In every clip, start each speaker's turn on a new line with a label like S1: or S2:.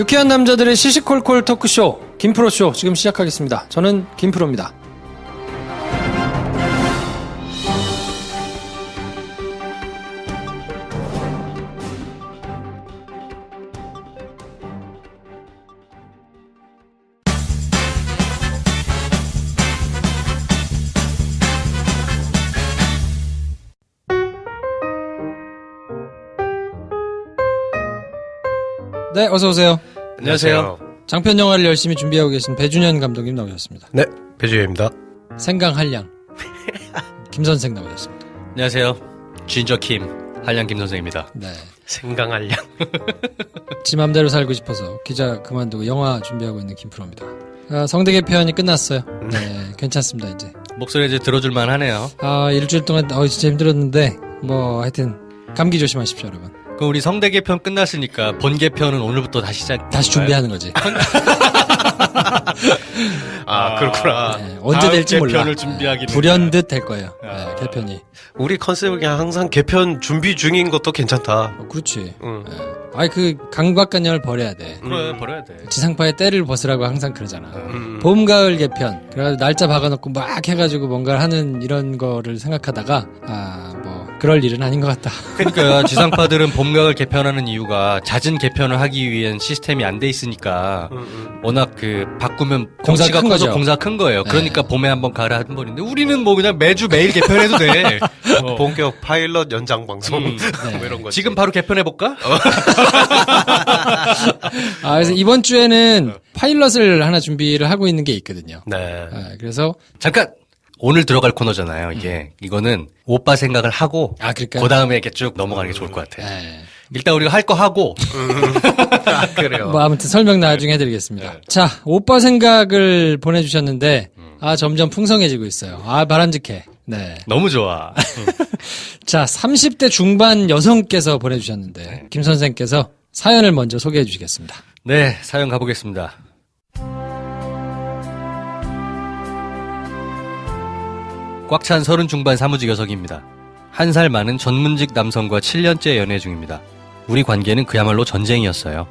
S1: 유쾌한 남자들의 시시콜콜 토크쇼 김프로쇼 지금 시작하겠습니다. 저는 김프로입니다. 네, 어서 오세요.
S2: 안녕하세요.
S1: 장편 영화를 열심히 준비하고 계신 배준현 감독님 나오셨습니다.
S2: 네, 배주현입니다.
S1: 생강 한량 김선생 나오셨습니다.
S3: 안녕하세요. 진저킴 한량 김선생입니다.
S1: 네,
S2: 생강알량.
S1: 지 맘대로 살고 싶어서 기자 그만두고 영화 준비하고 있는 김프로입니다. 성대 개편이 끝났어요. 네, 괜찮습니다 이제.
S3: 목소리 이제 들어줄만 하네요.
S1: 일주일 동안 진짜 힘들었는데 뭐 하여튼 감기 조심하십시오 여러분.
S3: 그럼 우리 성대 개편 끝났으니까 본 개편은 오늘부터 다시 시작.
S1: 다시 준비하는 거지.
S2: 그렇구나.
S1: 네, 언제 될지 몰라.
S3: 개편을 준비하기는
S1: 불현듯 될 거예요. 네, 개편이.
S2: 우리 컨셉은 그냥 항상 개편 준비 중인 것도 괜찮다.
S1: 그렇지.
S2: 응.
S1: 그 강박관념을 버려야 돼.
S3: 그래 버려야 돼.
S1: 지상파의 때를 벗으라고 항상 그러잖아. 봄, 가을 개편. 그래가지고 날짜 박아놓고 막 해가지고 뭔가를 하는 이런 거를 생각하다가 뭐 그럴 일은 아닌 것 같다.
S3: 그러니까 지상파들은 봄 가을 개편하는 이유가 잦은 개편을 하기 위한 시스템이 안 돼 있으니까 워낙 바꾸면
S1: 공사가
S3: 덩치가
S1: 큰
S3: 커서
S1: 거죠.
S3: 공사가 큰 거예요.
S1: 네.
S3: 그러니까 봄에 한 번 가을에 한 번인데 우리는 뭐 그냥 매주 매일 개편해도 돼.
S2: 본격 파일럿 연장 방송
S1: 네.
S2: 뭐 이런 거지.
S3: 지금 바로 개편해 볼까?
S1: 그래서 이번 주에는 파일럿을 하나 준비를 하고 있는 게 있거든요.
S2: 네.
S1: 그래서
S3: 잠깐. 오늘 들어갈 코너잖아요. 이거는 오빠 생각을 하고
S1: 그럴까요?
S3: 그 다음에 이렇게 쭉 넘어가는 게 좋을 것 같아.
S1: 네.
S3: 일단 우리가 할 거 하고
S2: 그래요.
S1: 뭐 아무튼 설명 나중에 해드리겠습니다.
S3: 네.
S1: 자, 오빠 생각을 보내주셨는데 점점 풍성해지고 있어요. 바람직해. 네.
S3: 너무 좋아.
S1: 자, 30대 중반 여성께서 보내주셨는데
S3: 네.
S1: 김 선생께서 사연을 먼저 소개해 주시겠습니다.
S3: 네, 사연 가보겠습니다. 꽉 찬 30 중반 사무직 여성입니다. 한 살 많은 전문직 남성과 7년째 연애 중입니다. 우리 관계는 그야말로 전쟁이었어요.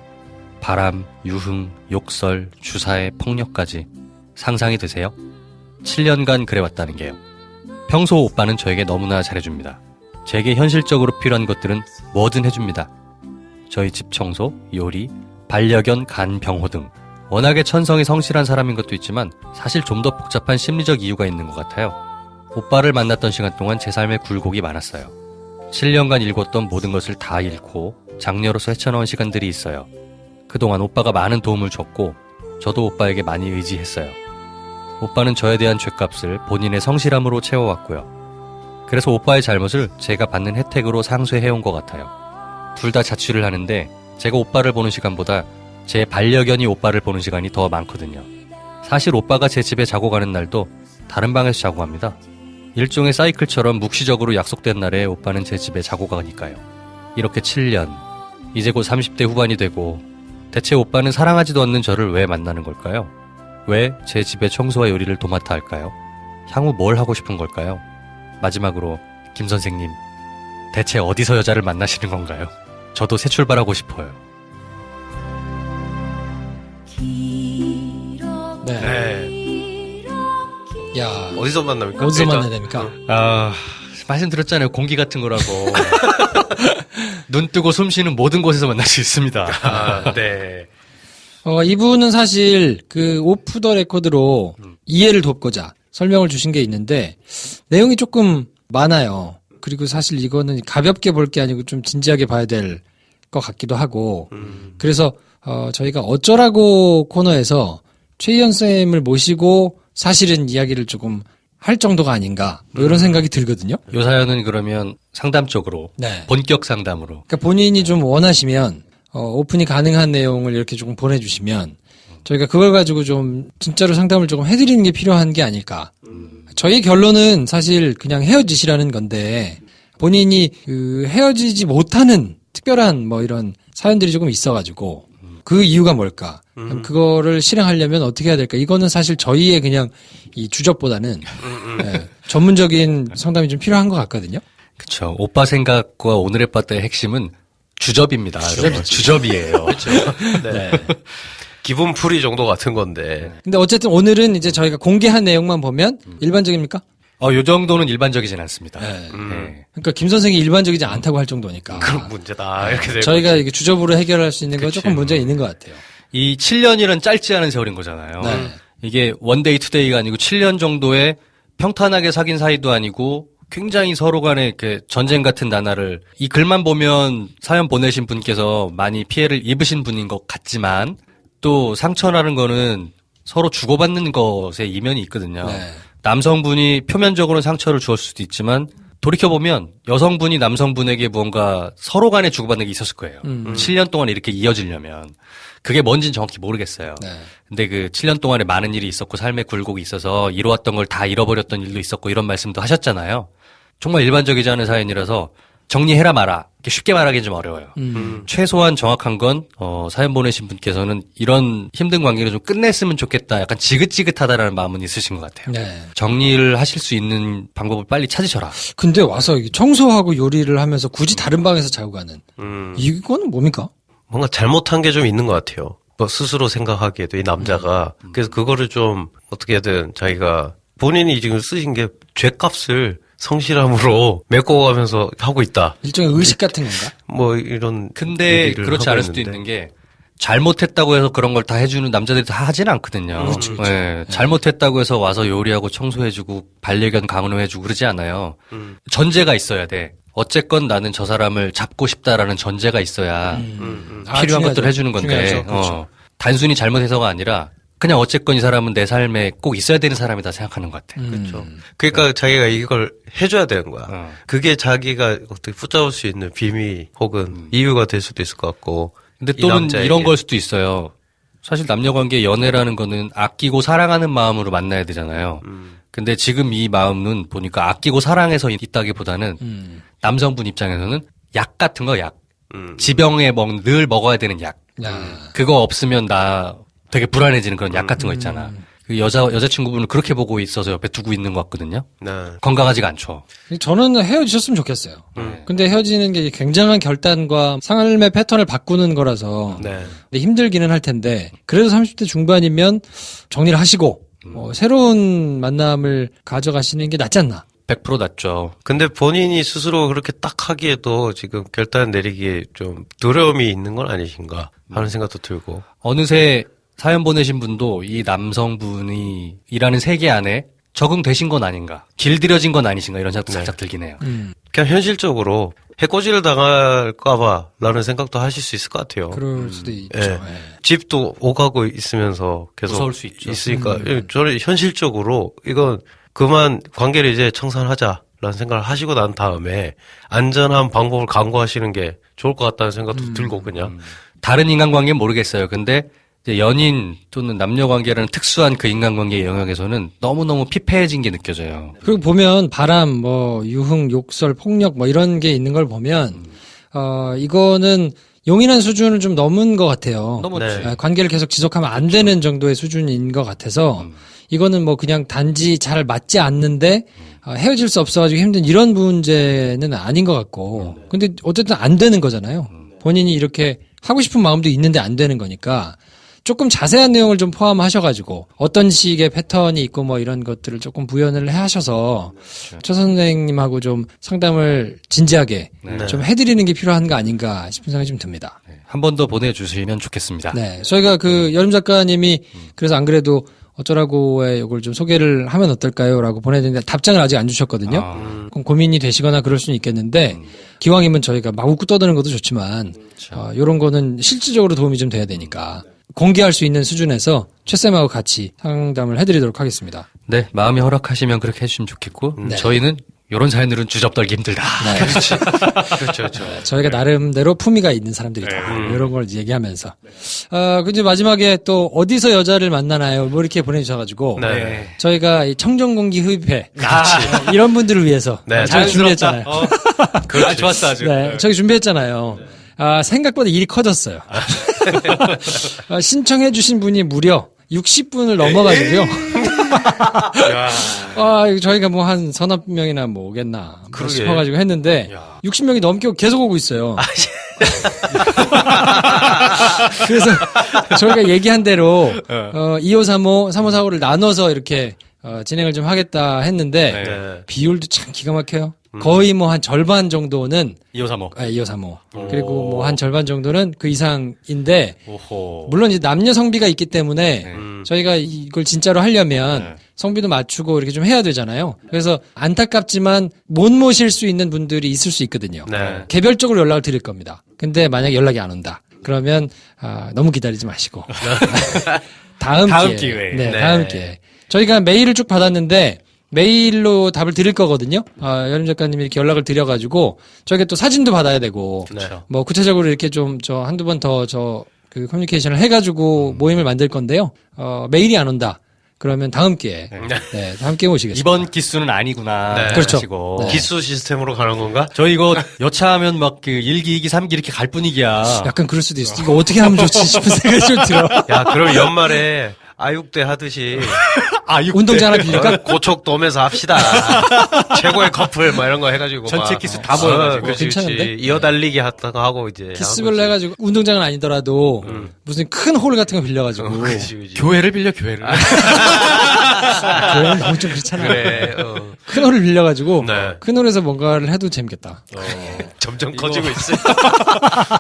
S3: 바람, 유흥, 욕설, 주사에 폭력까지. 상상이 되세요? 7년간 그래왔다는 게요. 평소 오빠는 저에게 너무나 잘해줍니다. 제게 현실적으로 필요한 것들은 뭐든 해줍니다. 저희 집 청소, 요리, 반려견, 간, 병호 등 워낙에 천성이 성실한 사람인 것도 있지만 사실 좀 더 복잡한 심리적 이유가 있는 것 같아요. 오빠를 만났던 시간 동안 제 삶에 굴곡이 많았어요. 7년간 읽었던 모든 것을 다 잃고 장녀로서 헤쳐나온 시간들이 있어요. 그동안 오빠가 많은 도움을 줬고 저도 오빠에게 많이 의지했어요. 오빠는 저에 대한 죗값을 본인의 성실함으로 채워왔고요. 그래서 오빠의 잘못을 제가 받는 혜택으로 상쇄해온 것 같아요. 둘 다 자취를 하는데 제가 오빠를 보는 시간보다 제 반려견이 오빠를 보는 시간이 더 많거든요. 사실 오빠가 제 집에 자고 가는 날도 다른 방에서 자고 갑니다. 일종의 사이클처럼 묵시적으로 약속된 날에 오빠는 제 집에 자고 가니까요. 이렇게 7년, 이제 곧 30대 후반이 되고 대체 오빠는 사랑하지도 않는 저를 왜 만나는 걸까요? 왜 제 집에 청소와 요리를 도맡아 할까요? 향후 뭘 하고 싶은 걸까요? 마지막으로 김 선생님, 대체 어디서 여자를 만나시는 건가요? 저도 새 출발하고 싶어요.
S1: 네.
S2: 네.
S1: 야,
S2: 어디서 만납니까?
S1: 어디서
S2: 일단-
S1: 만나야 됩니까?
S3: 말씀드렸잖아요. 공기 같은 거라고. 눈 뜨고 숨 쉬는 모든 곳에서 만날 수 있습니다.
S2: 네.
S1: 이분은 사실 오프 더 레코드로 이해를 돕고자 설명을 주신 게 있는데 내용이 조금 많아요. 그리고 사실 이거는 가볍게 볼 게 아니고 좀 진지하게 봐야 될 것 같기도 하고 그래서 저희가 어쩌라고 코너에서 최희연 쌤을 모시고 사실은 이야기를 조금 할 정도가 아닌가 뭐 이런 생각이 들거든요.
S3: 요 사연은 그러면 상담 쪽으로
S1: 네.
S3: 본격 상담으로
S1: 그러니까 본인이 좀 원하시면 오픈이 가능한 내용을 이렇게 조금 보내주시면 저희가 그걸 가지고 좀 진짜로 상담을 조금 해드리는 게 필요한 게 아닐까. 저희 결론은 사실 그냥 헤어지시라는 건데 본인이 헤어지지 못하는 특별한 뭐 이런 사연들이 조금 있어가지고 그 이유가 뭘까? 그럼 그거를 실행하려면 어떻게 해야 될까? 이거는 사실 저희의 그냥 이 주적보다는 예, 전문적인 상담이 좀 필요한 것 같거든요.
S3: 그쵸. 오빠 생각과 오늘의 빠따의 핵심은 주접입니다. 주접이에요.
S2: 네. 기분 풀이 정도 같은 건데.
S1: 근데 어쨌든 오늘은 이제 저희가 공개한 내용만 보면 일반적입니까?
S3: 요 정도는 일반적이진 않습니다.
S1: 네.
S3: 네.
S1: 그러니까 김 선생이 일반적이지 않다고 할 정도니까.
S2: 그런 문제다. 이렇게 되고.
S1: 저희가 이게 주접으로 해결할 수 있는 건
S2: 그치.
S1: 조금 문제가 있는 것 같아요.
S3: 이 7년이란 짧지 않은 세월인 거잖아요.
S1: 네.
S3: 이게 원데이 투데이가 아니고 7년 정도의 평탄하게 사귄 사이도 아니고 굉장히 서로 간에 이렇게 전쟁 같은 나날을 이 글만 보면 사연 보내신 분께서 많이 피해를 입으신 분인 것 같지만 또 상처라는 거는 서로 주고받는 것에 이면이 있거든요.
S1: 네.
S3: 남성분이 표면적으로 상처를 주었을 수도 있지만 돌이켜보면 여성분이 남성분에게 무언가 서로 간에 주고받는 게 있었을 거예요. 7년 동안 이렇게 이어지려면. 그게 뭔지는 정확히 모르겠어요.
S1: 네.
S3: 근데 그 7년 동안에 많은 일이 있었고 삶의 굴곡이 있어서 이루었던 걸 다 잃어버렸던 일도 있었고 이런 말씀도 하셨잖아요. 정말 일반적이지 않은 사연이라서 정리해라 마라. 이렇게 쉽게 말하기는 좀 어려워요. 최소한 정확한 건 사연 보내신 분께서는 이런 힘든 관계를 좀 끝냈으면 좋겠다. 약간 지긋지긋하다라는 마음은 있으신 것 같아요.
S1: 네.
S3: 정리를 하실 수 있는 방법을 빨리 찾으셔라.
S1: 근데 와서 이게 청소하고 요리를 하면서 굳이 다른 방에서 자고 가는 이거는 뭡니까?
S2: 뭔가 잘못한 게 좀 있는 것 같아요. 뭐 스스로 생각하기에도 이 남자가. 그래서 그거를 좀 어떻게든 자기가 본인이 지금 쓰신 게 죄값을 성실함으로 메꿔가면서 하고 있다.
S1: 일종의 의식 같은 건가?
S2: 뭐 이런.
S3: 근데
S2: 얘기를
S3: 그렇지
S2: 하고
S3: 않을 수도
S2: 있는데.
S3: 있는 게 잘못했다고 해서 그런 걸 다 해주는 남자들이 다 하지는 않거든요.
S1: 그렇죠, 그렇죠.
S3: 네, 잘못했다고 해서 와서 요리하고 청소해주고 반려견 강요해주고 그러지 않아요. 전제가 있어야 돼. 어쨌건 나는 저 사람을 잡고 싶다라는 전제가 있어야 필요한
S1: 중요하죠.
S3: 것들을 해주는 건데
S1: 중요하죠. 그렇죠.
S3: 단순히 잘못해서가 아니라 그냥 어쨌건 이 사람은 내 삶에 꼭 있어야 되는 사람이다 생각하는 것 같아.
S2: 그렇죠. 그러니까 자기가 이걸 해줘야 되는 거야. 그게 자기가 어떻게 붙잡을 수 있는 비밀 혹은 이유가 될 수도 있을 것 같고.
S3: 근데
S2: 이
S3: 또는
S2: 남자에게.
S3: 이런 걸 수도 있어요. 사실 남녀관계 연애라는 거는 아끼고 사랑하는 마음으로 만나야 되잖아요. 근데 지금 이 마음은 보니까 아끼고 사랑해서 있다기보다는 남성분 입장에서는 약 같은 거 약. 지병에 늘 먹어야 되는 약.
S1: 야.
S3: 그거 없으면 나 되게 불안해지는 그런 약 같은 거 있잖아. 그 여자친구분을 그렇게 보고 있어서 옆에 두고 있는 것 같거든요.
S2: 네.
S3: 건강하지가 않죠.
S1: 저는 헤어지셨으면 좋겠어요. 근데 헤어지는 게 굉장한 결단과 삶의 패턴을 바꾸는 거라서
S2: 네.
S1: 근데 힘들기는 할 텐데 그래도 30대 중반이면 정리를 하시고 새로운 만남을 가져가시는 게 낫지 않나.
S3: 100% 낫죠.
S2: 근데 본인이 스스로 그렇게 딱 하기에도 지금 결단 내리기에 좀 두려움이 있는 건 아니신가 하는 생각도 들고.
S3: 어느새 사연 보내신 분도 이 남성분이 일하는 세계 안에 적응되신 건 아닌가, 길들여진 건 아니신가 이런 생각도 살짝 들긴 해요.
S2: 그냥 현실적으로 해코지를 당할까봐 라는 생각도 하실 수 있을 것 같아요.
S1: 그럴 수도 있죠.
S2: 예.
S1: 예.
S2: 집도 오가고 있으면서 계속
S3: 무서울 수 있죠.
S2: 있으니까 저는 현실적으로 이건 그만 관계를 이제 청산하자라는 생각을 하시고 난 다음에 안전한 방법을 강구하시는 게 좋을 것 같다는 생각도 들고 그냥
S3: 다른 인간관계는 모르겠어요. 근데 이제 연인 또는 남녀관계라는 특수한 그 인간관계의 영역에서는 너무너무 피폐해진 게 느껴져요.
S1: 그리고 보면 바람, 뭐 유흥, 욕설, 폭력 뭐 이런 게 있는 걸 보면 이거는 용인한 수준을 좀 넘은 것 같아요.
S3: 넘었지.
S2: 네.
S1: 관계를 계속 지속하면 안 되는 정도의 수준인 것 같아서 이거는 뭐 그냥 단지 잘 맞지 않는데 헤어질 수 없어가지고 힘든 이런 문제는 아닌 것 같고 근데 어쨌든 안 되는 거잖아요. 본인이 이렇게 하고 싶은 마음도 있는데 안 되는 거니까 조금 자세한 내용을 좀 포함하셔가지고 어떤 식의 패턴이 있고 뭐 이런 것들을 조금 부연을 하셔서 최 선생님하고 좀 상담을 진지하게
S2: 네.
S1: 좀 해드리는 게 필요한 거 아닌가 싶은 생각이 좀 듭니다.
S3: 한 번 더 보내주시면 좋겠습니다.
S1: 네, 저희가 그 여름 작가님이 그래서 안 그래도 어쩌라고에 이걸 좀 소개를 하면 어떨까요?라고 보내드렸는데 답장을 아직 안 주셨거든요. 그럼 고민이 되시거나 그럴 수는 있겠는데 기왕이면 저희가 막 웃고 떠드는 것도 좋지만 이런 거는 실질적으로 도움이 좀 돼야 되니까 공개할 수 있는 수준에서 최쌤하고 같이 상담을 해드리도록 하겠습니다.
S3: 네, 마음이 허락하시면 그렇게 해주시면 좋겠고
S1: 네.
S3: 저희는 이런 사연들은 주접 떨기 힘들다.
S1: 네.
S2: 그렇죠, 그렇죠.
S1: 저희가 나름대로 품위가 있는 사람들이다. 이런 걸 얘기하면서. 근데 마지막에 또 어디서 여자를 만나나요? 뭐 이렇게 보내주셔가지고.
S2: 네.
S1: 저희가 이 청정공기 흡입회. 이런 분들을 위해서.
S2: 네,
S1: 저희 준비했잖아요.
S3: 아, 좋았어, 아주.
S1: 네, 저희 준비했잖아요. 생각보다 일이 커졌어요. 신청해주신 분이 무려 60분을 넘어가지고요.
S2: 야.
S1: 이거 저희가 뭐 한 서너 명이나 뭐 오겠나 뭐
S2: 그러게.
S1: 싶어가지고 했는데
S2: 야.
S1: 60명이 넘게 계속 오고 있어요. 그래서 저희가 얘기한 대로 2535, 3545를 나눠서 이렇게 진행을 좀 하겠다 했는데
S2: 네.
S1: 비율도 참 기가 막혀요. 거의 뭐 한 절반 정도는
S3: 2535.
S1: 2535 그리고 뭐 한 절반 정도는 그 이상인데
S3: 오호.
S1: 물론 이제 남녀 성비가 있기 때문에
S2: 음.
S1: 저희가 이걸 진짜로 하려면 성비도 맞추고 이렇게 좀 해야 되잖아요. 그래서 안타깝지만 못 모실 수 있는 분들이 있을 수 있거든요.
S2: 네.
S1: 개별적으로 연락을 드릴 겁니다. 근데 만약 연락이 안 온다. 그러면 너무 기다리지 마시고 다음
S3: 기회에.
S1: 네,
S2: 네.
S1: 다음 기회에. 저희가 메일을 쭉 받았는데 메일로 답을 드릴 거거든요. 여름 작가님이 이렇게 연락을 드려가지고 저희가 또 사진도 받아야 되고
S2: 네.
S1: 뭐 구체적으로 이렇게 좀 한두 번 더 그 커뮤니케이션을 해가지고 모임을 만들 건데요. 메일이 안 온다. 그러면 다음 기회에 네, 다음 기회에 오시겠습니다.
S3: 이번 기수는 아니구나.
S2: 네.
S1: 그렇죠.
S3: 하시고.
S1: 네.
S2: 기수 시스템으로 가는 건가?
S3: 저 이거 여차하면 막 그 1기, 2기, 3기 이렇게 갈 분위기야.
S1: 약간 그럴 수도 있어. 이거 어떻게 하면 좋지 싶은 생각이 좀 들어.
S2: 야, 그럼 연말에 아육대 하듯이
S1: 운동장 하나 빌릴까?
S2: 고척돔에서 합시다. 최고의 커플 막 이런 거 해가지고
S3: 전체
S2: 막.
S3: 기수 다 모여가지고.
S2: 그렇지,
S1: 괜찮은데?
S2: 그렇지. 이어달리기 하다가 하고 이제
S1: 키스별로 해가지고 운동장은 아니더라도 무슨 큰 홀 같은 거 빌려가지고
S2: 그렇지, 그렇지.
S3: 교회를 빌려, 교회를.
S1: 교회는 너무 좀 그렇잖아.
S2: 그래.
S1: 큰 홀을 빌려가지고
S2: 네.
S1: 큰 홀에서 뭔가를 해도 재밌겠다.
S2: 점점 커지고 있어.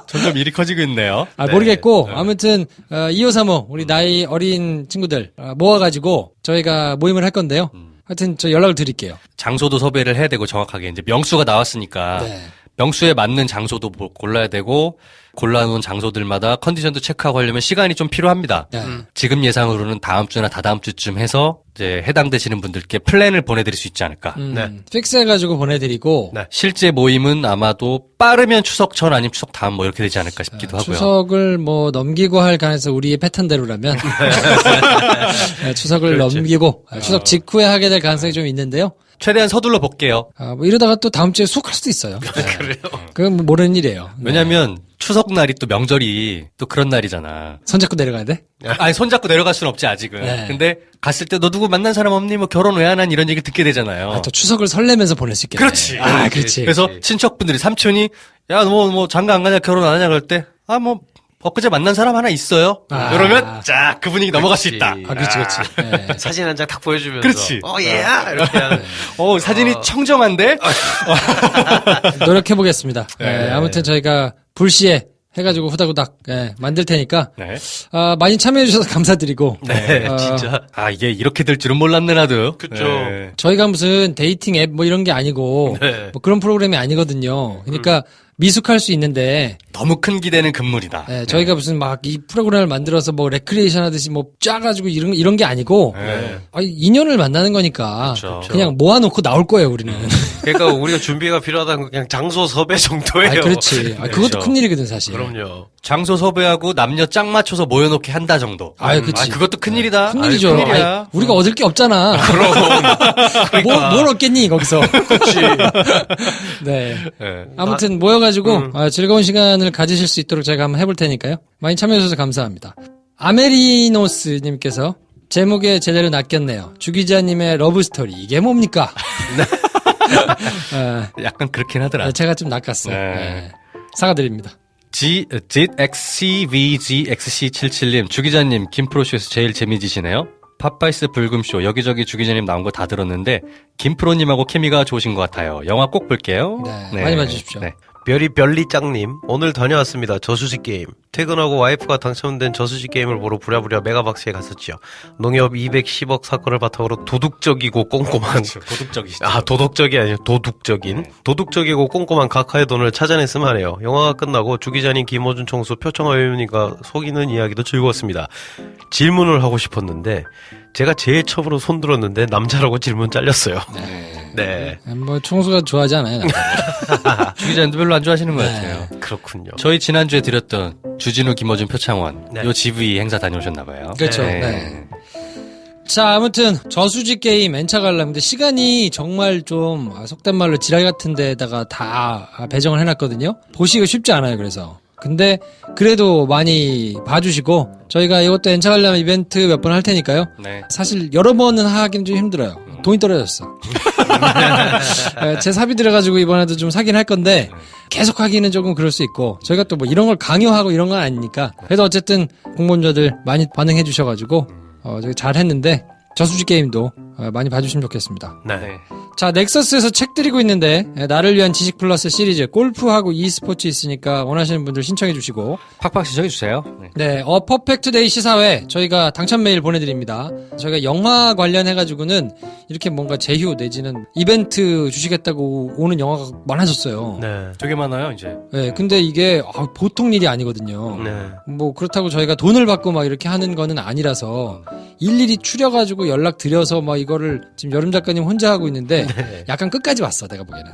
S3: 점점 일이 커지고 있네요.
S1: 모르겠고 아무튼 2535 우리 나이 어린 친구들 모아가지고 저희가 모임을 할 건데요. 하여튼 저 연락을 드릴게요.
S3: 장소도 섭외를 해야 되고 정확하게 이제 명수가 나왔으니까
S1: 네.
S3: 명수에 맞는 장소도 골라야 되고 골라놓은 장소들마다 컨디션도 체크하고 하려면 시간이 좀 필요합니다.
S1: 네.
S3: 지금 예상으로는 다음 주나 다다음 주쯤 해서 이제 해당되시는 분들께 플랜을 보내드릴 수 있지 않을까.
S2: 네.
S1: 픽스해가지고 보내드리고
S2: 네.
S3: 실제 모임은 아마도 빠르면 추석 전 아니면 추석 다음 뭐 이렇게 되지 않을까 싶기도 하고요.
S1: 추석을 뭐 넘기고 할 가능성 우리의 패턴대로라면 네, 추석을
S2: 그렇지.
S1: 넘기고 추석 직후에 하게 될 가능성이 좀 있는데요.
S3: 최대한 서둘러 볼게요.
S1: 뭐 이러다가 또 다음 주에 훅 할 수도 있어요.
S2: 그래요.
S1: 그건 뭐 모르는 일이에요. 네.
S3: 왜냐면 추석날이 또 명절이 또 그런 날이잖아.
S1: 손잡고 내려가야 돼?
S3: 아니 손잡고 내려갈 수는 없지 아직은.
S1: 네.
S3: 근데 갔을 때 너 누구 만난 사람 없니? 뭐 결혼 왜 안 하니? 이런 얘기 듣게 되잖아요.
S1: 또 추석을 설레면서 보낼 수 있겠네.
S3: 그렇지.
S1: 그렇지.
S3: 그래서 친척분들이 삼촌이 야 너 뭐 장가 안 가냐 결혼 안 하냐 그럴 때 뭐 엊그제 만난 사람 하나 있어요. 이러면 쫙 그 분위기 넘어갈 수 있다.
S1: 그렇지. 네.
S2: 사진 한 장 탁 보여주면서.
S3: 그렇지.
S2: 얘야! 이렇게 하는.
S3: 사진이 청정한데?
S1: 노력해보겠습니다. 네,
S3: 네.
S1: 아무튼 저희가 불시에 해가지고 후다구닥 만들 테니까
S3: 네.
S1: 많이 참여해주셔서 감사드리고
S2: 네, 진짜.
S3: 이게 이렇게 될 줄은 몰랐네 나도.
S2: 그쵸.
S3: 네.
S1: 저희가 무슨 데이팅 앱 뭐 이런 게 아니고
S2: 네.
S1: 뭐 그런 프로그램이 아니거든요. 그러니까 미숙할 수 있는데
S3: 너무 큰 기대는 금물이다.
S1: 저희가 무슨 막 이 프로그램을 만들어서 뭐 레크리에이션 하듯이 뭐 짜가지고 이런 게 아니고
S3: 네.
S1: 인연을 만나는 거니까
S3: 그렇죠.
S1: 그냥 모아놓고 나올 거예요 우리는.
S2: 그러니까 우리가 준비가 필요하다는 건 그냥 장소 섭외 정도예요.
S1: 그렇지. 그것도
S3: 그렇죠.
S1: 큰 일이거든 사실.
S2: 그럼요.
S3: 장소 섭외하고 남녀 짝 맞춰서 모여놓게 한다 정도.
S1: 그치.
S3: 그것도 큰 일이다.
S1: 큰 일이죠.
S3: 큰일이야.
S1: 우리가 얻을 게 없잖아. 뭘 얻겠니 거기서?
S2: 그렇지.
S1: 네.
S3: 네.
S1: 아무튼 모여가지고 즐거운 시간을 가지실 수 있도록 제가 한번 해볼 테니까요. 많이 참여해주셔서 감사합니다. 아메리노스님께서 제목에 제대로 낚였네요. 주 기자님의 러브스토리 이게 뭡니까?
S3: 약간 그렇긴 하더라.
S1: 제가 좀 낚았어요.
S3: 네.
S1: 네. 사과드립니다.
S3: GXCVGXC77님, 주기자님, 김프로쇼에서 제일 재미지시네요. 팟바이스 불금쇼, 여기저기 주기자님 나온 거 다 들었는데, 김프로님하고 케미가 좋으신 것 같아요. 영화 꼭 볼게요.
S1: 네, 많이 봐주십시오.
S3: 네.
S2: 별리짱님, 오늘 다녀왔습니다. 저수지 게임. 퇴근하고 와이프가 당첨된 저수지 게임을 보러 부랴부랴 메가박스에 갔었죠. 농협 210억 사건을 바탕으로 도둑적이고 꼼꼼한.
S3: 도둑적이시죠.
S2: 도덕적이 아니라 도둑적인. 도둑적이고 꼼꼼한 각하의 돈을 찾아냈으면 하네요. 영화가 끝나고 주 기자님, 김호준 총수, 표창화 의원이가 속이는 이야기도 즐거웠습니다. 질문을 하고 싶었는데, 제가 제일 처음으로 손들었는데, 남자라고 질문 잘렸어요. 네.
S1: 뭐 총수가 좋아하지 않아요.
S3: 주기자님도 별로 안 좋아하시는 것 같아요.
S2: 그렇군요.
S3: 저희 지난주에 드렸던 주진우, 김어준, 표창원,
S2: 네.
S3: 요 GV 행사 다녀오셨나봐요.
S1: 그렇죠. 네. 자, 아무튼 저수지 게임 N차 가려는데 시간이 정말 좀 속된 말로 지랄 같은 데다가 다 배정을 해놨거든요. 보시기가 쉽지 않아요. 그래서 근데 그래도 많이 봐주시고 저희가 이것도 엔차 관련 이벤트 몇 번 할 테니까요.
S3: 네.
S1: 사실 여러 번은 하기는 좀 힘들어요. 돈이 떨어졌어. 제 사비 들어가지고 이번에도 좀 사긴 할 건데 계속 하기는 조금 그럴 수 있고 저희가 또 뭐 이런 걸 강요하고 이런 건 아니니까 그래도 어쨌든 공모자들 많이 반응해 주셔가지고 저희 잘 했는데 저수지 게임도 많이 봐주시면 좋겠습니다.
S2: 네.
S3: 네.
S1: 자, 넥서스에서 책 드리고 있는데 나를 위한 지식 플러스 시리즈 골프하고 e스포츠 있으니까 원하시는 분들 신청해 주시고
S3: 팍팍 시청해 주세요. 네.
S1: 네, 퍼펙트 데이 시사회 저희가 당첨 메일 보내드립니다. 저희가 영화 관련해가지고는 이렇게 뭔가 제휴 내지는 이벤트 주시겠다고 오는 영화가 많아졌어요.
S2: 네.
S3: 되게 많아요, 이제.
S1: 네, 근데 이게 보통 일이 아니거든요.
S2: 네.
S1: 뭐 그렇다고 저희가 돈을 받고 막 이렇게 하는 거는 아니라서 일일이 추려가지고 연락 드려서 막 이거를 지금 여름 작가님 혼자 하고 있는데 약간 끝까지 왔어 내가 보기에는.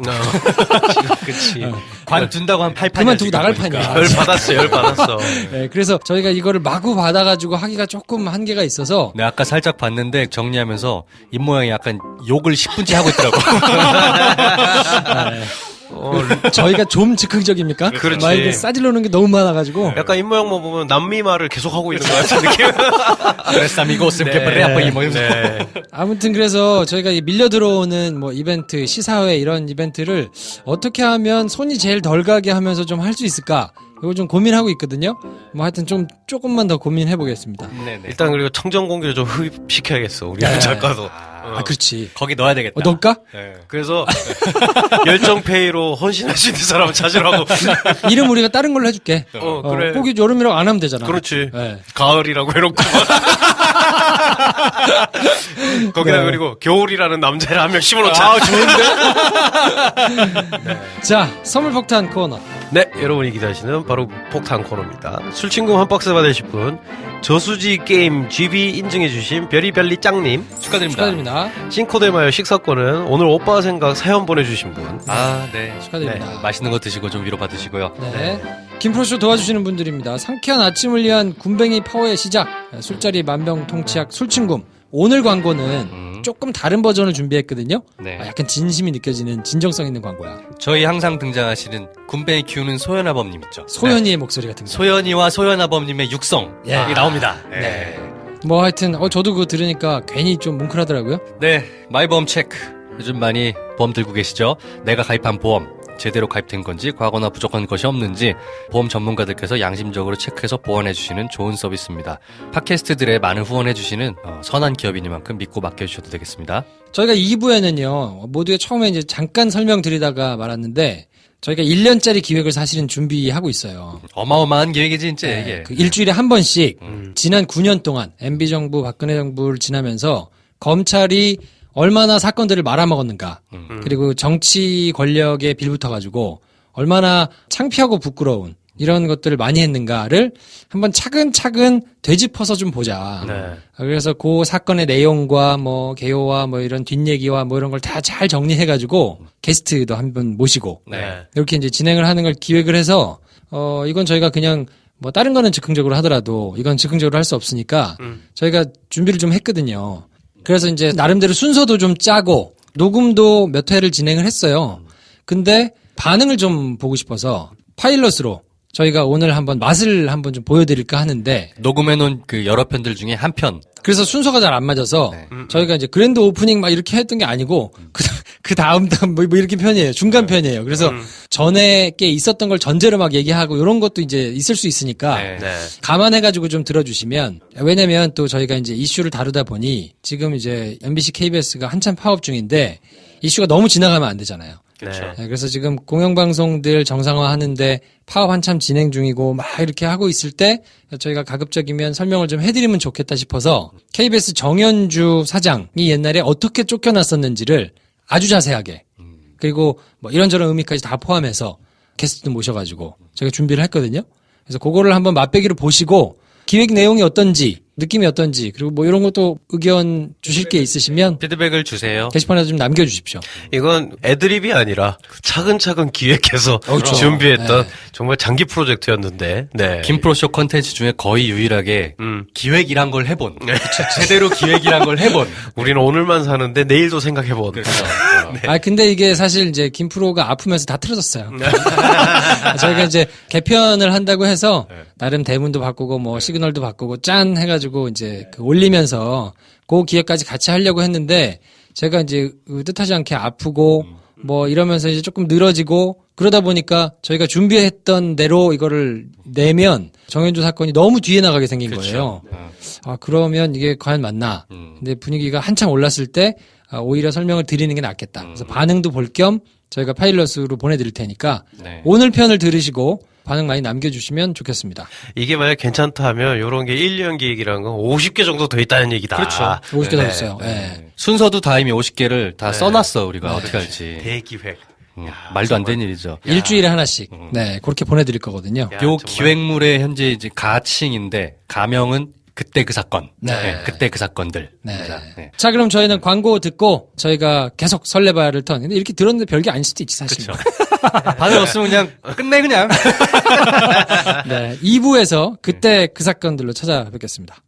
S2: 그치.
S3: 관둔다고 한 8판이
S1: 그만두고 나갈 판이야.
S2: 열 받았어.
S1: 네, 그래서 저희가 이거를 마구 받아가지고 하기가 조금 한계가 있어서
S3: 네, 아까 살짝 봤는데 정리하면서 입모양이 약간 욕을 10분째 하고 있더라고.
S1: 저희가 좀 즉흥적입니까?
S2: 그렇지.
S1: 막 이게 싸질러 놓은 게 너무 많아가지고.
S2: 약간 입모양만 보면 남미 말을 계속 하고 있는 것 같은 느낌.
S3: 그래서 amigos que preapoy 뭐 이러면서.
S2: 네.
S1: 아무튼 그래서 저희가 이 밀려 들어오는 뭐 이벤트, 시사회 이런 이벤트를 어떻게 하면 손이 제일 덜 가게 하면서 좀 할 수 있을까? 이거 좀 고민하고 있거든요. 뭐 하여튼 좀 조금만 더 고민해 보겠습니다.
S3: 네네.
S2: 일단 그리고 청정 공개를 좀 흡입시켜야겠어. 우리 작가도.
S1: 아, 그렇지.
S3: 거기 넣어야 되겠다.
S1: 넣을까?
S3: 네.
S2: 그래서 열정페이로 헌신할 수 있는 사람을 찾으라고.
S1: 이름 우리가 다른 걸로 해줄게.
S2: 그래.
S1: 꼭이 여름이라고 안 하면 되잖아.
S2: 그렇지.
S1: 네.
S2: 가을이라고 해놓고. 거기다 그리고 겨울이라는 남자를 한 명 심어놓자.
S3: 아, 좋은데?
S1: 자, 선물 폭탄 코너.
S2: 네, 여러분이 기다리시는 바로 폭탄 코너입니다. 술친구 한 박스 받으실 분, 저수지 게임 GB 인증해주신 별이별리 짱님,
S3: 축하드립니다.
S1: 축하드립니다.
S2: 싱코데마요 식사권은 오늘 오빠 생각 사연 보내주신 분.
S3: 아, 네.
S1: 축하드립니다.
S3: 맛있는 거 드시고 좀 위로 받으시고요.
S1: 네. 김프로쇼 도와주시는 분들입니다. 상쾌한 아침을 위한 군뱅이 파워의 시작. 술자리 만병통치약 술친굼. 오늘 광고는 조금 다른 버전을 준비했거든요.
S3: 네.
S1: 약간 진심이 느껴지는 진정성 있는 광고야.
S3: 저희 항상 등장하시는 군뱅이 키우는 소연아범님 있죠.
S1: 소연이의 목소리가 등장.
S3: 소연이와 소연아범님의 육성이
S1: 예.
S3: 나옵니다.
S1: 네. 뭐 하여튼 저도 그거 들으니까 괜히 좀 뭉클하더라고요.
S3: 네, 마이보험 체크. 요즘 많이 보험 들고 계시죠? 내가 가입한 보험 제대로 가입된 건지 과거나 부족한 것이 없는지 보험 전문가들께서 양심적으로 체크해서 보완해 주시는 좋은 서비스입니다. 팟캐스트들에 많은 후원해 주시는 선한 기업이니만큼 믿고 맡겨주셔도 되겠습니다.
S1: 저희가 2부에는요. 모두에 처음에 이제 잠깐 설명드리다가 말았는데 저희가 1년짜리 기획을 사실은 준비하고 있어요.
S3: 어마어마한 계획이지 진짜
S1: 네,
S3: 이게.
S1: 그 일주일에 한 번씩 지난 9년 동안 MB정부 박근혜 정부를 지나면서 검찰이 얼마나 사건들을 말아먹었는가 그리고 정치 권력에 빌붙어가지고 얼마나 창피하고 부끄러운 이런 것들을 많이 했는가를 한번 차근차근 되짚어서 좀 보자.
S2: 네.
S1: 그래서 그 사건의 내용과 뭐 개요와 뭐 이런 뒷얘기와 뭐 이런 걸 다 잘 정리해가지고 게스트도 한 번 모시고
S2: 네.
S1: 이렇게 이제 진행을 하는 걸 기획을 해서 이건 저희가 그냥 뭐 다른 거는 즉흥적으로 하더라도 이건 즉흥적으로 할 수 없으니까 저희가 준비를 좀 했거든요. 그래서 이제 나름대로 순서도 좀 짜고 녹음도 몇 회를 진행을 했어요. 근데 반응을 좀 보고 싶어서 파일럿으로 저희가 오늘 한번 맛을 한번 좀 보여드릴까 하는데
S3: 녹음해놓은 그 여러 편들 중에 한 편.
S1: 그래서 순서가 잘 안 맞아서
S3: 네.
S1: 저희가 이제 그랜드 오프닝 막 이렇게 했던 게 아니고 그 다음 뭐 이렇게 편이에요. 중간 편이에요. 그래서 전에 게 있었던 걸 전제로 막 얘기하고 이런 것도 이제 있을 수 있으니까
S3: 네.
S2: 네.
S1: 감안해가지고 좀 들어주시면 왜냐면 또 저희가 이제 이슈를 다루다 보니 지금 이제 MBC KBS가 한참 파업 중인데 이슈가 너무 지나가면 안 되잖아요.
S2: 그렇죠.
S1: 네, 그래서 지금 공영방송들 정상화 하는데 파업 한참 진행 중이고 막 이렇게 하고 있을 때 저희가 가급적이면 설명을 좀 해드리면 좋겠다 싶어서 KBS 정현주 사장이 옛날에 어떻게 쫓겨났었는지를 아주 자세하게 그리고 뭐 이런저런 의미까지 다 포함해서 게스트도 모셔가지고 저희가 준비를 했거든요. 그래서 그거를 한번 맛배기로 보시고 기획 내용이 어떤지 느낌이 어떤지 그리고 뭐 이런 것도 의견 주실 게 있으시면
S3: 피드백을 주세요.
S1: 게시판에 좀 남겨주십시오.
S2: 이건 애드립이 아니라 차근차근 기획해서
S1: 그렇죠.
S2: 준비했던
S1: 네.
S2: 정말 장기 프로젝트였는데, 네.
S3: 김프로쇼 컨텐츠 중에 거의 유일하게 기획이란 걸 해본.
S1: 네.
S3: 제대로 기획이란 걸 해본.
S2: 우리는 오늘만 사는데 내일도 생각해본.
S3: 그렇죠.
S1: 근데 이게 사실 이제 김프로가 아프면서 다 틀어졌어요. 저희가 이제 개편을 한다고 해서 나름 대문도 바꾸고 뭐 시그널도 바꾸고 짠 해가지고 이제 그 올리면서 그 기획까지 같이 하려고 했는데 제가 이제 뜻하지 않게 아프고 뭐 이러면서 이제 조금 늘어지고 그러다 보니까 저희가 준비했던 대로 이거를 내면 정현주 사건이 너무 뒤에 나가게 생긴 거예요. 그러면 이게 과연 맞나? 근데 분위기가 한참 올랐을 때 오히려 설명을 드리는 게 낫겠다. 그래서 반응도 볼 겸 저희가 파일럿으로 보내드릴 테니까 오늘 편을 들으시고 반응 많이 남겨주시면 좋겠습니다.
S2: 이게 만약 괜찮다 하면 이런 게 1년 기획이라는 건 50개 정도 더 있다는 얘기다.
S3: 그렇죠.
S1: 50개 더 있어요. 네.
S3: 순서도 다 이미 50개를 다 써놨어, 우리가. 어떻게 할지.
S2: 대기획.
S3: 말도 안 되는 일이죠.
S1: 일주일에 하나씩. 네, 그렇게 보내드릴 거거든요.
S2: 야,
S3: 요
S2: 정말.
S3: 기획물의 현재 이제 가칭인데, 가명은 그때 그 사건.
S1: 네.
S3: 그때 그 사건들.
S1: 네.
S3: 네.
S1: 자, 그럼 저희는 광고 듣고 저희가 계속 설레발을 턴. 근데 이렇게 들었는데 별게 아닐 수도 있지, 사실.
S3: 그렇죠. 반응 없으면 그냥 끝내, 그냥.
S1: 네. 2부에서 그때 그 사건들로 찾아뵙겠습니다.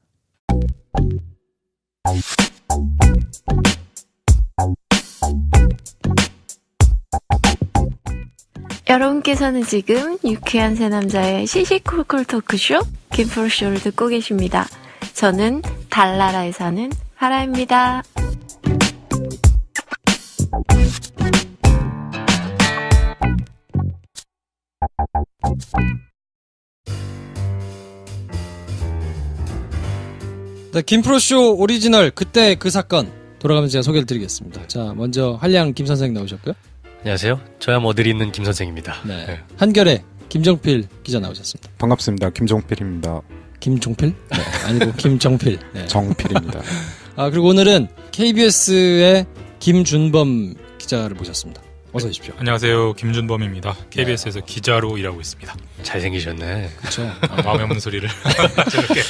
S4: 여러분께서는 지금 유쾌한 새 남자의 시시콜콜 토크쇼 김프로쇼를 듣고 계십니다. 저는 달나라에 사는 하라입니다.
S1: 네, 김프로쇼 오리지널 그때 그 사건 돌아가면서 제가 소개를 드리겠습니다. 자, 먼저 한량 김 선생 나오셨고요.
S3: 안녕하세요. 저야 뭐 늘 있는 김 선생입니다.
S1: 네. 한결에 김정필 기자 나오셨습니다.
S5: 반갑습니다. 김종필입니다.
S1: 김종필? 네, 아니고 김정필. 네.
S5: 정필입니다.
S1: 그리고 오늘은 KBS의 김준범 기자를 모셨습니다. 어서 오십시오.
S6: 안녕하세요. 김준범입니다. KBS에서 기자로 일하고 있습니다.
S3: 잘생기셨네.
S1: 그렇죠.
S6: 마음에 없는 소리를 저렇게.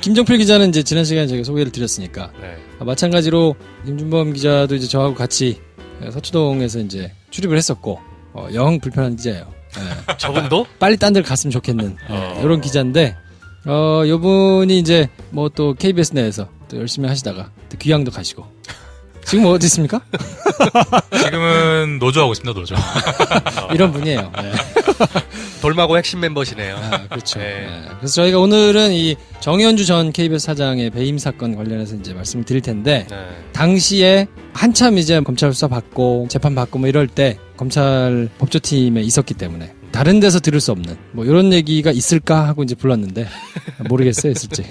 S1: 김정필 기자는 이제 지난 시간에 제가 소개를 드렸으니까
S3: 네.
S1: 마찬가지로 김준범 기자도 이제 저하고 같이 서초동에서 이제 출입을 했었고 영 불편한 기자예요. 네.
S3: 저분도?
S1: 빨리 딴 데를 갔으면 좋겠는 이런 기자인데 요분이 이제 뭐 또 KBS 내에서 또 열심히 하시다가 또 귀향도 가시고 지금 어디 있습니까?
S6: 지금은 노조하고 있습니다. 노조.
S1: 이런 분이에요. 네.
S3: 돌마고 핵심 멤버시네요.
S1: 그렇죠.
S3: 네.
S1: 네. 그래서 저희가 오늘은 이 정현주 전 KBS 사장의 배임 사건 관련해서 이제 말씀을 드릴 텐데
S3: 네.
S1: 당시에 한참 이제 검찰 수사 받고 재판 받고 뭐 이럴 때 검찰 법조팀에 있었기 때문에 다른 데서 들을 수 없는 뭐 이런 얘기가 있을까 하고 이제 불렀는데 모르겠어요, 있을지.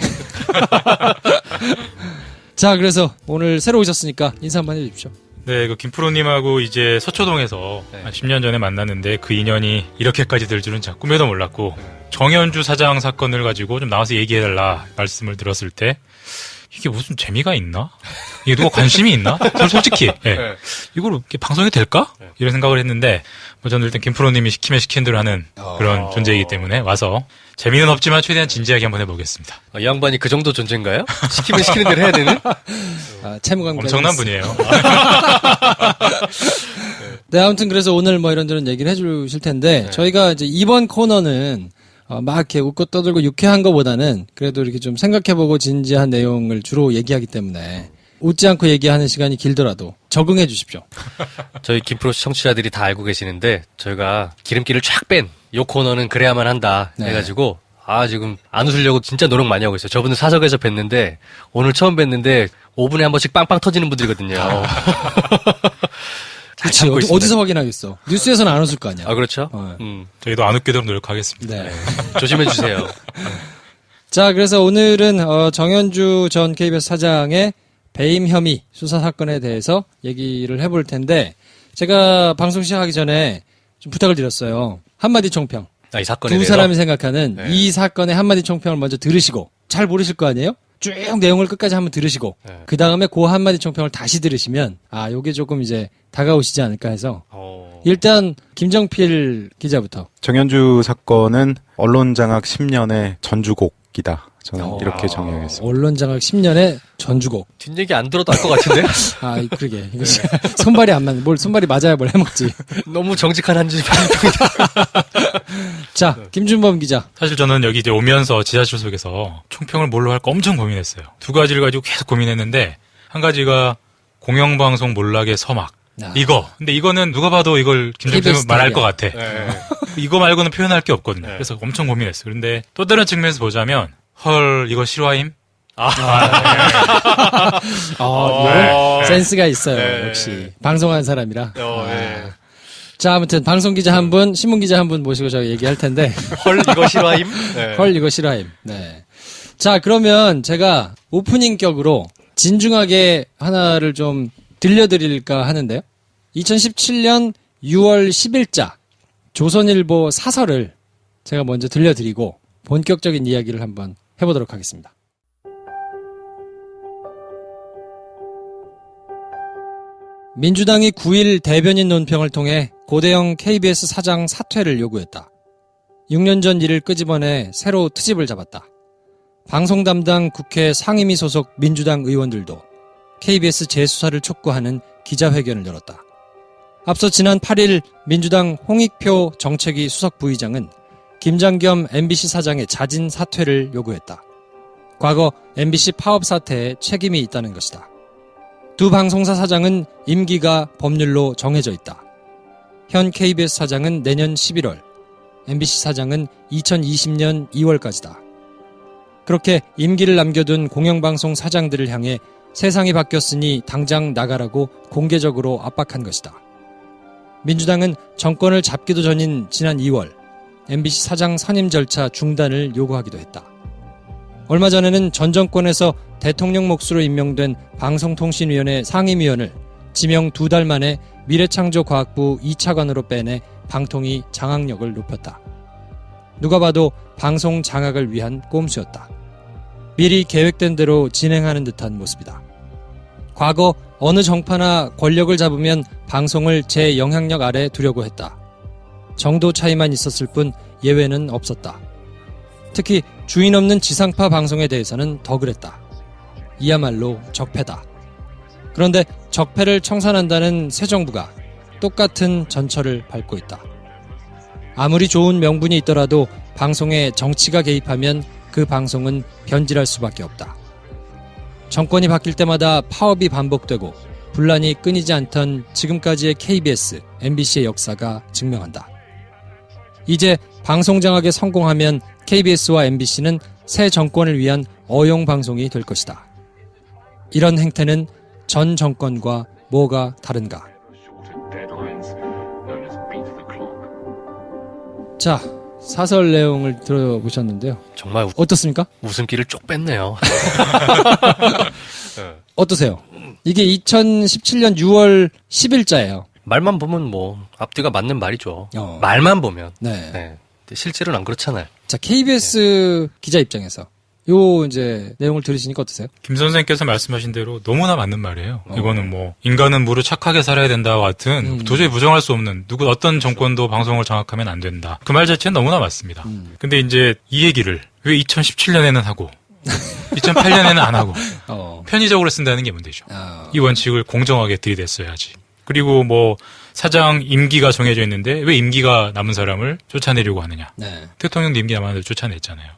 S1: 자, 그래서 오늘 새로 오셨으니까 인사 한번 해주십시오.
S6: 네, 그 김프로님하고 이제 서초동에서 한 10년 전에 만났는데 그 인연이 이렇게까지 될 줄은 참 꿈에도 몰랐고 정현주 사장 사건을 가지고 좀 나와서 얘기해달라 말씀을 들었을 때 이게 무슨 재미가 있나? 이게 누가 관심이 있나? 솔직히 이걸 이렇게 방송이 될까? 이런 생각을 했는데 뭐 저는 일단 김프로님이 시키면 시킨 대로 하는 그런 존재이기 때문에 와서 재미는 없지만 최대한 진지하게 한번 해보겠습니다.
S3: 이 양반이 그 정도 존재인가요? 시키면 시키는 대로 해야 되는?
S1: 채무관
S6: 엄청난 분이에요.
S1: 네, 아무튼 그래서 오늘 뭐 이런저런 얘기를 해주실 텐데 저희가 이제 이번 코너는 막 이렇게 웃고 떠들고 유쾌한 것보다는 그래도 이렇게 좀 생각해보고 진지한 내용을 주로 얘기하기 때문에 웃지 않고 얘기하는 시간이 길더라도 적응해 주십시오.
S3: 저희 김프로 청취자들이 다 알고 계시는데 저희가 기름기를 쫙 뺀 요 코너는 그래야만 한다 해가지고 지금 안 웃으려고 진짜 노력 많이 하고 있어요. 저분은 사석에서 뵀는데 오늘 처음 뵀는데 5분에 한 번씩 빵빵 터지는 분들이거든요.
S1: 그렇지. 어디서 확인하겠어. 뉴스에서는 안 웃을 거 아니야.
S3: 그렇죠?
S6: 저희도 안 웃기도록 노력하겠습니다.
S1: 네.
S3: 조심해 주세요.
S1: 자, 그래서 오늘은 정현주 전 KBS 사장의 배임 혐의 수사 사건에 대해서 얘기를 해볼 텐데 제가 방송 시작하기 전에 좀 부탁을 드렸어요. 한마디 총평.
S3: 이 사건에
S1: 두
S3: 대해서?
S1: 사람이 생각하는 이 사건의 한마디 총평을 먼저 들으시고 잘 모르실 거 아니에요? 쭉 내용을 끝까지 한번 들으시고 그 다음에 그 한마디 총평을 다시 들으시면 요게 조금 이제 다가오시지 않을까 해서 일단 김정필 기자부터.
S5: 정현주 사건은 언론장악 10년의 전주곡이다. 저는 이렇게 정의하겠습니다.
S1: 언론장악 10년의 전주곡.
S3: 뒷얘기 안 들어도 알 것 같은데?
S1: 그러게. 이거 손발이 안 맞는, 손발이 맞아야 뭘 해먹지.
S3: 너무 정직한 한지.
S1: 자, 김준범 기자.
S6: 사실 저는 여기 이제 오면서 지하실 속에서 총평을 뭘로 할까 엄청 고민했어요. 두 가지를 가지고 계속 고민했는데 한 가지가 공영방송 몰락의 서막.
S1: 아.
S6: 이거. 근데 이거는 누가 봐도 이걸 김정태
S1: KBS
S6: 말할 것
S1: 스타일이야.
S6: 같아. 이거 말고는 표현할 게 없거든요. 그래서 엄청 고민했어요. 그런데 또 다른 측면에서 보자면 헐 이거 실화임?
S1: 이건 센스가 있어요.
S3: 네.
S1: 역시 방송하는 사람이라.
S3: 네.
S1: 자, 아무튼 방송 기자 한 분, 신문 기자 한 분 모시고 저희 얘기할 텐데.
S3: 헐 이거 실화임? 네.
S1: 헐 이거 실화임. 네. 자, 그러면 제가 오프닝 격으로 진중하게 하나를 좀 들려드릴까 하는데요. 2017년 6월 10일자 조선일보 사설을 제가 먼저 들려드리고 본격적인 이야기를 한번 해보도록 하겠습니다. 민주당이 9일 대변인 논평을 통해 고대영 KBS 사장 사퇴를 요구했다. 6년 전 일을 끄집어내 새로 트집을 잡았다. 방송 담당 국회 상임위 소속 민주당 의원들도 KBS 재수사를 촉구하는 기자회견을 열었다. 앞서 지난 8일 민주당 홍익표 정책위 수석 부의장은 김장겸 MBC 사장의 자진 사퇴를 요구했다. 과거 MBC 파업 사태에 책임이 있다는 것이다. 두 방송사 사장은 임기가 법률로 정해져 있다. 현 KBS 사장은 내년 11월, MBC 사장은 2020년 2월까지다. 그렇게 임기를 남겨둔 공영방송 사장들을 향해 세상이 바뀌었으니 당장 나가라고 공개적으로 압박한 것이다. 민주당은 정권을 잡기도 전인 지난 2월, MBC 사장 선임 절차 중단을 요구하기도 했다. 얼마 전에는 전 정권에서 대통령 몫으로 임명된 방송통신위원회 상임위원을 지명 2달 만에 미래창조과학부 2차관으로 빼내 방통위 장악력을 높였다. 누가 봐도 방송 장악을 위한 꼼수였다. 미리 계획된 대로 진행하는 듯한 모습이다. 과거 어느 정파나 권력을 잡으면 방송을 제 영향력 아래 두려고 했다. 정도 차이만 있었을 뿐 예외는 없었다. 특히 주인 없는 지상파 방송에 대해서는 더 그랬다. 이야말로 적폐다. 그런데 적폐를 청산한다는 새 정부가 똑같은 전철을 밟고 있다. 아무리 좋은 명분이 있더라도 방송에 정치가 개입하면 그 방송은 변질할 수밖에 없다. 정권이 바뀔 때마다 파업이 반복되고 분란이 끊이지 않던 지금까지의 KBS, MBC의 역사가 증명한다. 이제 방송 장악에 성공하면 KBS와 MBC는 새 정권을 위한 어용 방송이 될 것이다. 이런 행태는 전 정권과 뭐가 다른가? 자, 사설 내용을 들어보셨는데요.
S3: 정말
S1: 어떻습니까?
S3: 웃음기를 쪽 뺐네요.
S1: 어떠세요? 이게 2017년 6월 10일자예요.
S3: 말만 보면 뭐 앞뒤가 맞는 말이죠.
S1: 어.
S3: 말만 보면.
S1: 네.
S3: 네. 근데 실제로는 안 그렇잖아요.
S1: 자, KBS 기자 입장에서 요 이제 내용을 들으시니까 어떠세요?
S6: 김 선생님께서 말씀하신 대로 너무나 맞는 말이에요. 이거는 뭐 인간은 무릇 착하게 살아야 된다와 같은 도저히 부정할 수 없는 누구 어떤 정권도 방송을 장악하면 안 된다. 그 말 자체는 너무나 맞습니다. 근데 이제 이 얘기를 왜 2017년에는 하고 2008년에는 안 하고 편의적으로 쓴다는 게 문제죠. 이 원칙을 공정하게 들이댔어야지. 그리고 뭐 사장 임기가 정해져 있는데 왜 임기가 남은 사람을 쫓아내려고 하느냐. 네. 대통령도 임기 남은 사람을 쫓아냈잖아요.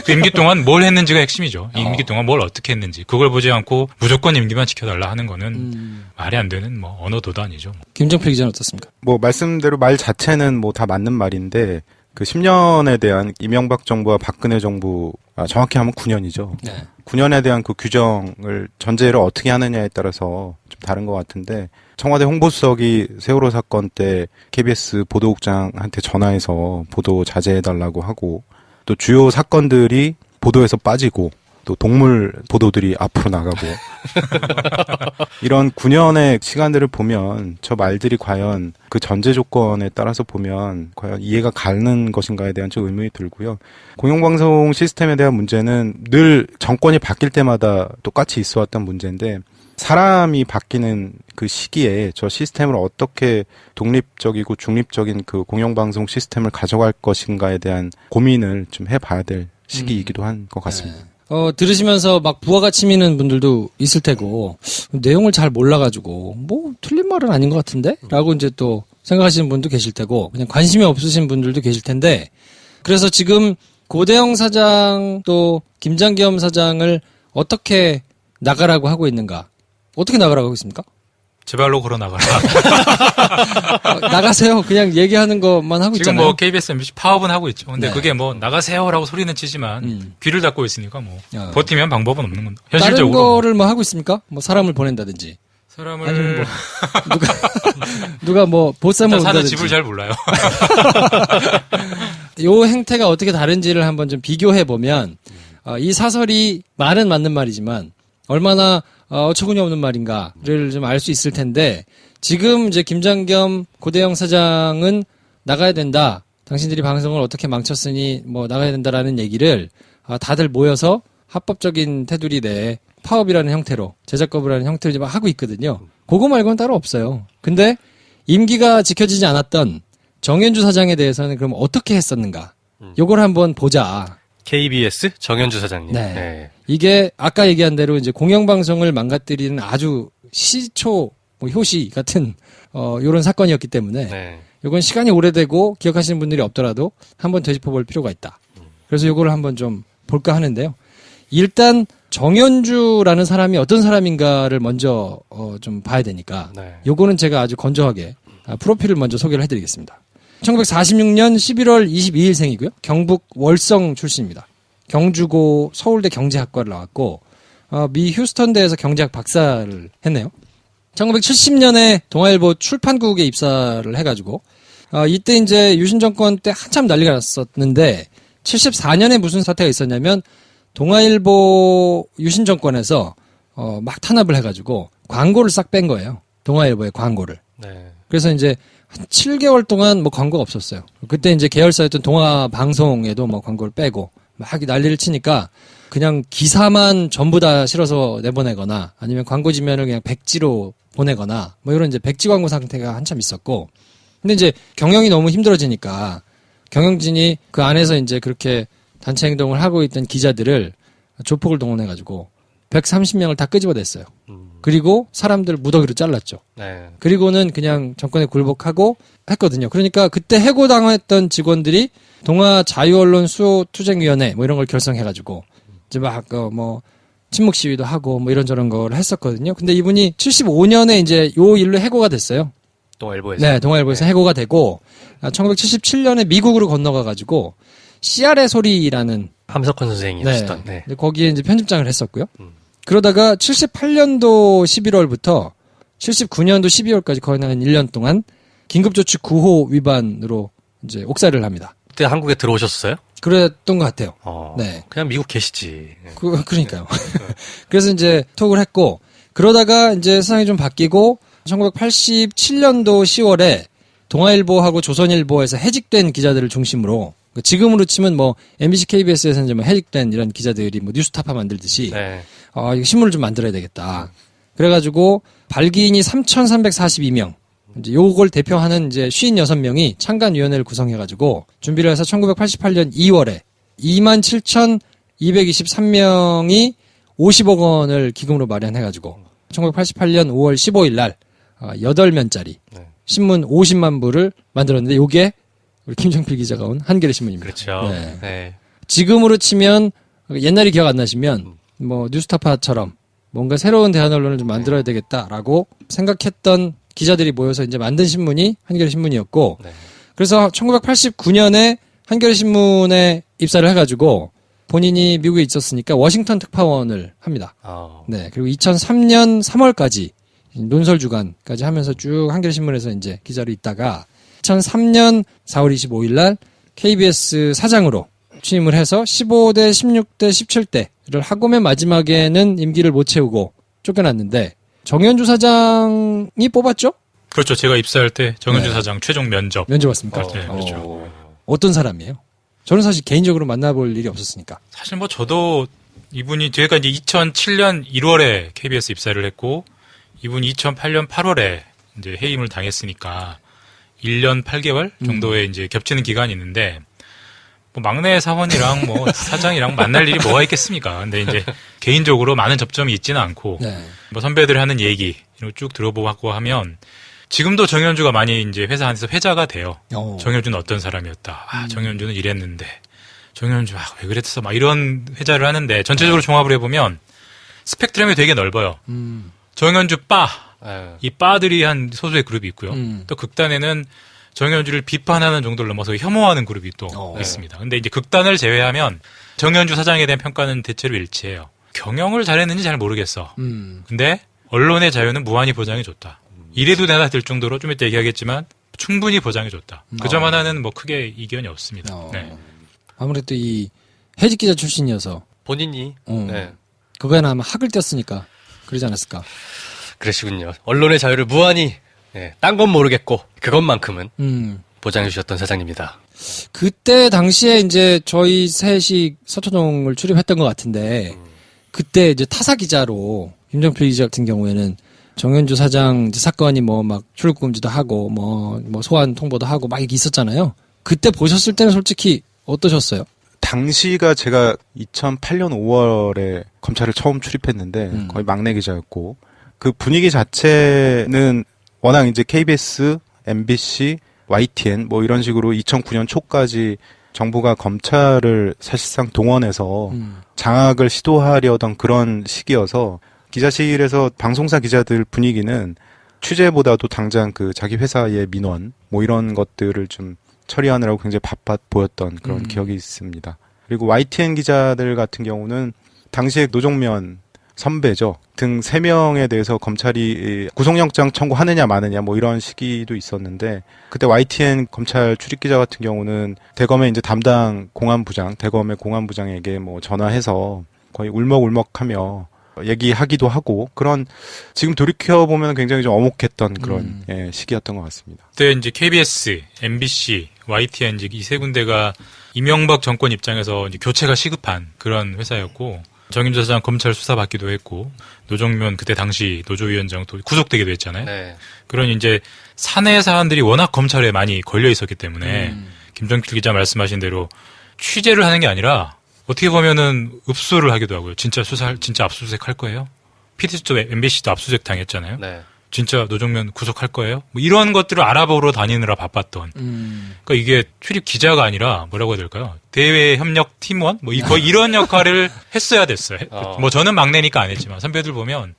S6: 그 임기 동안 뭘 했는지가 핵심이죠. 이 임기 동안 뭘 어떻게 했는지. 그걸 보지 않고 무조건 임기만 지켜달라 하는 거는 말이 안 되는 뭐 언어도도 아니죠.
S1: 김정필 기자는 어떻습니까?
S5: 뭐 말씀대로 말 자체는 뭐 다 맞는 말인데 그 10년에 대한 이명박 정부와 박근혜 정부 정확히 하면 9년이죠.
S1: 네.
S5: 9년에 대한 그 규정을 전제를 어떻게 하느냐에 따라서 좀 다른 것 같은데 청와대 홍보수석이 세월호 사건 때 KBS 보도국장한테 전화해서 보도 자제해달라고 하고 또 주요 사건들이 보도에서 빠지고 또 동물 보도들이 앞으로 나가고 이런 9년의 시간들을 보면 저 말들이 과연 그 전제 조건에 따라서 보면 과연 이해가 가는 것인가에 대한 좀 의문이 들고요. 공영방송 시스템에 대한 문제는 늘 정권이 바뀔 때마다 똑같이 있어왔던 문제인데 사람이 바뀌는 그 시기에 저 시스템을 어떻게 독립적이고 중립적인 그 공영방송 시스템을 가져갈 것인가에 대한 고민을 좀 해봐야 될 시기이기도 한 것 같습니다.
S1: 네. 들으시면서 막 부하가 치미는 분들도 있을 테고, 내용을 잘 몰라가지고, 뭐, 틀린 말은 아닌 것 같은데? 라고 이제 또 생각하시는 분도 계실 테고, 그냥 관심이 없으신 분들도 계실 텐데, 그래서 지금 고대영 사장 또 김장겸 사장을 어떻게 나가라고 하고 있는가? 어떻게 나가라고 하겠습니까?
S6: 제 발로 걸어 나가라.
S1: 나가세요. 그냥 얘기하는 것만 하고
S6: 지금
S1: 있잖아요.
S6: 뭐 KBS, MBC 파업은 하고 있죠. 근데
S1: 네.
S6: 그게 뭐 나가세요라고 소리는 치지만 귀를 닫고 있으니까 뭐 버티면 방법은 없는 건데.
S1: 다른
S6: 현실적으로
S1: 거를 뭐 하고 있습니까? 뭐 사람을 보낸다든지.
S6: 사람을
S1: 아니면 뭐 누가 뭐 보쌈을
S6: 일단 사는
S1: 온다든지.
S6: 집을 잘 몰라요.
S1: 요 행태가 어떻게 다른지를 한번 좀 비교해 보면 이 사설이 말은 맞는 말이지만 얼마나 어처구니 없는 말인가를 좀 알 수 있을 텐데 지금 이제 김장겸 고대영 사장은 나가야 된다. 당신들이 방송을 어떻게 망쳤으니 뭐 나가야 된다라는 얘기를 다들 모여서 합법적인 테두리 내에 파업이라는 형태로 제작 거부라는 형태로 지금 하고 있거든요. 그거 말고는 따로 없어요. 근데 임기가 지켜지지 않았던 정현주 사장에 대해서는 그럼 어떻게 했었는가? 요걸 한번 보자.
S3: KBS 정현주 사장님.
S1: 네. 이게 아까 얘기한 대로 이제 공영방송을 망가뜨리는 아주 시초 뭐 효시 같은 요런 사건이었기 때문에
S3: 네.
S1: 요건 시간이 오래되고 기억하시는 분들이 없더라도 한번 되짚어볼 필요가 있다. 그래서 요거를 한번 좀 볼까 하는데요. 일단 정현주라는 사람이 어떤 사람인가를 먼저 좀 봐야 되니까
S3: 네.
S1: 요거는 제가 아주 건조하게 프로필을 먼저 소개를 해드리겠습니다. 1946년 11월 22일생이고요. 경북 월성 출신입니다. 경주고 서울대 경제학과를 나왔고 미 휴스턴대에서 경제학 박사를 했네요. 1970년에 동아일보 출판국에 입사를 해가지고 이때 이제 유신 정권 때 한참 난리가 났었는데 74년에 무슨 사태가 있었냐면 동아일보 유신 정권에서 막 탄압을 해가지고 광고를 싹 뺀 거예요. 동아일보의 광고를.
S3: 네.
S1: 그래서 이제 한 7개월 동안 뭐 광고가 없었어요. 그때 이제 계열사였던 동아방송에도 뭐 광고를 빼고 막 난리를 치니까 그냥 기사만 전부 다 실어서 내보내거나 아니면 광고 지면을 그냥 백지로 보내거나 뭐 이런 이제 백지 광고 상태가 한참 있었고 근데 이제 경영이 너무 힘들어지니까 경영진이 그 안에서 이제 그렇게 단체 행동을 하고 있던 기자들을 조폭을 동원해가지고 130명을 다 끄집어냈어요. 그리고 사람들 무더기로 잘랐죠.
S3: 네.
S1: 그리고는 그냥 정권에 굴복하고 했거든요. 그러니까 그때 해고당했던 직원들이 동아 자유언론 수호투쟁위원회 뭐 이런 걸 결성해가지고 이제 막 뭐 침묵 시위도 하고 뭐 이런저런 걸 했었거든요. 근데 이분이 75년에 이제 요 일로 해고가 됐어요.
S3: 동아일보에서.
S1: 네, 동아일보에서 해고가 되고 1977년에 미국으로 건너가가지고 CR의 소리라는
S3: 함석헌 선생이었던. 네.
S1: 거기에 이제 편집장을 했었고요. 그러다가 78년도 11월부터 79년도 12월까지 거의 한 1년 동안 긴급조치 9호 위반으로 이제 옥살이를 합니다.
S3: 그때 한국에 들어오셨어요?
S1: 그랬던 것 같아요. 네.
S3: 그냥 미국 계시지.
S1: 그러니까요. 그래서 이제 톡을 했고, 그러다가 이제 세상이 좀 바뀌고, 1987년도 10월에 동아일보하고 조선일보에서 해직된 기자들을 중심으로, 지금으로 치면 뭐, MBC, KBS에서 이제 뭐 해직된 이런 기자들이 뭐 뉴스타파 만들듯이,
S3: 네.
S1: 이거 신문을 좀 만들어야 되겠다. 그래가지고, 발기인이 3,342명, 이제 요걸 대표하는 이제 56명이 창간위원회를 구성해가지고 준비를 해서 1988년 2월에 27,223명이 50억 원을 기금으로 마련해가지고 1988년 5월 15일 날 8면짜리 신문 50만 부를 만들었는데 요게 우리 김정필 기자가 온 한겨레 신문입니다.
S3: 그렇죠.
S1: 네.
S3: 네.
S1: 지금으로 치면 옛날이 기억 안 나시면 뭐 뉴스타파처럼 뭔가 새로운 대한 언론을 좀 만들어야 되겠다라고 생각했던 기자들이 모여서 이제 만든 신문이 한겨레 신문이었고,
S3: 네.
S1: 그래서 1989년에 한겨레 신문에 입사를 해가지고 본인이 미국에 있었으니까 워싱턴 특파원을 합니다. 네. 그리고 2003년 3월까지 논설 주간까지 하면서 쭉 한겨레 신문에서 이제 기자로 있다가 2003년 4월 25일 날 KBS 사장으로 취임을 해서 15대, 16대, 17대를 하고 맨 마지막에는 임기를 못 채우고 쫓겨났는데 정현주 사장이 뽑았죠?
S6: 그렇죠. 제가 입사할 때 정현주 사장 최종 면접.
S1: 면접 왔습니까?
S6: 네, 그렇죠.
S1: 어떤 사람이에요? 저는 사실 개인적으로 만나볼 일이 없었으니까.
S6: 사실 뭐 저도 이분이 제가 이제 2007년 1월에 KBS 입사를 했고 이분이 2008년 8월에 이제 해임을 당했으니까 1년 8개월 정도의 이제 겹치는 기간이 있는데 뭐 막내 사원이랑 뭐 사장이랑 만날 일이 뭐가 있겠습니까? 근데 이제 개인적으로 많은 접점이 있지는 않고 뭐 선배들 하는 얘기 이런 거 쭉 들어보고 하면 지금도 정현주가 많이 이제 회사 안에서 회자가 돼요. 정현주는 어떤 사람이었다. 정현주는 이랬는데 정현주 왜 그랬어? 막 이런 회자를 하는데 전체적으로 종합을 해보면 스펙트럼이 되게 넓어요. 정현주 빠.
S3: 예.
S6: 이 빠들이 한 소수의 그룹이 있고요. 또 극단에는 정현주를 비판하는 정도를 넘어서 혐오하는 그룹이 또 있습니다. 근데 이제 극단을 제외하면 정현주 사장에 대한 평가는 대체로 일치해요. 경영을 잘했는지 잘 모르겠어. 근데 언론의 자유는 무한히 보장해줬다. 이래도 되나 될 정도로 좀 이따 얘기하겠지만 충분히 보장해줬다. 그 점 하나는 뭐 크게 이견이 없습니다. 네.
S1: 아무래도 이 해직 기자 출신이어서
S3: 본인이 네.
S1: 그거에는 아마 학을 띄었으니까 그러지 않았을까.
S3: 그러시군요. 언론의 자유를 무한히 딴 건 모르겠고 그것만큼은 보장해 주셨던 사장입니다.
S1: 그때 당시에 이제 저희 셋이 서초동을 출입했던 것 같은데 그때 이제 타사 기자로 김정필 기자 같은 경우에는 정현주 사장 이제 사건이 뭐 막 출국 금지도 하고 뭐 소환 통보도 하고 막 이게 있었잖아요. 그때 보셨을 때는 솔직히 어떠셨어요?
S5: 당시가 제가 2008년 5월에 검찰을 처음 출입했는데 거의 막내 기자였고 그 분위기 자체는 워낙 이제 KBS, MBC, YTN 뭐 이런 식으로 2009년 초까지 정부가 검찰을 사실상 동원해서 장악을 시도하려던 그런 시기여서 기자실에서 방송사 기자들 분위기는 취재보다도 당장 그 자기 회사의 민원 뭐 이런 것들을 좀 처리하느라고 굉장히 바빠 보였던 그런 기억이 있습니다. 그리고 YTN 기자들 같은 경우는 당시에 노종면 선배죠. 등 3명에 대해서 검찰이 구속영장 청구하느냐 마느냐 뭐 이런 시기도 있었는데 그때 YTN 검찰 출입기자 같은 경우는 대검의 이제 담당 공안부장, 대검의 공안부장에게 뭐 전화해서 거의 울먹울먹하며 얘기하기도 하고 그런 지금 돌이켜보면 굉장히 좀 어목했던 그런 시기였던 것 같습니다.
S6: 그때 이제 KBS, MBC, YTN 이 세 군데가 이명박 정권 입장에서 이제 교체가 시급한 그런 회사였고 정윤주 사장 검찰 수사 받기도 했고 노정면 그때 당시 노조위원장 또 구속되기도 했잖아요.
S3: 네.
S6: 그런 이제 사내 사안들이 워낙 검찰에 많이 걸려 있었기 때문에 김정필 기자 말씀하신 대로 취재를 하는 게 아니라 어떻게 보면은 읍수를 하기도 하고요. 진짜 압수수색 할 거예요? PT도 MBC도 압수수색 당했잖아요.
S3: 네.
S6: 진짜 노정면 구속할 거예요? 뭐 이런 것들을 알아보러 다니느라 바빴던. 그러니까 이게 출입 기자가 아니라 뭐라고 해야 될까요? 대외 협력 팀원? 뭐 거의 이런 역할을 했어야 됐어요. 뭐 저는 막내니까 안 했지만 선배들 보면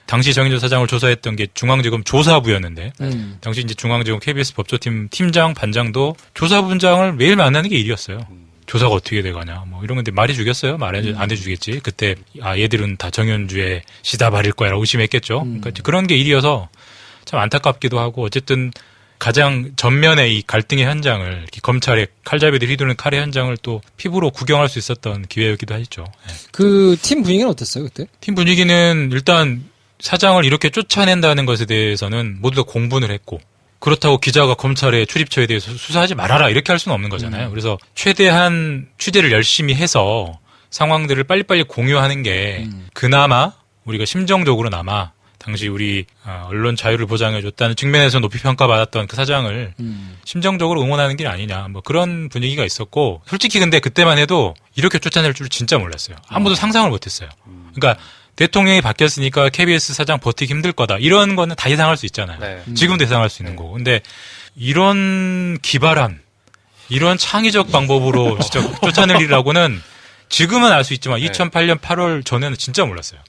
S6: 당시 정인조 사장을 조사했던 게 중앙지검 조사부였는데 당시 이제 중앙지검 KBS 법조팀 팀장, 반장도 조사분장을 매일 만나는 게 일이었어요. 조사가 어떻게 돼가냐, 뭐 이런 건데 말이 주겠어요? 말 안 해주겠지. 그때 얘들은 다 정현주의 시다발일 거야라고 의심했겠죠. 그러니까 그런 게 일이어서 참 안타깝기도 하고 어쨌든 가장 전면의 이 갈등의 현장을 이렇게 검찰의 칼잡이들이 휘두르는 칼의 현장을 또 피부로 구경할 수 있었던 기회였기도 하죠. 네.
S1: 그 팀 분위기는 어땠어요 그때?
S6: 팀 분위기는 일단 사장을 이렇게 쫓아낸다는 것에 대해서는 모두 다 공분을 했고 그렇다고 기자가 검찰의 출입처에 대해서 수사하지 말아라 이렇게 할 수는 없는 거잖아요. 그래서 최대한 취재를 열심히 해서 상황들을 빨리빨리 공유하는 게 그나마 우리가 심정적으로나마 당시 우리 언론 자유를 보장해줬다는 측면에서 높이 평가받았던 그 사장을 심정적으로 응원하는 게 아니냐 뭐 그런 분위기가 있었고 솔직히 근데 그때만 해도 이렇게 쫓아낼 줄 진짜 몰랐어요. 아무도 상상을 못했어요. 그러니까 대통령이 바뀌었으니까 KBS 사장 버티기 힘들 거다. 이런 거는 다 예상할 수 있잖아요.
S3: 네.
S6: 지금도 예상할 수 있는 거고. 근데 이런 기발한, 이런 창의적 방법으로 진짜 쫓아내리라고는 지금은 알 수 있지만 2008년 8월 전에는 진짜 몰랐어요.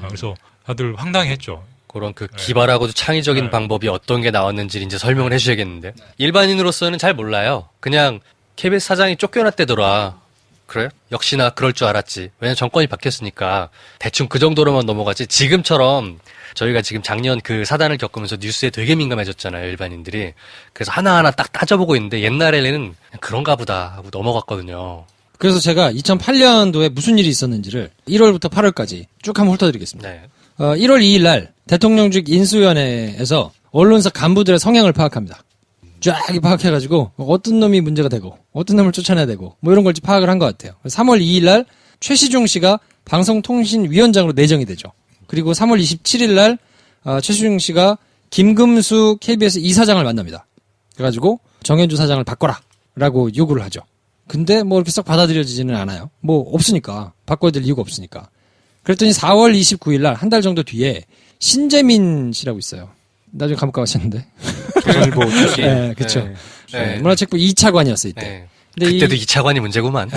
S6: 그래서 다들 황당했죠.
S3: 그런 그 기발하고도 창의적인 방법이 어떤 게 나왔는지 이제 설명을 해주셔야겠는데 일반인으로서는 잘 몰라요. 그냥 KBS 사장이 쫓겨났대더라. 그래? 역시나 그럴 줄 알았지. 왜냐면 정권이 바뀌었으니까 대충 그 정도로만 넘어가지. 지금처럼 저희가 지금 작년 그 사단을 겪으면서 뉴스에 되게 민감해졌잖아요, 일반인들이. 그래서 하나하나 딱 따져보고 있는데 옛날에는 그냥 그런가 보다 하고 넘어갔거든요.
S1: 그래서 제가 2008년도에 무슨 일이 있었는지를 1월부터 8월까지 쭉 한번 훑어드리겠습니다.
S3: 네.
S1: 1월 2일 날 대통령직 인수위원회에서 언론사 간부들의 성향을 파악합니다. 쫙 파악해가지고 어떤 놈이 문제가 되고 어떤 놈을 쫓아내야 되고 뭐 이런 걸 파악을 한 것 같아요. 3월 2일 날 최시중 씨가 방송통신위원장으로 내정이 되죠. 그리고 3월 27일 날 최시중 씨가 김금수 KBS 이사장을 만납니다. 그래가지고 정현주 사장을 바꿔라 라고 요구를 하죠. 근데 뭐 이렇게 썩 받아들여지지는 않아요. 뭐 없으니까. 바꿔야 될 이유가 없으니까. 그랬더니 4월 29일 날 한 달 정도 뒤에 신재민 씨라고 있어요. 나중에 감옥 가셨는데.
S5: 조선일보 출신.
S1: 네, 그렇죠.
S3: 네.
S1: 문화체육부 2차관이었어요 이때.
S3: 네.
S1: 근데
S3: 그때도 이 차관이 문제구만.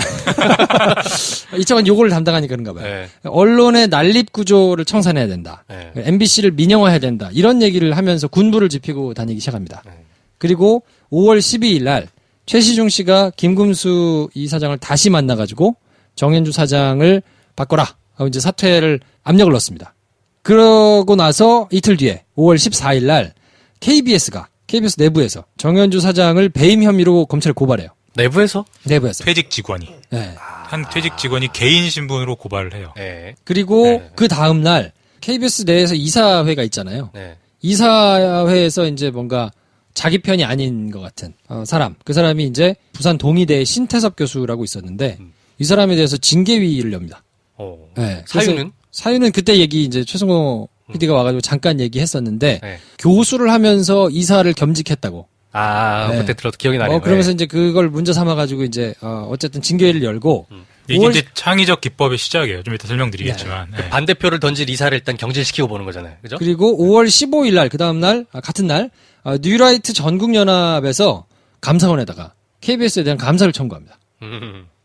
S1: 이 차관 요거를 담당하니까 그런가 봐요.
S3: 네.
S1: 언론의 난립 구조를 청산해야 된다.
S3: 네.
S1: MBC를 민영화해야 된다. 이런 얘기를 하면서 군부를 지피고 다니기 시작합니다.
S3: 네.
S1: 그리고 5월 12일 날 최시중 씨가 김금수 이사장을 다시 만나가지고 정현주 사장을 바꿔라 하고 이제 사퇴를 압력을 넣습니다. 그러고 나서 이틀 뒤에 5월 14일 날 KBS가 KBS 내부에서 정현주 사장을 배임 혐의로 검찰에 고발해요.
S3: 내부에서?
S1: 내부에서.
S6: 퇴직 직원이.
S1: 네.
S6: 한 퇴직 직원이 개인 신분으로 고발을 해요.
S3: 네.
S1: 그리고
S3: 네.
S1: 그 다음 날 KBS 내에서 이사회가 있잖아요.
S3: 네.
S1: 이사회에서 이제 뭔가 자기 편이 아닌 것 같은 사람. 그 사람이 이제 부산 동의대 신태섭 교수라고 있었는데 이 사람에 대해서 징계위를 엽니다. 네.
S3: 사유는?
S1: 사유는 그때 얘기 이제 최승호 PD가 와가지고 잠깐 얘기했었는데
S3: 네.
S1: 교수를 하면서 이사를 겸직했다고.
S3: 아,
S1: 네.
S3: 그때 들어도 기억이 나네요.
S1: 그러면서 이제 그걸 문제 삼아가지고 이제 어쨌든 징계위를 열고
S6: 이게
S1: 5월
S6: 이제 창의적 기법의 시작이에요. 좀 이따 설명드리겠지만. 네.
S3: 반대표를 던질 이사를 일단 경질시키고 보는 거잖아요. 그죠?
S1: 그리고 5월 15일 날, 그 다음날, 같은 날, 뉴라이트 전국연합에서 감사원에다가 KBS에 대한 감사를 청구합니다.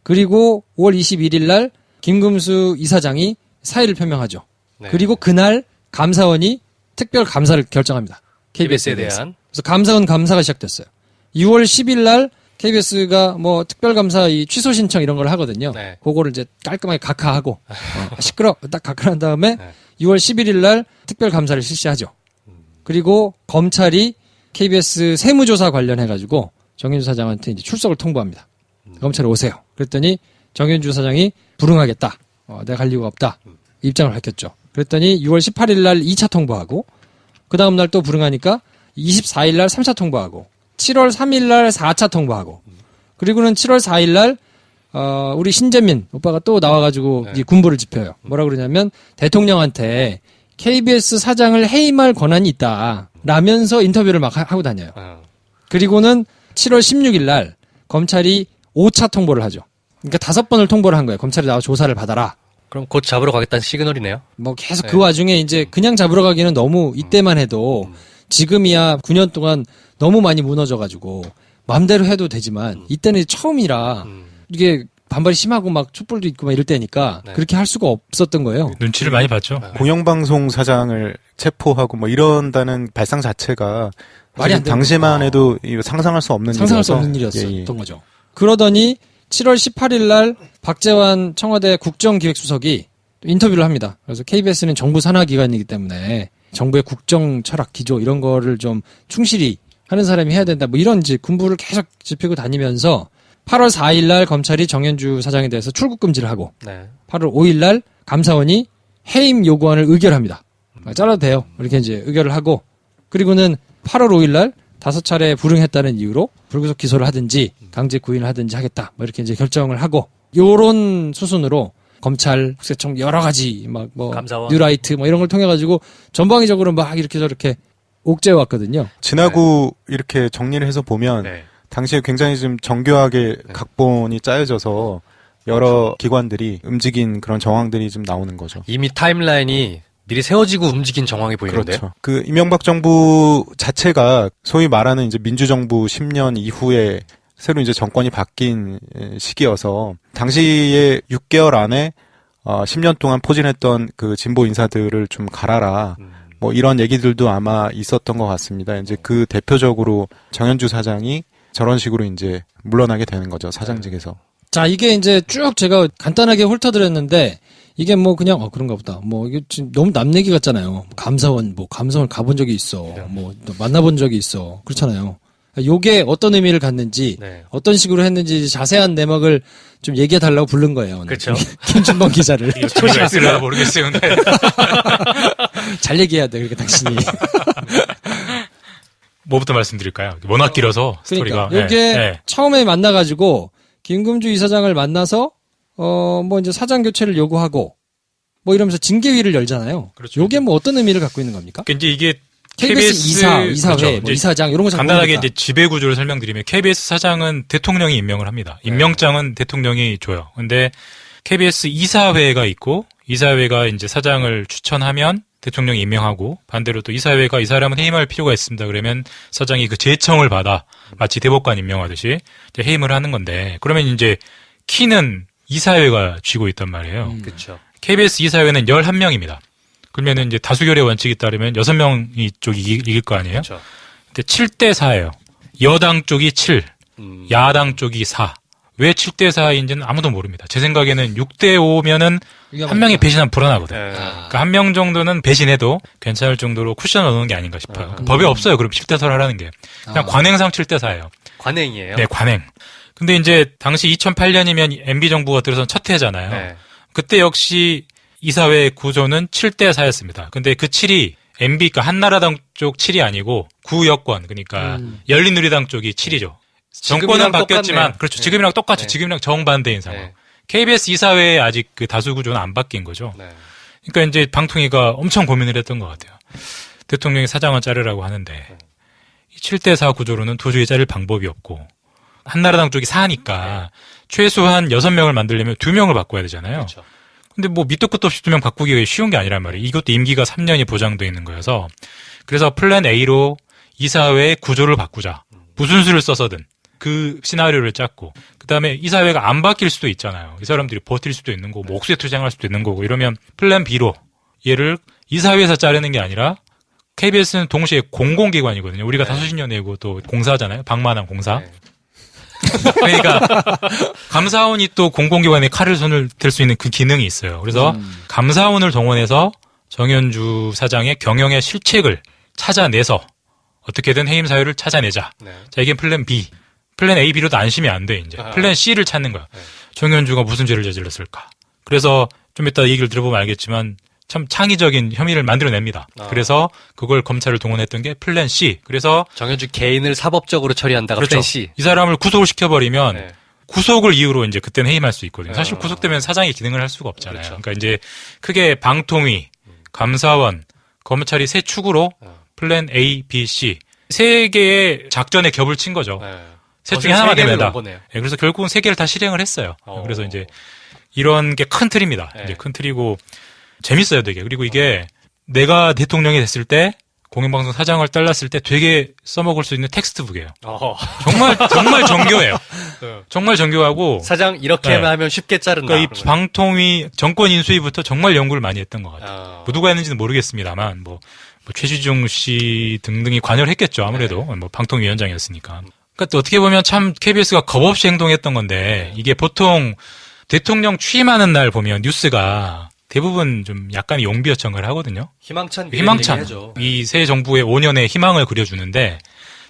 S1: 그리고 5월 21일 날, 김금수 이사장이 사의를 표명하죠.
S3: 네.
S1: 그리고 그날 감사원이 특별 감사를 결정합니다. KBS에 대해서.
S3: 대한.
S1: 그래서 감사원 감사가 시작됐어요. 6월 10일 날, KBS가 뭐 특별감사 이 취소 신청 이런 걸 하거든요.
S3: 네.
S1: 그거를 이제 깔끔하게 각하하고 시끄러 딱 각하한 다음에
S3: 네.
S1: 6월 11일 날 특별감사를 실시하죠. 그리고 검찰이 KBS 세무조사 관련해 가지고 정현주 사장한테 이제 출석을 통보합니다. 검찰에 오세요. 그랬더니 정현주 사장이 불응하겠다. 내가 갈 이유가 없다. 입장을 밝혔죠. 그랬더니 6월 18일 날 2차 통보하고 그 다음 날 또 불응하니까 24일 날 3차 통보하고 7월 3일 날 4차 통보하고 그리고는 7월 4일 날 우리 신재민 오빠가 또 나와가지고 이 군부를 짚어요. 뭐라 그러냐면 대통령한테 KBS 사장을 해임할 권한이 있다 라면서 인터뷰를 막 하고 다녀요. 그리고는 7월 16일 날 검찰이 5차 통보를 하죠. 그러니까 5번을 통보를 한 거예요. 검찰이 나와 조사를 받아라.
S3: 그럼 곧 잡으러 가겠다는 시그널이네요.
S1: 뭐 계속 그 와중에 이제 그냥 잡으러 가기는 너무 이때만 해도 지금이야 9년 동안 너무 많이 무너져가지고 마음대로 해도 되지만 이때는 처음이라 이게 반발이 심하고 막 촛불도 있고 막 이럴 때니까
S3: 네.
S1: 그렇게 할 수가 없었던 거예요.
S6: 눈치를 많이 봤죠.
S5: 공영방송 사장을 체포하고 뭐 이런다는 발상 자체가
S1: 말이 안 되는
S5: 당시만 해도 이거 상상할 수 없는
S1: 상상할 수
S5: 일이어서.
S1: 없는 일이었던
S5: 예, 예.
S1: 거죠. 그러더니 7월 18일 날 박재환 청와대 국정기획수석이 인터뷰를 합니다. 그래서 KBS는 정부 산하기관이기 때문에 정부의 국정 철학 기조 이런 거를 좀 충실히 하는 사람이 해야 된다. 뭐 이런 이제 군부를 계속 짚고 다니면서 8월 4일 날 검찰이 정현주 사장에 대해서 출국 금지를 하고
S3: 네.
S1: 8월 5일 날 감사원이 해임 요구안을 의결합니다. 잘라도 돼요. 이렇게 이제 의결을 하고 그리고는 8월 5일 날 5차례 불응했다는 이유로 불구속 기소를 하든지 강제 구인을 하든지 하겠다. 뭐 이렇게 이제 결정을 하고 요런 수순으로 검찰, 국세청 여러 가지 막 뭐
S3: 감사원.
S1: 뉴라이트 뭐 이런 걸 통해 가지고 전방위적으로 막 이렇게 저렇게 옥죄해 왔거든요.
S5: 지나고 이렇게 정리를 해서 보면
S3: 네.
S5: 당시에 굉장히 좀 정교하게 각본이 짜여져서 여러 기관들이 움직인 그런 정황들이 좀 나오는 거죠.
S3: 이미 타임라인이 미리 세워지고 움직인 정황이 보이는데요.
S5: 그렇죠. 그 이명박 정부 자체가 소위 말하는 이제 민주정부 10년 이후에 새로 이제 정권이 바뀐 시기여서 당시에 6개월 안에 10년 동안 포진했던 그 진보 인사들을 좀 갈아라. 뭐 이런 얘기들도 아마 있었던 것 같습니다. 이제 그 대표적으로 정현주 사장이 저런 식으로 이제 물러나게 되는 거죠. 사장직에서.
S1: 자, 이게 이제 쭉 제가 간단하게 훑어드렸는데 이게 뭐 그냥 그런가 보다. 뭐 이게 지금 너무 남 얘기 같잖아요. 감사원 감사원 가본 적이 있어. 뭐 또 만나본 적이 있어. 그렇잖아요. 요게 어떤 의미를 갖는지
S3: 네.
S1: 어떤 식으로 했는지 자세한 내막을 좀 얘기해 달라고 부른 거예요. 오늘.
S3: 그렇죠.
S1: 김준범 기자를
S6: 이거 처리가 있을까 모르겠어요. 근데.
S1: 잘 얘기해야 돼. 그러니까 당신이.
S6: 뭐부터 말씀드릴까요? 워낙 길어서
S1: 그러니까
S6: 스토리가.
S1: 요게
S6: 네.
S1: 처음에 만나가지고 김금주 이사장을 만나서 뭐 이제 사장 교체를 요구하고 뭐 이러면서 징계위를 열잖아요.
S6: 그렇죠.
S1: 요게 뭐 어떤 의미를 갖고 있는 겁니까?
S6: 그러니까 이제 이게
S1: KBS 이사회,
S6: 그렇죠.
S1: 뭐
S6: 이제
S1: 이사장 이런 거 자꾸
S6: 간단하게
S1: 보니까.
S6: 이제 지배 구조를 설명드리면 KBS 사장은 대통령이 임명을 합니다. 임명장은 대통령이 줘요. 근데 KBS 이사회가 있고 이사회가 이제 사장을 추천하면 대통령이 임명하고 반대로 또 이사회가 이 사람은 해임할 필요가 있습니다. 그러면 사장이 그 제청을 받아 마치 대법관 임명하듯이 이제 해임을 하는 건데 그러면 이제 키는 이사회가 쥐고 있단 말이에요.
S3: 그렇죠.
S6: KBS 이사회는 11명입니다. 그러면은 이제 다수결의 원칙에 따르면 6명이 쪽이 이길 거 아니에요?
S3: 그렇죠.
S6: 근데 7대 4예요. 여당 쪽이 7, 야당 쪽이 4. 왜 7대 4인지는 아무도 모릅니다. 제 생각에는 6대 5면은 한 명이 배신하면 불안하거든.
S3: 네.
S6: 그러니까 한 명 정도는 배신해도 괜찮을 정도로 쿠션을 넣는 게 아닌가 싶어요. 법에 없어요. 그럼 7대 4를 하라는 게. 그냥 관행상 7대 4예요.
S3: 관행이에요.
S6: 네, 관행. 근데 이제 당시 2008년이면 MB 정부가 들어선 첫 해잖아요.
S3: 네.
S6: 그때 역시 이사회 구조는 7대 4였습니다. 근데 그 7이 MB, 그러니까 한나라당 쪽 7이 아니고 구여권, 그러니까 열린우리당 쪽이 7이죠. 정권은
S3: 지금이랑
S6: 바뀌었지만,
S3: 똑같네요.
S6: 그렇죠.
S3: 네.
S6: 지금이랑 똑같죠.
S3: 네.
S6: 지금이랑 정반대인 상황.
S3: 네.
S6: KBS 이사회에 아직 그 다수 구조는 안 바뀐 거죠.
S3: 네.
S6: 그러니까 이제 방통위가 엄청 고민을 했던 것 같아요. 대통령이 사장을 자르라고 하는데, 이 7대 4 구조로는 도저히 자를 방법이 없고, 한나라당 쪽이 4니까 최소한 6명을 만들려면 2명을 바꿔야 되잖아요.
S3: 그렇죠.
S6: 근데 뭐 밑도 끝도 없이 2명 바꾸기가 쉬운 게 아니란 말이에요. 이것도 임기가 3년이 보장되어 있는 거여서. 그래서 플랜 A로 이사회의 구조를 바꾸자. 무슨 수를 써서든 그 시나리오를 짰고, 그 다음에 이사회가 안 바뀔 수도 있잖아요. 이 사람들이 버틸 수도 있는 거고, 뭐 옥수에 투쟁할 수도 있는 거고, 이러면 플랜 B로 얘를 이사회에서 자르는 게 아니라 KBS는 동시에 공공기관이거든요. 우리가 다 수십 년 내고 또 공사잖아요. 방만한 공사.
S3: 네.
S6: 그러니까 감사원이 또 공공기관에 칼을 손을 댈 수 있는 그 기능이 있어요. 그래서 감사원을 동원해서 정현주 사장의 경영의 실책을 찾아내서 어떻게든 해임 사유를 찾아내자.
S3: 네.
S6: 자, 이게 플랜 B. 플랜 A, B로도 안심이 안 돼, 이제. 플랜 C를 찾는 거야.
S3: 네.
S6: 정현주가 무슨 죄를 저질렀을까. 그래서 좀 이따 얘기를 들어보면 알겠지만 참 창의적인 혐의를 만들어냅니다. 그래서 그걸 검찰을 동원했던 게 플랜 C. 그래서
S3: 정현주 개인을 사법적으로 처리한다가
S6: 그렇죠.
S3: 플랜 C.
S6: 이 사람을 구속을 시켜버리면
S3: 네.
S6: 구속을 이유로 이제 그때는 해임할 수 있거든요. 사실 구속되면 사장이 기능을 할 수가 없잖아요.
S3: 그렇죠.
S6: 그러니까 이제 크게 방통위, 감사원, 검찰이 세 축으로 플랜 A, B, C 세 개의 작전에 겹을 친 거죠.
S3: 네.
S6: 셋 중에 하나만 되면 다.
S3: 거네요.
S6: 네, 그래서 결국은 세 개를 다 실행을 했어요. 그래서 이제 이런 게 큰 틀입니다.
S3: 네.
S6: 이제 큰 틀이고 재밌어요, 되게. 그리고 이게 내가 대통령이 됐을 때 공영방송 사장을 잘랐을 때 되게 써먹을 수 있는 텍스트북이에요. 정말 정교해요. 정말 정교하고
S3: 사장 이렇게만
S6: 네.
S3: 하면 쉽게 자른다.
S6: 그러니까 이 방통위 정권 인수위부터 정말 연구를 많이 했던 것 같아요. 뭐 누가 했는지는 모르겠습니다만 뭐 최시중 씨 등등이 관여를 했겠죠. 아무래도 뭐 방통위원장이었으니까. 그러니까 또 어떻게 보면 참 KBS가 겁없이 행동했던 건데 이게 보통 대통령 취임하는 날 보면 뉴스가 대부분 좀 약간 용비어청을 하거든요.
S3: 희망찬.
S6: 이 새 정부의 5년의 희망을 그려주는데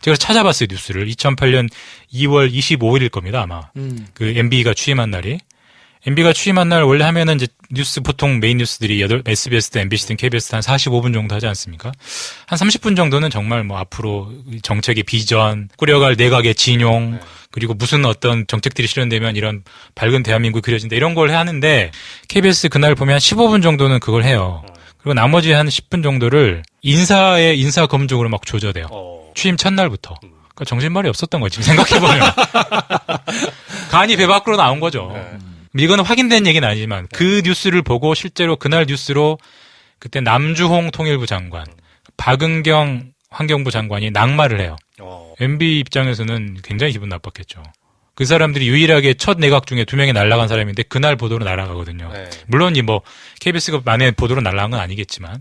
S6: 제가 찾아봤어요, 뉴스를. 2008년 2월 25일일 겁니다, 아마. 그 MB가 취임한 날이. MB가 취임한 날 원래 하면은 이제 뉴스 보통 메인 뉴스들이 SBS든 MBC든 KBS든 한 45분 정도 하지 않습니까? 한 30분 정도는 정말 뭐 앞으로 정책의 비전, 꾸려갈 내각의 진용, 그리고 무슨 어떤 정책들이 실현되면 이런 밝은 대한민국이 그려진다 이런 걸 해야 하는데 KBS 그날 보면 한 15분 정도는 그걸 해요. 그리고 나머지 한 10분 정도를 인사의 인사 검증으로 막 조져대요. 취임 첫날부터. 그러니까 정신머리 없었던 거지, 지금 생각해보면. 간이 배 밖으로 나온 거죠. 이거는 확인된 얘기는 아니지만 그 뉴스를 보고 실제로 그날 뉴스로 그때 남주홍 통일부 장관, 박은경 환경부 장관이 낙마를 해요. MB 입장에서는 굉장히 기분 나빴겠죠. 그 사람들이 유일하게 첫 내각 중에 2명이 날아간 사람인데 그날 보도로 날아가거든요.
S3: 네.
S6: 물론 뭐 KBS가 만에 보도로 날아간 건 아니겠지만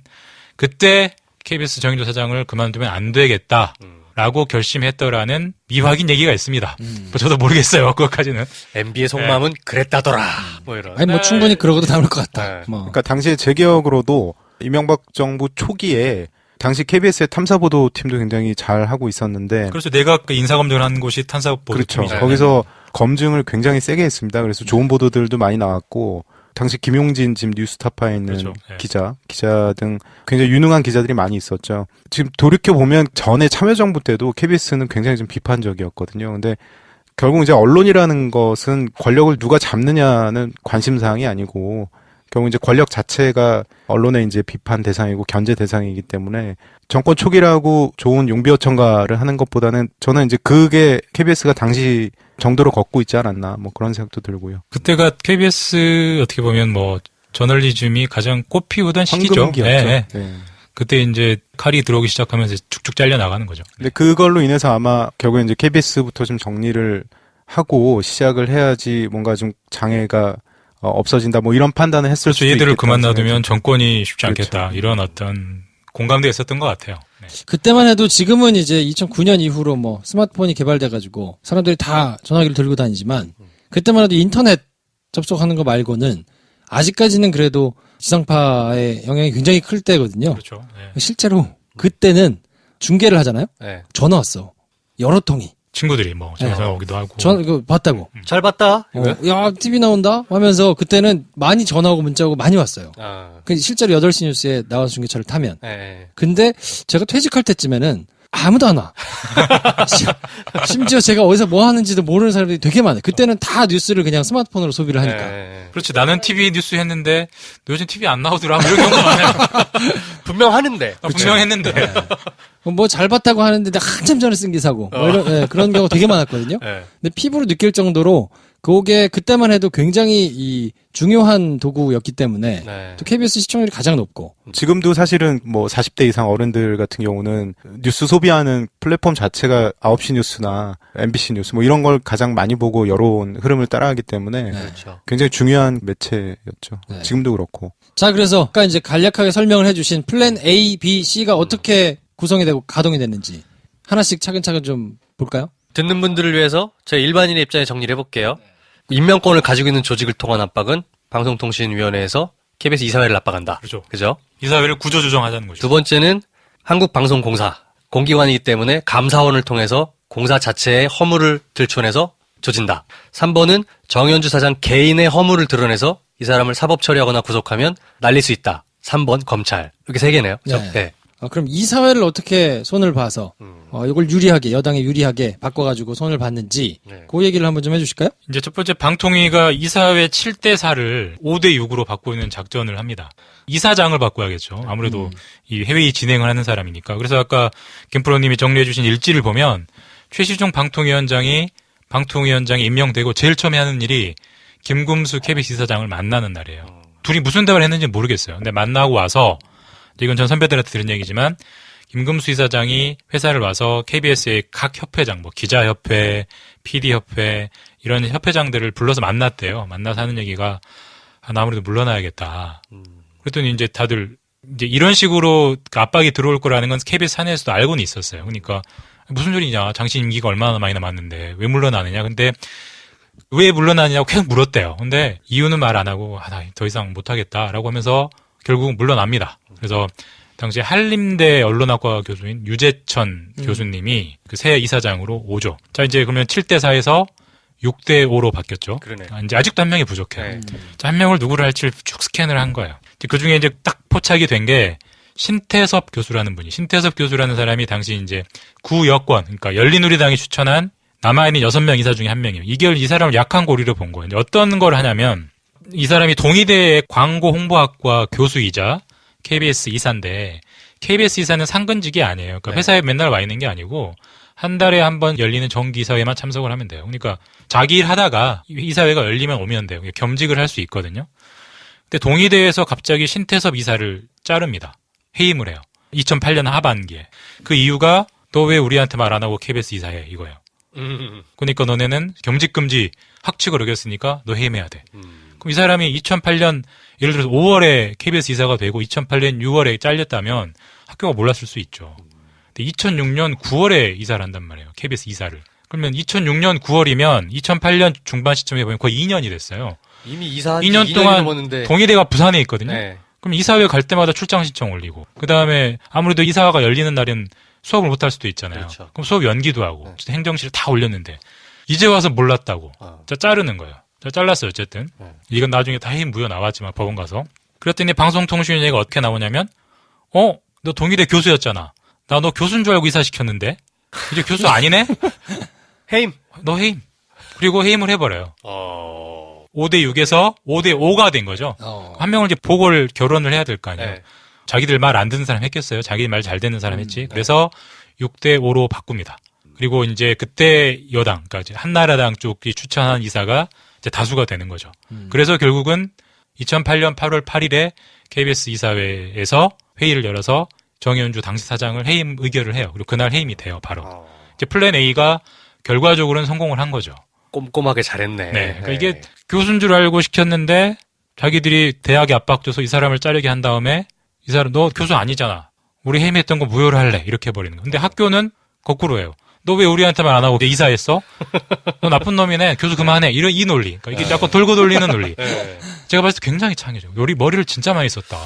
S6: 그때 KBS 정인조 사장을 그만두면 안 되겠다라고 결심했더라는 미확인 얘기가 있습니다. 뭐 저도 모르겠어요. 그것까지는.
S3: MB의 속마음은 그랬다더라. 뭐 이런.
S1: 아니 뭐 충분히 그러고도 남을 것 같다.
S3: 네.
S1: 뭐.
S5: 그러니까 당시에 제 기억으로도 이명박 정부 초기에 당시 KBS의 탐사보도 팀도 굉장히 잘 하고 있었는데
S6: 그래서 내가 그 인사검증을 한 곳이 탐사보도
S5: 그렇죠.
S6: 팀이죠.
S5: 거기서 검증을 굉장히 세게 했습니다. 그래서 좋은 보도들도 많이 나왔고 당시 김용진 지금 뉴스타파에 있는
S6: 그렇죠. 네.
S5: 기자 등 굉장히 유능한 기자들이 많이 있었죠. 지금 돌이켜 보면 전에 참여정부 때도 KBS는 굉장히 좀 비판적이었거든요. 근데 결국 이제 언론이라는 것은 권력을 누가 잡느냐는 관심사항이 아니고 결국 이제 권력 자체가 언론의 이제 비판 대상이고 견제 대상이기 때문에 정권 초기라고 좋은 용비어청가를 하는 것보다는 저는 이제 그게 KBS가 당시 정도로 걷고 있지 않았나 뭐 그런 생각도 들고요.
S6: 그때가 KBS 어떻게 보면 뭐 저널리즘이 가장 꽃피우던 시기죠.
S5: 황금기였죠.
S6: 예, 예.
S5: 네.
S6: 그때 이제 칼이 들어오기 시작하면서 쭉쭉 잘려 나가는 거죠.
S5: 근데 그걸로 인해서 아마 결국에 이제 KBS부터 좀 정리를 하고 시작을 해야지 뭔가 좀 장애가 없어진다 뭐 이런 판단을 했을
S6: 그렇죠.
S5: 수도
S6: 얘들을
S5: 있겠다는
S6: 그만
S5: 생각이
S6: 놔두면 정권이 쉽지
S5: 그렇죠.
S6: 않겠다. 이런 어떤 공감대가 있었던 것 같아요. 네.
S1: 그때만 해도 지금은 이제 2009년 이후로 뭐 스마트폰이 개발돼가지고 사람들이 다 전화기를 들고 다니지만 그때만 해도 인터넷 접속하는 거 말고는 아직까지는 그래도 지상파의 영향이 굉장히 클 때거든요.
S6: 그렇죠. 네.
S1: 실제로 그때는 중계를 하잖아요.
S3: 네.
S1: 전화 왔어. 여러 통이.
S6: 친구들이 뭐 전화 오기도 하고.
S1: 이거 봤다고.
S3: 잘 봤다. 이거요?
S1: 야, TV 나온다? 하면서 그때는 많이 전화 오고 문자 오고 많이 왔어요.
S3: 아,
S1: 실제로 8시 뉴스에 나와서 중계차를 타면.
S3: 네.
S1: 근데 제가 퇴직할 때쯤에는 아무도 안 와. 심지어 제가 어디서 뭐 하는지도 모르는 사람들이 되게 많아요. 그때는 다 뉴스를 그냥 스마트폰으로 소비를 하니까.
S3: 네.
S6: 그렇지. 나는 TV 뉴스 했는데 너 요즘 TV 안 나오더라. 뭐 이런 경우가 많아요.
S3: 분명 하는데.
S6: 분명 했는데.
S1: 뭐 잘 봤다고 하는데 내가 한참 전에 쓴 기사고. 뭐 이런, 예, 그런 경우가 되게 많았거든요.
S3: 네.
S1: 근데 피부로 느낄 정도로 그게 그때만 해도 굉장히 이 중요한 도구였기 때문에
S3: 네.
S1: 또 KBS 시청률이 가장 높고.
S5: 지금도 사실은 뭐 40대 이상 어른들 같은 경우는 뉴스 소비하는 플랫폼 자체가 9시 뉴스나 MBC 뉴스 뭐 이런 걸 가장 많이 보고 여론 흐름을 따라가기 때문에
S3: 그렇죠.
S5: 굉장히 중요한 매체였죠.
S1: 네.
S5: 지금도 그렇고.
S1: 자, 그래서 아까 이제 간략하게 설명을 해주신 플랜 A, B, C가 어떻게 구성이 되고 가동이 됐는지 하나씩 차근차근 좀 볼까요?
S3: 듣는 분들을 위해서 저희 일반인의 입장에 정리를 해볼게요. 임명권을 가지고 있는 조직을 통한 압박은 방송통신위원회에서 KBS 이사회를 압박한다.
S6: 그렇죠.
S3: 그죠?
S6: 이사회를 구조조정하자는 거죠.
S3: 두 번째는 한국방송공사, 공기관이기 때문에 감사원을 통해서 공사 자체의 허물을 들춰내서 조진다. 3번은 정현주 사장 개인의 허물을 드러내서 이 사람을 사법 처리하거나 구속하면 날릴 수 있다. 3번 검찰. 이렇게 세 개네요. 그죠?
S1: 네.
S3: 네.
S1: 그럼 이 사회를 어떻게 손을 봐서 이걸 유리하게 여당에 유리하게 바꿔가지고 손을 봤는지
S3: 네.
S1: 그 얘기를 한번 좀 해주실까요?
S6: 이제 첫 번째 방통위가 이사회 7대4를 5대6으로 바꾸는 작전을 합니다. 이사장을 바꿔야겠죠. 아무래도 이 회의 진행을 하는 사람이니까. 그래서 아까 김프로님이 정리해 주신 일지를 보면 최시중 방통위원장이 임명되고 제일 처음에 하는 일이 김금수 KBS 이사장을 만나는 날이에요. 둘이 무슨 대화를 했는지 모르겠어요. 근데 만나고 와서 이건 전 선배들한테 들은 얘기지만 김금수 이사장이 회사를 와서 KBS의 각 협회장, 뭐 기자협회, PD협회 이런 협회장들을 불러서 만났대요. 만나서 하는 얘기가 나 아무래도 물러나야겠다. 그랬더니 이제 다들 이제 이런 식으로 압박이 들어올 거라는 건 KBS 사내에서도 알고는 있었어요. 그러니까 무슨 소리냐? 당신 임기가 얼마나 많이 남았는데 왜 물러나느냐? 근데 왜 물러나느냐고 계속 물었대요. 근데 이유는 말 안 하고 나 더 이상 못하겠다라고 하면서 결국 물러납니다. 그래서 당시 한림대 언론학과 교수인 유재천 교수님이 그 새 이사장으로 오죠. 자, 이제 그러면 7대4에서 6대5로 바뀌었죠.
S3: 그러네.
S6: 이제 아직도 한 명이 부족해요.
S3: 네.
S6: 자, 한 명을 누구를 할지를 쭉 스캔을 한 거예요. 그 중에 이제 딱 포착이 된 게 신태섭 교수라는 분이, 신태섭 교수라는 사람이 당시 이제 구여권, 그러니까 열린우리당이 추천한 남아있는 6명 이사 중에 한 명이에요. 이게 이 사람을 약한 고리로 본 거예요. 어떤 걸 하냐면 이 사람이 동의대의 광고 홍보학과 교수이자 KBS 이사인데 KBS 이사는 상근직이 아니에요. 그러니까
S3: 네.
S6: 회사에 맨날 와 있는 게 아니고 한 달에 한 번 열리는 정기사회만 참석을 하면 돼요. 그러니까 자기 일 하다가 이사회가 열리면 오면 돼요. 겸직을 할 수 있거든요. 근데 동의대에서 갑자기 신태섭 이사를 자릅니다. 해임을 해요. 2008년 하반기에. 그 이유가 너 왜 우리한테 말 안 하고 KBS 이사해 이거예요. 그러니까 너네는 겸직금지 학칙을 어겼으니까 너 해임해야 돼. 그럼 이 사람이 2008년 예를 들어서 5월에 KBS 이사가 되고 2008년 6월에 잘렸다면 학교가 몰랐을 수 있죠. 근데 2006년 9월에 이사를 한단 말이에요. KBS 이사를. 그러면 2006년 9월이면 2008년 중반 시점에 보면 거의 2년이 됐어요.
S3: 이미 이사한
S6: 2년 동안
S3: 넘었는데.
S6: 동의대가 부산에 있거든요.
S3: 네.
S6: 그럼 이사회 갈 때마다 출장 신청 올리고 그다음에 아무래도 이사가 열리는 날은 수업을 못 할 수도 있잖아요.
S3: 그렇죠.
S6: 그럼 수업 연기도 하고 행정실에 다 올렸는데 이제 와서 몰랐다고. 자, 자르는 거예요. 자, 잘랐어요. 어쨌든. 이건 나중에 다 해임 무효 나왔지만 법원 가서. 그랬더니 방송통신위원회가 어떻게 나오냐면 너 동의대 교수였잖아. 나 너 교수인 줄 알고 이사시켰는데 이제 교수 아니네?
S3: 해임.
S6: 너 해임. 그리고 해임을 해버려요. 5대6에서 5대5가 된 거죠. 한 명을 이제 보궐 결혼을 해야 될 거 아니에요.
S3: 네.
S6: 자기들 말 안 듣는 사람 했겠어요. 자기 말 잘 듣는 사람 했지. 그래서 6대5로 바꿉니다. 그리고 이제 그때 여당, 그러니까 이제 한나라당 쪽이 추천한 이사가 이제 다수가 되는 거죠. 그래서 결국은 2008년 8월 8일에 KBS 이사회에서 회의를 열어서 정현주 당시 사장을 해임 의결을 해요. 그리고 그날 해임이 돼요, 바로. 이제 플랜 A가 결과적으로는 성공을 한 거죠.
S3: 꼼꼼하게 잘했네.
S6: 네. 그러니까 이게 교수인 줄 알고 시켰는데 자기들이 대학에 압박 줘서 이 사람을 자르게 한 다음에 이 사람 너 교수 아니잖아. 우리 해임했던 거 무효로 할래. 이렇게 해버리는 거예요. 근데 학교는 거꾸로 해요. 너 왜 우리한테만 안 하고 이사했어? 너 나쁜 놈이네. 교수 그만해. 이런 이 논리. 그러니까 이게 자꾸 돌고 돌리는 논리. 제가 봤을 때 굉장히 창의적. 머리를 진짜 많이 썼다.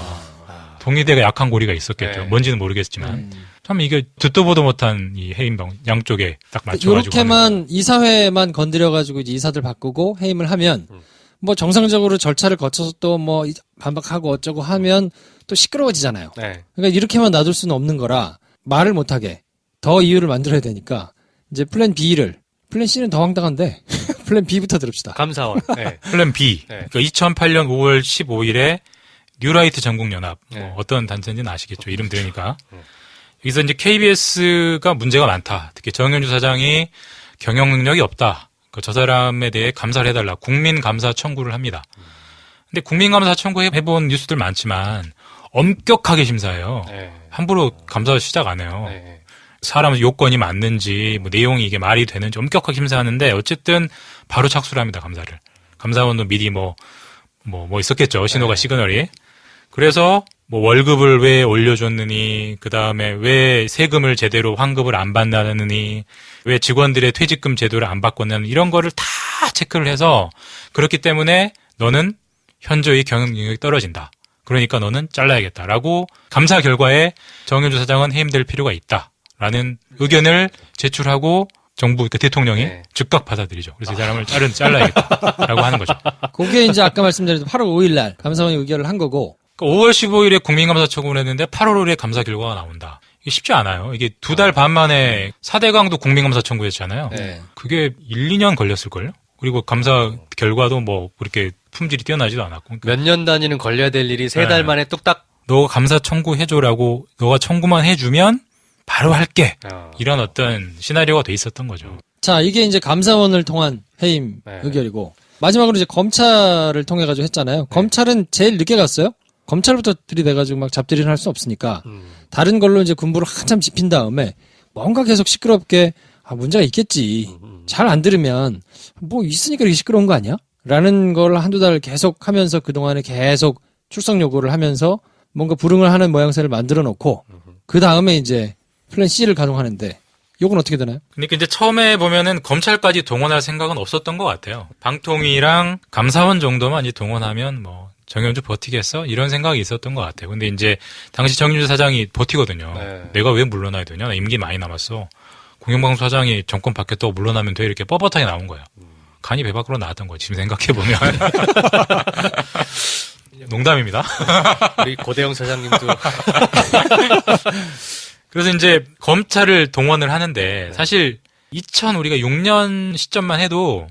S6: 동의대가 약한 고리가 있었겠죠. 뭔지는 모르겠지만. 참 이게 듣도 보도 못한 이 해임방 양쪽에 딱 맞춰가지고.
S1: 이렇게만 이사회만 건드려가지고 이제 이사들 바꾸고 해임을 하면 뭐 정상적으로 절차를 거쳐서 또 뭐 반박하고 어쩌고 하면 또 시끄러워지잖아요.
S3: 네.
S1: 그러니까 이렇게만 놔둘 수는 없는 거라 말을 못하게 더 이유를 만들어야 되니까 이제 플랜 C는 더 황당한데 플랜 B부터 들읍시다.
S3: 감사원. 네.
S6: 플랜 B.
S3: 네.
S6: 그러니까 2008년 5월 15일에 뉴라이트 전국연합.
S3: 네.
S6: 뭐 어떤 단체인지는 아시겠죠. 이름 들으니까. 여기서 이제 KBS가 문제가 많다. 특히 정현주 사장이 경영 능력이 없다. 저 사람에 대해 감사를 해달라. 국민감사 청구를 합니다. 근데 국민감사 청구해본 뉴스들 많지만 엄격하게 심사해요.
S3: 네.
S6: 함부로 감사 시작 안 해요.
S3: 네.
S6: 사람 요건이 맞는지, 뭐 내용이 이게 말이 되는지 엄격하게 심사하는데 어쨌든 바로 착수를 합니다. 감사를. 감사원도 미리 뭐 있었겠죠. 신호가 시그널이. 그래서 뭐 월급을 왜 올려줬느니, 그 다음에 왜 세금을 제대로 환급을 안 받느니, 왜 직원들의 퇴직금 제도를 안 바꿨느니 이런 거를 다 체크를 해서 그렇기 때문에 너는 현저히 경영 능력이 떨어진다. 그러니까 너는 잘라야겠다라고 감사 결과에 정현주 사장은 해임될 필요가 있다라는 의견을 제출하고 정부, 그러니까 대통령이
S3: 네.
S6: 즉각 받아들이죠. 그래서 이 사람을 잘라야겠다라고 하는 거죠.
S1: 그게 이제 아까 말씀드린 8월 5일 날 감사원이 의결을 한 거고
S6: 그러니까 5월 15일에 국민감사 청구를 했는데 8월 5일에 감사 결과가 나온다. 이게 쉽지 않아요. 이게 2달 반 만에 4대강도 국민감사 청구했잖아요.
S3: 네.
S6: 그게 1, 2년 걸렸을걸요? 그리고 감사 결과도 뭐 그렇게 품질이 뛰어나지도 않았고. 그러니까
S3: 몇 년 단위는 걸려야 될 일이 3달
S6: 네.
S3: 만에 뚝딱.
S6: 너가 감사 청구해줘라고 너가 청구만 해주면 바로 할게. 이런 어떤 시나리오가 돼 있었던 거죠.
S1: 자, 이게 이제 감사원을 통한 해임
S3: 네.
S1: 의결이고 마지막으로 이제 검찰을 통해 가지고 했잖아요. 검찰은 제일 늦게 갔어요. 검찰부터 들이대가지고 막 잡들이를 할 수 없으니까 다른 걸로 이제 군부를 한참 짚인 다음에 뭔가 계속 시끄럽게 문제가 있겠지. 잘 안 들으면 뭐 있으니까 이렇게 시끄러운 거 아니야? 라는 걸 한두 달 계속 하면서 그동안에 계속 출석 요구를 하면서 뭔가 불응을 하는 모양새를 만들어 놓고 그 다음에 이제 플랜 C를 가동하는데 요건 어떻게 되나요?
S6: 그러니까 이제 처음에 보면은 검찰까지 동원할 생각은 없었던 것 같아요. 방통위랑 감사원 정도만 이제 동원하면 뭐 정현주 버티겠어? 이런 생각이 있었던 것 같아요. 근데 이제 당시 정현주 사장이 버티거든요.
S3: 네.
S6: 내가 왜 물러나야 되냐? 나 임기 많이 남았어. 공영방송 사장이 정권 바뀌었다고 물러나면 돼. 이렇게 뻣뻣하게 나온 거예요. 간이 배 밖으로 나왔던 거예요. 지금 생각해보면. 농담입니다.
S3: 우리 고대영 사장님도.
S6: 그래서 이제 검찰을 동원을 하는데 사실 우리가 6년 시점만 해도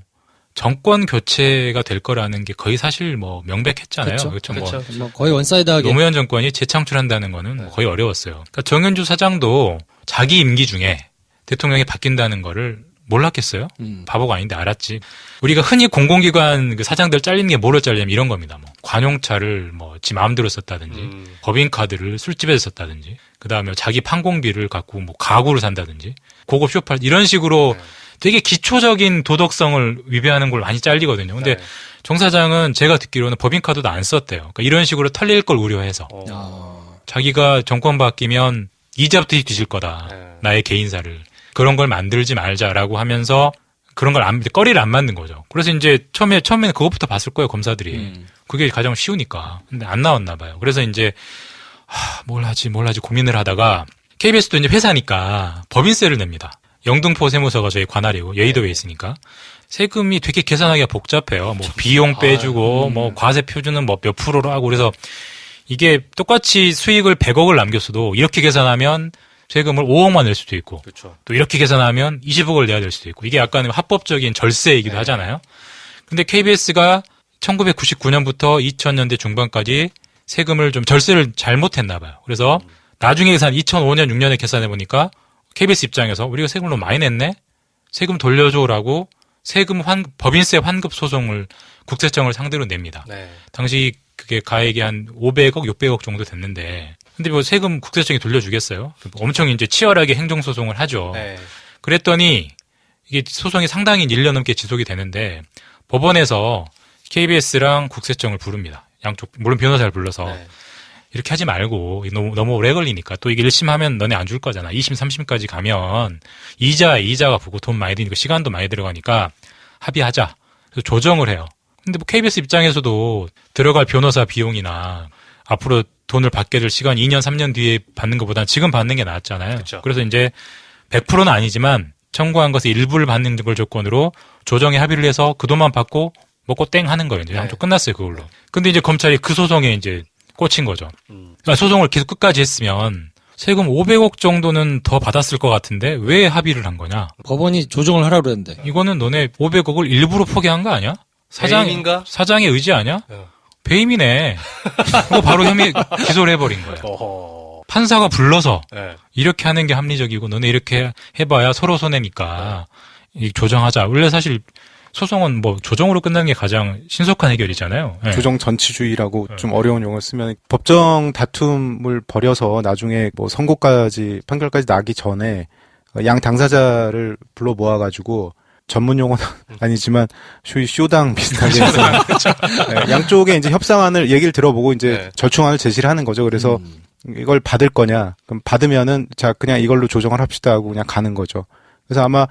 S6: 정권 교체가 될 거라는 게 거의 사실 뭐 명백했잖아요. 그렇죠.
S1: 뭐 거의 원사이드하게.
S6: 노무현 정권이 재창출한다는 거는 거의 어려웠어요. 그러니까 정현주 사장도 자기 임기 중에 대통령이 바뀐다는 거를 몰랐겠어요? 바보가 아닌데 알았지. 우리가 흔히 공공기관 그 사장들 잘리는 게 뭐로 잘리냐면 이런 겁니다. 뭐 관용차를 뭐 지 마음대로 썼다든지 법인카드를 술집에서 썼다든지 그다음에 자기 판공비를 갖고 뭐 가구를 산다든지 고급 쇼파 이런 식으로 되게 기초적인 도덕성을 위배하는 걸 많이 잘리거든요. 근데 정 사장은 제가 듣기로는 법인카드도 안 썼대요. 그러니까 이런 식으로 털릴 걸 우려해서 자기가 정권 바뀌면 이자부터 뒤질 거다. 나의 개인사를. 그런 걸 만들지 말자라고 하면서 그런 걸 꺼리를 안 만든 거죠. 그래서 이제 처음에는 그것부터 봤을 거예요, 검사들이. 그게 가장 쉬우니까. 근데 안 나왔나 봐요. 그래서 이제, 뭘 하지 고민을 하다가 KBS도 이제 회사니까 법인세를 냅니다. 영등포 세무서가 저희 관할이고 여의도에 있으니까. 세금이 되게 계산하기가 복잡해요. 뭐 비용 빼주고, 뭐 과세 표준은 뭐 몇 프로로 하고 그래서 이게 똑같이 수익을 100억을 남겼어도 이렇게 계산하면 세금을 5억만 낼 수도 있고
S3: 그렇죠.
S6: 또 이렇게 계산하면 20억을 내야 될 수도 있고 이게 약간 합법적인 절세이기도 하잖아요. 근데 KBS가 1999년부터 2000년대 중반까지 세금을 좀 절세를 잘못했나 봐요. 그래서 나중에 계산 2005년 6년에 계산해 보니까 KBS 입장에서 우리가 세금을 너무 많이 냈네. 세금 돌려줘라고 법인세 환급 소송을 국세청을 상대로 냅니다.
S3: 네.
S6: 당시 그게 가액이 한 500억, 600억 정도 됐는데, 근데 뭐 세금 국세청이 돌려주겠어요? 엄청 이제 치열하게 행정소송을 하죠.
S3: 네.
S6: 그랬더니 이게 소송이 상당히 1년 넘게 지속이 되는데 법원에서 KBS랑 국세청을 부릅니다. 양쪽, 물론 변호사를 불러서
S3: 네.
S6: 이렇게 하지 말고 너무 오래 걸리니까 또 이게 1심 하면 너네 안 줄 거잖아. 2심, 3심까지 가면 이자가 붙고 돈 많이 드니까 시간도 많이 들어가니까 합의하자. 그래서 조정을 해요. 근데 뭐 KBS 입장에서도 들어갈 변호사 비용이나 앞으로 돈을 받게 될 시간 2년, 3년 뒤에 받는 것보다는 지금 받는 게 낫잖아요.
S3: 그쵸.
S6: 그래서 이제 100%는 아니지만 청구한 것의 일부를 받는 걸 조건으로 조정에 합의를 해서 그 돈만 받고 먹고 땡 하는 거예요. 이제 양쪽 끝났어요, 그걸로. 근데 이제 검찰이 그 소송에 이제 꽂힌 거죠. 그러니까 소송을 계속 끝까지 했으면 세금 500억 정도는 더 받았을 것 같은데 왜 합의를 한 거냐?
S1: 법원이 조정을 하라고 그랬는데.
S6: 이거는 너네 500억을 일부러 포기한 거 아니야?
S3: 배임인가?
S6: 사장의 의지 아니야?
S3: 어.
S6: 배임이네. 그거 바로 혐의 기소를 해버린 거예요.
S3: 어허.
S6: 판사가 불러서
S3: 네.
S6: 이렇게 하는 게 합리적이고 너네 이렇게 해봐야 서로 손해니까 이 조정하자. 원래 사실 소송은 뭐 조정으로 끝나는 게 가장 신속한 해결이잖아요. 네.
S5: 조정 전치주의라고 좀 어려운 용어를 쓰면 법정 다툼을 벌여서 나중에 뭐 선고까지 판결까지 나기 전에 양 당사자를 불러 모아가지고 전문 용어는 아니지만 소위 쇼당 비슷하게 해서 네, 양쪽에 이제 협상안을 얘기를 들어보고 이제
S3: 네.
S5: 절충안을 제시를 하는 거죠. 그래서 이걸 받을 거냐? 그럼 받으면은 자 그냥 이걸로 조정을 합시다 하고 그냥 가는 거죠. 그래서 아마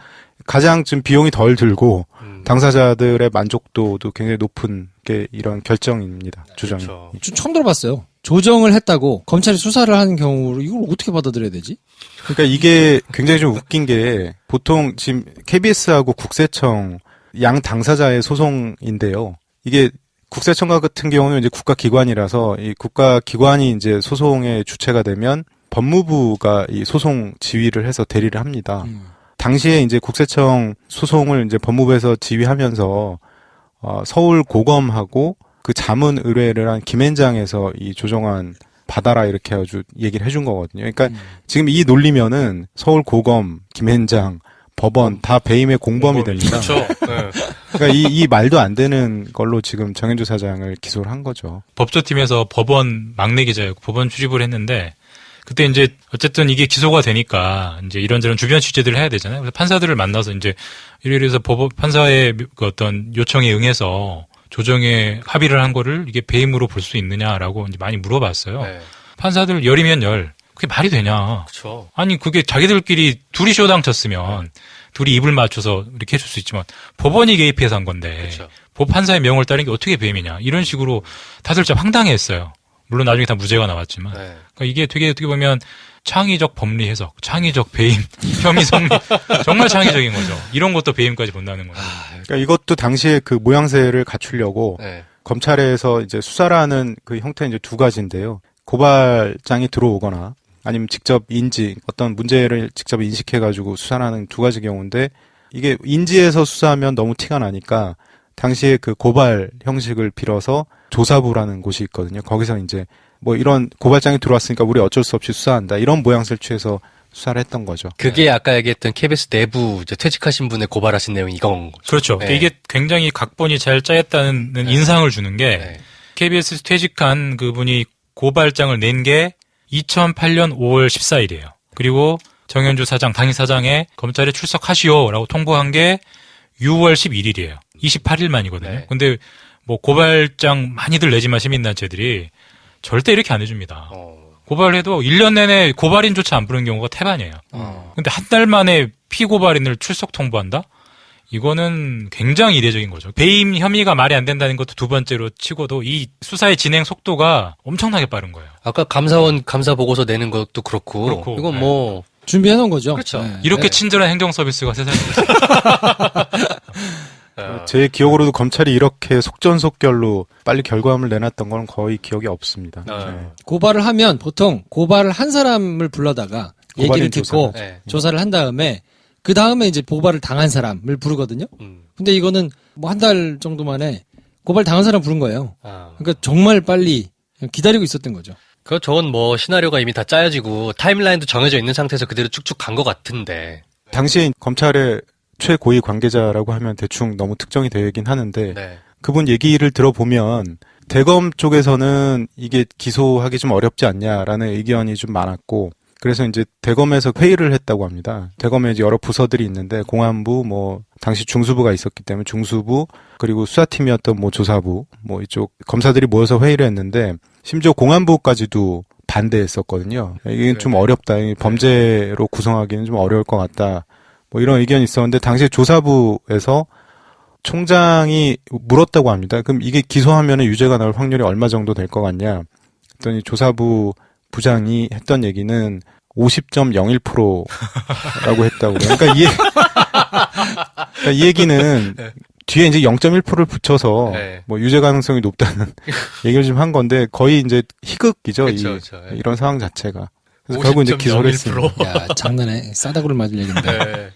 S5: 가장 좀 비용이 덜 들고 당사자들의 만족도도 굉장히 높은 게 이런 결정입니다. 조정이.
S3: 그렇죠.
S1: 좀 처음 들어봤어요. 조정을 했다고 검찰이 수사를 하는 경우로 이걸 어떻게 받아들여야 되지?
S5: 그러니까 이게 굉장히 좀 웃긴 게 보통 지금 KBS하고 국세청 양 당사자의 소송인데요. 이게 국세청 같은 경우는 이제 국가기관이라서 이 국가기관이 이제 소송의 주체가 되면 법무부가 이 소송 지휘를 해서 대리를 합니다. 당시에 이제 국세청 소송을 이제 법무부에서 지휘하면서 서울고검하고 그 자문 의뢰를 한 김앤장에서 이 조정안 받아라 이렇게 아주 얘기를 해준 거거든요. 그러니까 지금 이 논리면은 서울고검, 김앤장, 법원 다 배임의 공범이 됩니다.
S3: 그렇죠. 네.
S5: 그러니까 이 말도 안 되는 걸로 지금 정현주 사장을 기소를 한 거죠.
S6: 법조팀에서 법원 막내 기자였고 법원 출입을 했는데 그때 이제 어쨌든 이게 기소가 되니까 이제 이런저런 주변 취재들을 해야 되잖아요. 그래서 판사들을 만나서 이제 이래서 판사의 그 어떤 요청에 응해서 조정에 합의를 한 거를 이게 배임으로 볼 수 있느냐라고 이제 많이 물어봤어요.
S3: 네.
S6: 판사들 열이면 열. 그게 말이 되냐.
S3: 그렇죠.
S6: 아니, 그게 자기들끼리 둘이 쇼당 쳤으면 둘이 입을 맞춰서 이렇게 해줄 수 있지만 법원이 개입해서 한 건데
S3: 그렇죠.
S6: 법 판사의 명을 따른 게 어떻게 배임이냐. 이런 식으로 다들 좀 황당해했어요. 물론 나중에 다 무죄가 나왔지만.
S3: 네.
S6: 그러니까 이게 되게 어떻게 보면 창의적 법리 해석, 창의적 배임, 혐의 성립. 정말 창의적인 거죠. 이런 것도 배임까지 본다는 거죠.
S5: 그러니까 이것도 당시에 그 모양새를 갖추려고
S3: 네.
S5: 검찰에서 이제 수사를 하는 그 형태는 이제 두 가지인데요. 고발장이 들어오거나 아니면 직접 어떤 문제를 직접 인식해가지고 수사를 하는 두 가지 경우인데 이게 인지해서 수사하면 너무 티가 나니까 당시에 그 고발 형식을 빌어서 조사부라는 곳이 있거든요. 거기서 이제 뭐 이런 고발장이 들어왔으니까 우리 어쩔 수 없이 수사한다. 이런 모양새를 취해서 수사를 했던 거죠.
S3: 그게 아까 얘기했던 KBS 내부 이제 퇴직하신 분의 고발하신 내용이 이건 거죠.
S6: 그렇죠.
S3: 네.
S6: 이게 굉장히 각본이 잘 짜였다는 인상을 주는 게
S3: 네.
S6: KBS 퇴직한 그분이 고발장을 낸 게 2008년 5월 14일이에요. 그리고 정현주 사장, 당일 사장에 검찰에 출석하시오라고 통보한 게 6월 11일이에요. 28일 만이거든요.
S3: 네.
S6: 근데 뭐 고발장 많이들 내지만 시민단체들이 절대 이렇게 안 해줍니다. 고발을 해도 1년 내내 고발인조차 안 부르는 경우가 태반이에요. 근데 한 달 만에 피고발인을 출석 통보한다? 이거는 굉장히 이례적인 거죠. 배임 혐의가 말이 안 된다는 것도 두 번째로 치고도 이 수사의 진행 속도가 엄청나게 빠른 거예요.
S3: 아까 감사원 감사 보고서 내는 것도 그렇고, 이건
S6: 네.
S3: 뭐
S1: 준비해 놓은 거죠.
S3: 그렇죠.
S1: 네.
S6: 이렇게
S1: 네.
S6: 친절한 행정 서비스가 세상에 있어요.
S5: 제 기억으로도 검찰이 이렇게 속전속결로 빨리 결과물을 내놨던 건 거의 기억이 없습니다. 네.
S1: 고발을 하면 보통 고발을 한 사람을 불러다가 얘기를
S5: 고발인
S1: 듣고
S5: 조사를
S3: 네.
S1: 조사를 한 다음에 그 다음에 이제 고발을 당한 사람을 부르거든요. 근데 이거는 뭐 한 달 정도 만에 고발 당한 사람 부른 거예요. 그러니까 정말 빨리 기다리고 있었던 거죠.
S3: 그 저건 뭐 시나리오가 이미 다 짜여지고 타임라인도 정해져 있는 상태에서 그대로 쭉쭉 간 것 같은데.
S5: 당시에 검찰의 최고위 관계자라고 하면 대충 너무 특정이 되긴 하는데
S3: 네.
S5: 그분 얘기를 들어보면 대검 쪽에서는 이게 기소하기 좀 어렵지 않냐라는 의견이 좀 많았고 그래서 이제 대검에서 회의를 했다고 합니다. 대검에 이제 여러 부서들이 있는데 공안부 뭐 당시 중수부가 있었기 때문에 중수부 그리고 수사팀이었던 뭐 조사부 뭐 이쪽 검사들이 모여서 회의를 했는데 심지어 공안부까지도 반대했었거든요. 이게 좀 어렵다. 범죄로 구성하기는 좀 어려울 것 같다. 뭐 이런 의견이 있었는데 당시에 조사부에서 총장이 물었다고 합니다. 그럼 이게 기소하면 유죄가 나올 확률이 얼마 정도 될 것 같냐? 그랬더니 조사부 부장이 했던 얘기는 50.01%라고 했다고. 그러니까 이 얘기는 뒤에 이제 0.1%를 붙여서 뭐 유죄 가능성이 높다는 얘기를 좀 한 건데 거의 이제 희극이죠. 이런 상황 자체가. 그래서 결국 이제 기소를 했습니다.
S1: 야, 장난해. 싸다구를 맞을 얘기인데.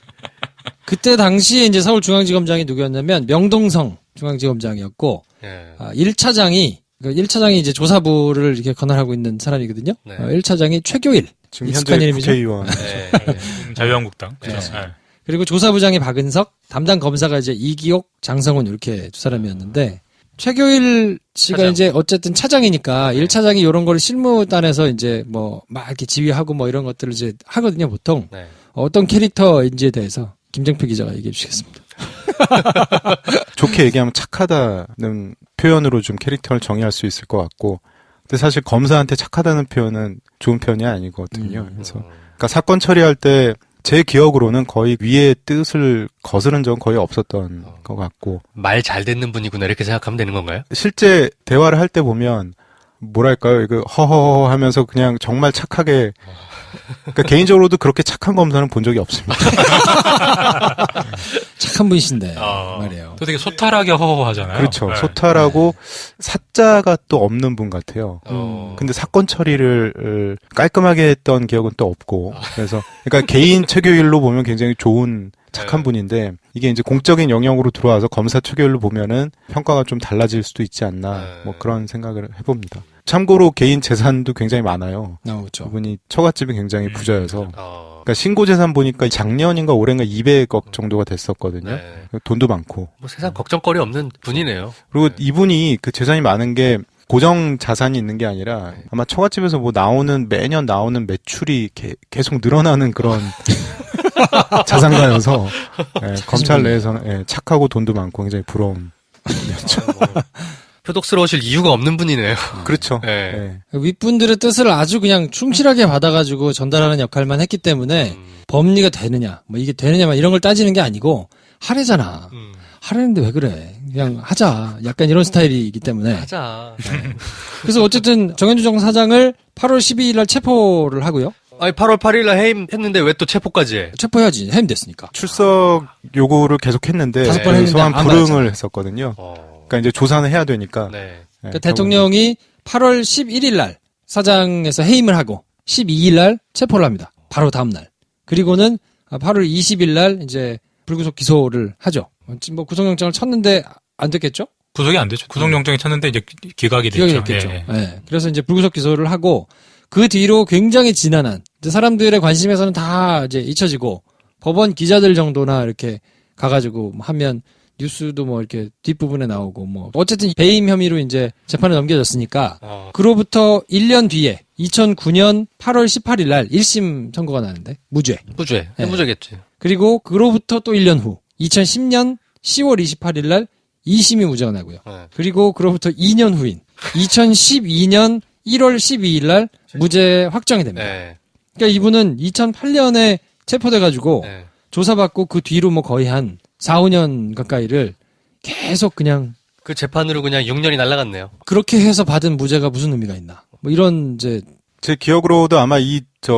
S1: 그때 당시에 이제 서울중앙지검장이 누구였냐면 명동성 중앙지검장이었고 1차장이 그러니까 1차장이 이제 조사부를 이렇게 관할하고 있는 사람이거든요. 1차장이 최교일.
S5: 지금 현재 국회의원.
S6: 자유한국당.
S1: 네.
S6: 네.
S1: 그리고 조사부장이 박은석, 담당 검사가 이제 이기옥, 장성훈 이렇게 두 사람이었는데 최교일 씨가
S3: 차장.
S1: 이제 어쨌든 차장이니까 1차장이 이런 거를 실무단에서 이제 뭐 막 이렇게 지휘하고 뭐 이런 것들을 이제 하거든요, 보통. 어떤 캐릭터인지에 대해서 김정표 기자가 얘기해 주시겠습니다.
S5: 좋게 얘기하면 착하다는 표현으로 좀 캐릭터를 정의할 수 있을 것 같고, 근데 사실 검사한테 착하다는 표현은 좋은 표현이 아니거든요. 그래서 그러니까 사건 처리할 때 제 기억으로는 거의 위의 뜻을 거스른 적은 거의 없었던 것 같고,
S3: 말 잘 듣는 분이구나 이렇게 생각하면 되는 건가요?
S5: 실제 대화를 할 때 보면 뭐랄까요, 이거 허허허 하면서 그냥 정말 착하게. 그러니까 개인적으로도 그렇게 착한 검사는 본 적이 없습니다.
S1: 착한 분이신데 말이에요.
S6: 또 되게 소탈하게 허허하잖아요.
S5: 그렇죠.
S6: 네.
S5: 소탈하고 사자가 또 없는 분 같아요. 근데 사건 처리를 깔끔하게 했던 기억은 또 없고, 그래서 그러니까 개인 최교일로 보면 굉장히 좋은 착한 분인데 이게 이제 공적인 영역으로 들어와서 검사 최교일로 보면은 평가가 좀 달라질 수도 있지 않나, 뭐 그런 생각을 해봅니다. 참고로 개인 재산도 굉장히 많아요.
S1: 그렇죠.
S5: 그분이 처갓집이 굉장히 부자여서. 그러니까 신고 재산 보니까 작년인가 올해인가 200억 정도가 됐었거든요. 돈도 많고.
S3: 뭐 세상 걱정거리 없는 분이네요.
S5: 그리고 이분이 그 재산이 많은 게 고정 자산이 있는 게 아니라 아마 처갓집에서 뭐 매년 나오는 매출이 계속 늘어나는 그런 자산가여서 검찰 내에서는 착하고 돈도 많고 굉장히 부러운 분이었죠.
S3: 표독스러우실 이유가 없는 분이네요.
S5: 그렇죠.
S1: 윗분들의 뜻을 아주 그냥 충실하게 받아가지고 전달하는 역할만 했기 때문에 법리가 되느냐, 뭐 이게 되느냐만 이런 걸 따지는 게 아니고 하래잖아. 하래는데 왜 그래? 그냥 하자. 약간 이런 스타일이기 때문에.
S3: 하자.
S1: 그래서 어쨌든 정현주 정사장을 8월 12일 날 체포를 하고
S3: 아니 8월 8일 날 해임했는데 왜 또 체포까지 해?
S1: 체포해야지. 해임됐으니까.
S5: 출석 요구를 계속 했는데
S1: 5번 했는데
S5: 소환
S1: 안
S5: 불응을
S1: 받았잖아.
S5: 했었거든요. 그러니까 이제 조사는 해야 되니까.
S1: 그러니까 대통령이 8월 11일 날 사장에서 해임을 하고 12일 날 체포를 합니다. 바로 다음 날. 그리고는 8월 20일 날 이제 불구속 기소를 하죠. 지금 뭐 구속영장을 쳤는데 안 됐겠죠?
S6: 구속이 안 되죠. 구속영장이 쳤는데 이제 기각이 됐죠.
S1: 기각이 됐겠죠. 그래서 이제 불구속 기소를 하고 그 뒤로 굉장히 지난한 사람들의 관심에서는 다 이제 잊혀지고 법원 기자들 정도나 이렇게 가가지고 하면 뉴스도 뭐 이렇게 뒷부분에 나오고 뭐 어쨌든 배임 혐의로 이제 재판에 넘겨졌으니까 그로부터 1년 뒤에 2009년 8월 18일 날 1심 선고가 나는데 무죄.
S3: 무죄겠지.
S1: 그리고 그로부터 또 1년 후 2010년 10월 28일 날 2심이 무죄가 나고요. 그리고 그로부터 2년 후인 2012년 1월 12일 날 무죄 확정이 됩니다. 그러니까 이분은 2008년에 체포돼가지고 조사받고 그 뒤로 뭐 거의 한 4, 5년 가까이를 계속 그냥
S3: 그 재판으로 그냥 6년이 날아갔네요.
S1: 그렇게 해서 받은 무죄가 무슨 의미가 있나. 뭐 이런 이제
S5: 제 기억으로도 아마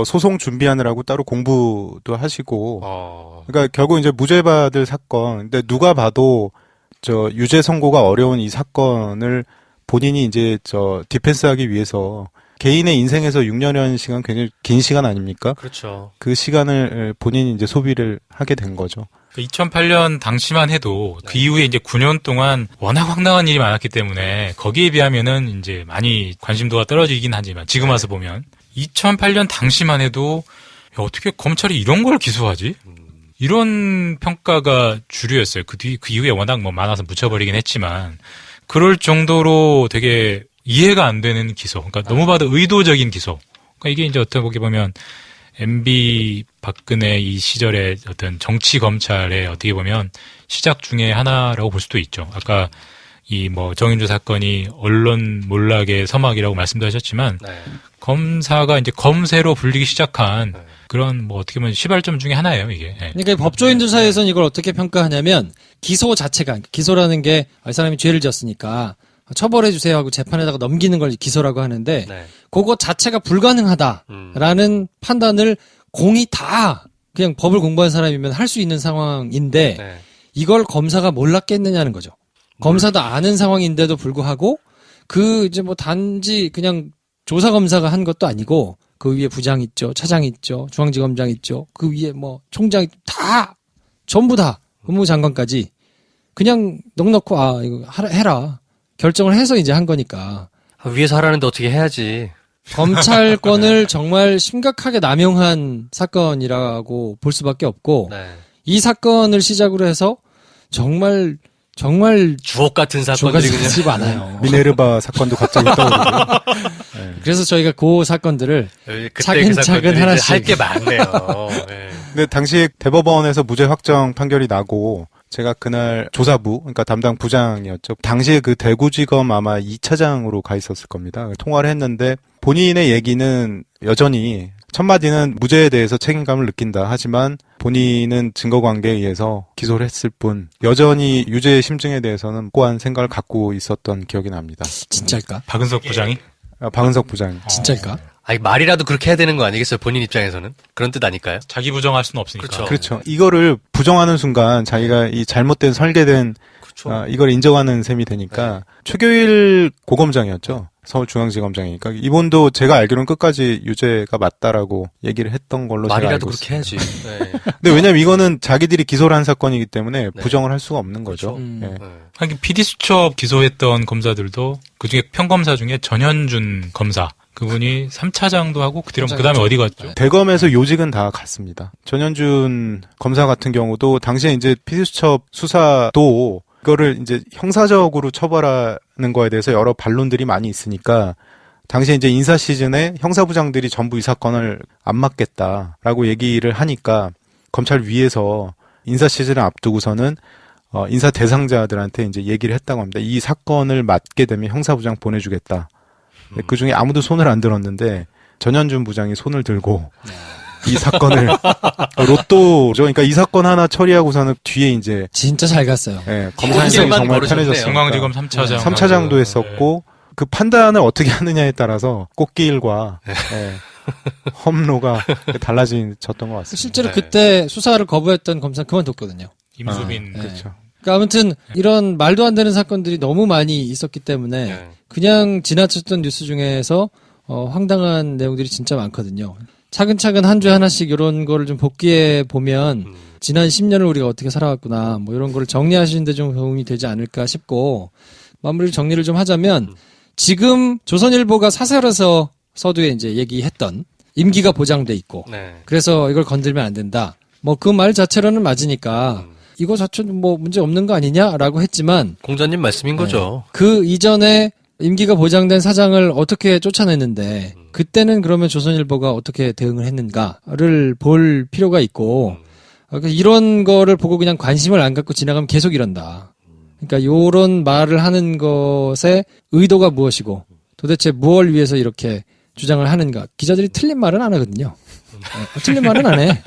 S5: 소송 준비하느라고 따로 공부도 하시고, 그러니까 결국 이제 무죄 받을 사건, 근데 누가 봐도 유죄 선고가 어려운 이 사건을 본인이 이제 디펜스 하기 위해서 개인의 인생에서 6년이라는 시간 굉장히 긴 시간 아닙니까?
S3: 그렇죠.
S5: 그 시간을 본인이 이제 소비를 하게 된 거죠.
S6: 2008년 당시만 해도 그 이후에 이제 9년 동안 워낙 황당한 일이 많았기 때문에 거기에 비하면은 이제 많이 관심도가 떨어지긴 하지만 지금 와서 보면 2008년 당시만 해도 야, 어떻게 검찰이 이런 걸 기소하지? 이런 평가가 주류였어요. 그 이후에 워낙 뭐 많아서 묻혀버리긴 했지만 그럴 정도로 되게 이해가 안 되는 기소. 그러니까 너무 봐도 의도적인 기소. 그러니까 이게 이제 어떻게 보게 보면 MB 박근혜 이 시절의 어떤 정치 검찰의 어떻게 보면 시작 중에 하나라고 볼 수도 있죠. 아까 이 뭐 정윤주 사건이 언론 몰락의 서막이라고 말씀도 하셨지만
S3: 네.
S6: 검사가 이제 검세로 불리기 시작한 그런 뭐 어떻게 보면 시발점 중에 하나예요, 이게. 예.
S1: 그러니까 법조인들 사이에서는 이걸 어떻게 평가하냐면 기소 자체가 기소라는 게 이 사람이 죄를 지었으니까 처벌해 주세요 하고 재판에다가 넘기는 걸 기소라고 하는데
S3: 네.
S1: 그거 자체가 불가능하다라는 판단을 공이 다 그냥 법을 공부한 사람이면 할 수 있는 상황인데
S3: 네.
S1: 이걸 검사가 몰랐겠느냐는 거죠. 검사도 아는 상황인데도 불구하고 그 이제 뭐 단지 그냥 조사 검사가 한 것도 아니고 그 위에 부장 있죠, 차장 있죠, 중앙지검장 있죠, 그 위에 뭐 총장 다 전부 다 법무장관까지 그냥 넉넉고 이거 해라 결정을 해서 이제 한 거니까
S3: 위에서 하라는데 어떻게 해야지.
S1: 검찰권을 정말 심각하게 남용한 사건이라고 볼 수밖에 없고
S3: 네.
S1: 이 사건을 시작으로 해서 정말
S3: 주옥 같은 사건들이 그냥
S1: 주옥같이 많아요.
S5: 미네르바 사건도 갑자기 떠오르고요. 네.
S1: 그래서 저희가 그 사건들을
S3: 그때
S1: 차근차근 하나씩.
S3: 할 게 많네요. 네.
S5: 근데 당시에 대법원에서 무죄 확정 판결이 나고 제가 그날 조사부, 그러니까 담당 부장이었죠. 당시에 그 대구지검 아마 2차장으로 가 있었을 겁니다. 통화를 했는데 본인의 얘기는 여전히 첫마디는 무죄에 대해서 책임감을 느낀다. 하지만 본인은 증거관계에 의해서 기소를 했을 뿐 여전히 유죄의 심증에 대해서는 확고한 생각을 갖고 있었던 기억이 납니다.
S1: 진짜일까?
S6: 박은석 부장이?
S5: 박은석 부장.
S1: 진짜일까?
S3: 아니 말이라도 그렇게 해야 되는 거 아니겠어요? 본인 입장에서는 그런 뜻 아닐까요?
S6: 자기 부정할 수는 없으니까.
S5: 그렇죠. 이거를 부정하는 순간 자기가 이 잘못된 설계된
S3: 그렇죠.
S5: 이걸 인정하는 셈이 되니까 최교일 고검장이었죠. 서울중앙지검장이니까 이분도 제가 알기로는 끝까지 유죄가 맞다라고 얘기를 했던 걸로 제가
S3: 말이라도
S5: 알고
S3: 그렇게
S5: 있습니다.
S3: 해야지. 네.
S5: 근데 왜냐면 이거는 자기들이 기소를 한 사건이기 때문에
S3: 네.
S5: 부정을 할 수가 없는 거죠.
S3: 그렇죠.
S5: 예.
S3: 네.
S6: 하긴 PD수첩 기소했던 검사들도 그중에 평검사 중에 전현준 검사 그분이 3차장도 하고 그다음에 어디 갔죠?
S5: 대검에서 요직은 다 같습니다. 전현준 검사 같은 경우도 당시에 이제 피디수첩 수사도 이거를 이제 형사적으로 처벌하는 거에 대해서 여러 반론들이 많이 있으니까 당시에 이제 인사 시즌에 형사부장들이 전부 이 사건을 안 맡겠다라고 얘기를 하니까 검찰 위에서 인사 시즌을 앞두고서는 인사 대상자들한테 이제 얘기를 했다고 합니다. 이 사건을 맡게 되면 형사부장 보내주겠다. 그 중에 아무도 손을 안 들었는데 전현준 부장이 손을 들고 이 사건을 로또죠. 그러니까 이 사건 하나 처리하고서는 뒤에 이제
S1: 진짜 잘 갔어요.
S5: 검사님이
S3: 일만
S5: 정말
S3: 벌어졌네요.
S5: 편해졌어요.
S6: 중앙지검 3차장.
S5: 3차장도 했었고 그 판단을 어떻게 하느냐에 따라서 꽃길과 험로가 달라졌던 것 같습니다.
S1: 실제로 그때 수사를 거부했던 검사 그만뒀거든요.
S6: 임수빈.
S1: 네.
S5: 그렇죠.
S1: 그러니까 아무튼 이런 말도 안 되는 사건들이 너무 많이 있었기 때문에
S3: 네.
S1: 그냥 지나쳤던 뉴스 중에서 황당한 내용들이 진짜 많거든요. 차근차근 한 주에 하나씩 이런 거를 좀 복귀해 보면 지난 10년을 우리가 어떻게 살아왔구나 뭐 이런 거를 정리하시는데 좀 도움이 되지 않을까 싶고 마무리 정리를 좀 하자면 지금 조선일보가 사설에서 서두에 이제 얘기했던 임기가 보장돼 있고
S3: 네.
S1: 그래서 이걸 건들면 안 된다. 뭐 그 말 자체로는 맞으니까 이거 자체는 뭐 문제 없는 거 아니냐라고 했지만
S3: 공자님 말씀인 거죠.
S1: 그 이전에 임기가 보장된 사장을 어떻게 쫓아냈는데 그때는 그러면 조선일보가 어떻게 대응을 했는가를 볼 필요가 있고 이런 거를 보고 그냥 관심을 안 갖고 지나가면 계속 이런다. 그러니까 요런 말을 하는 것의 의도가 무엇이고 도대체 무엇을 위해서 이렇게 주장을 하는가. 기자들이 틀린 말은 안 하거든요. 틀린 말은 안 해.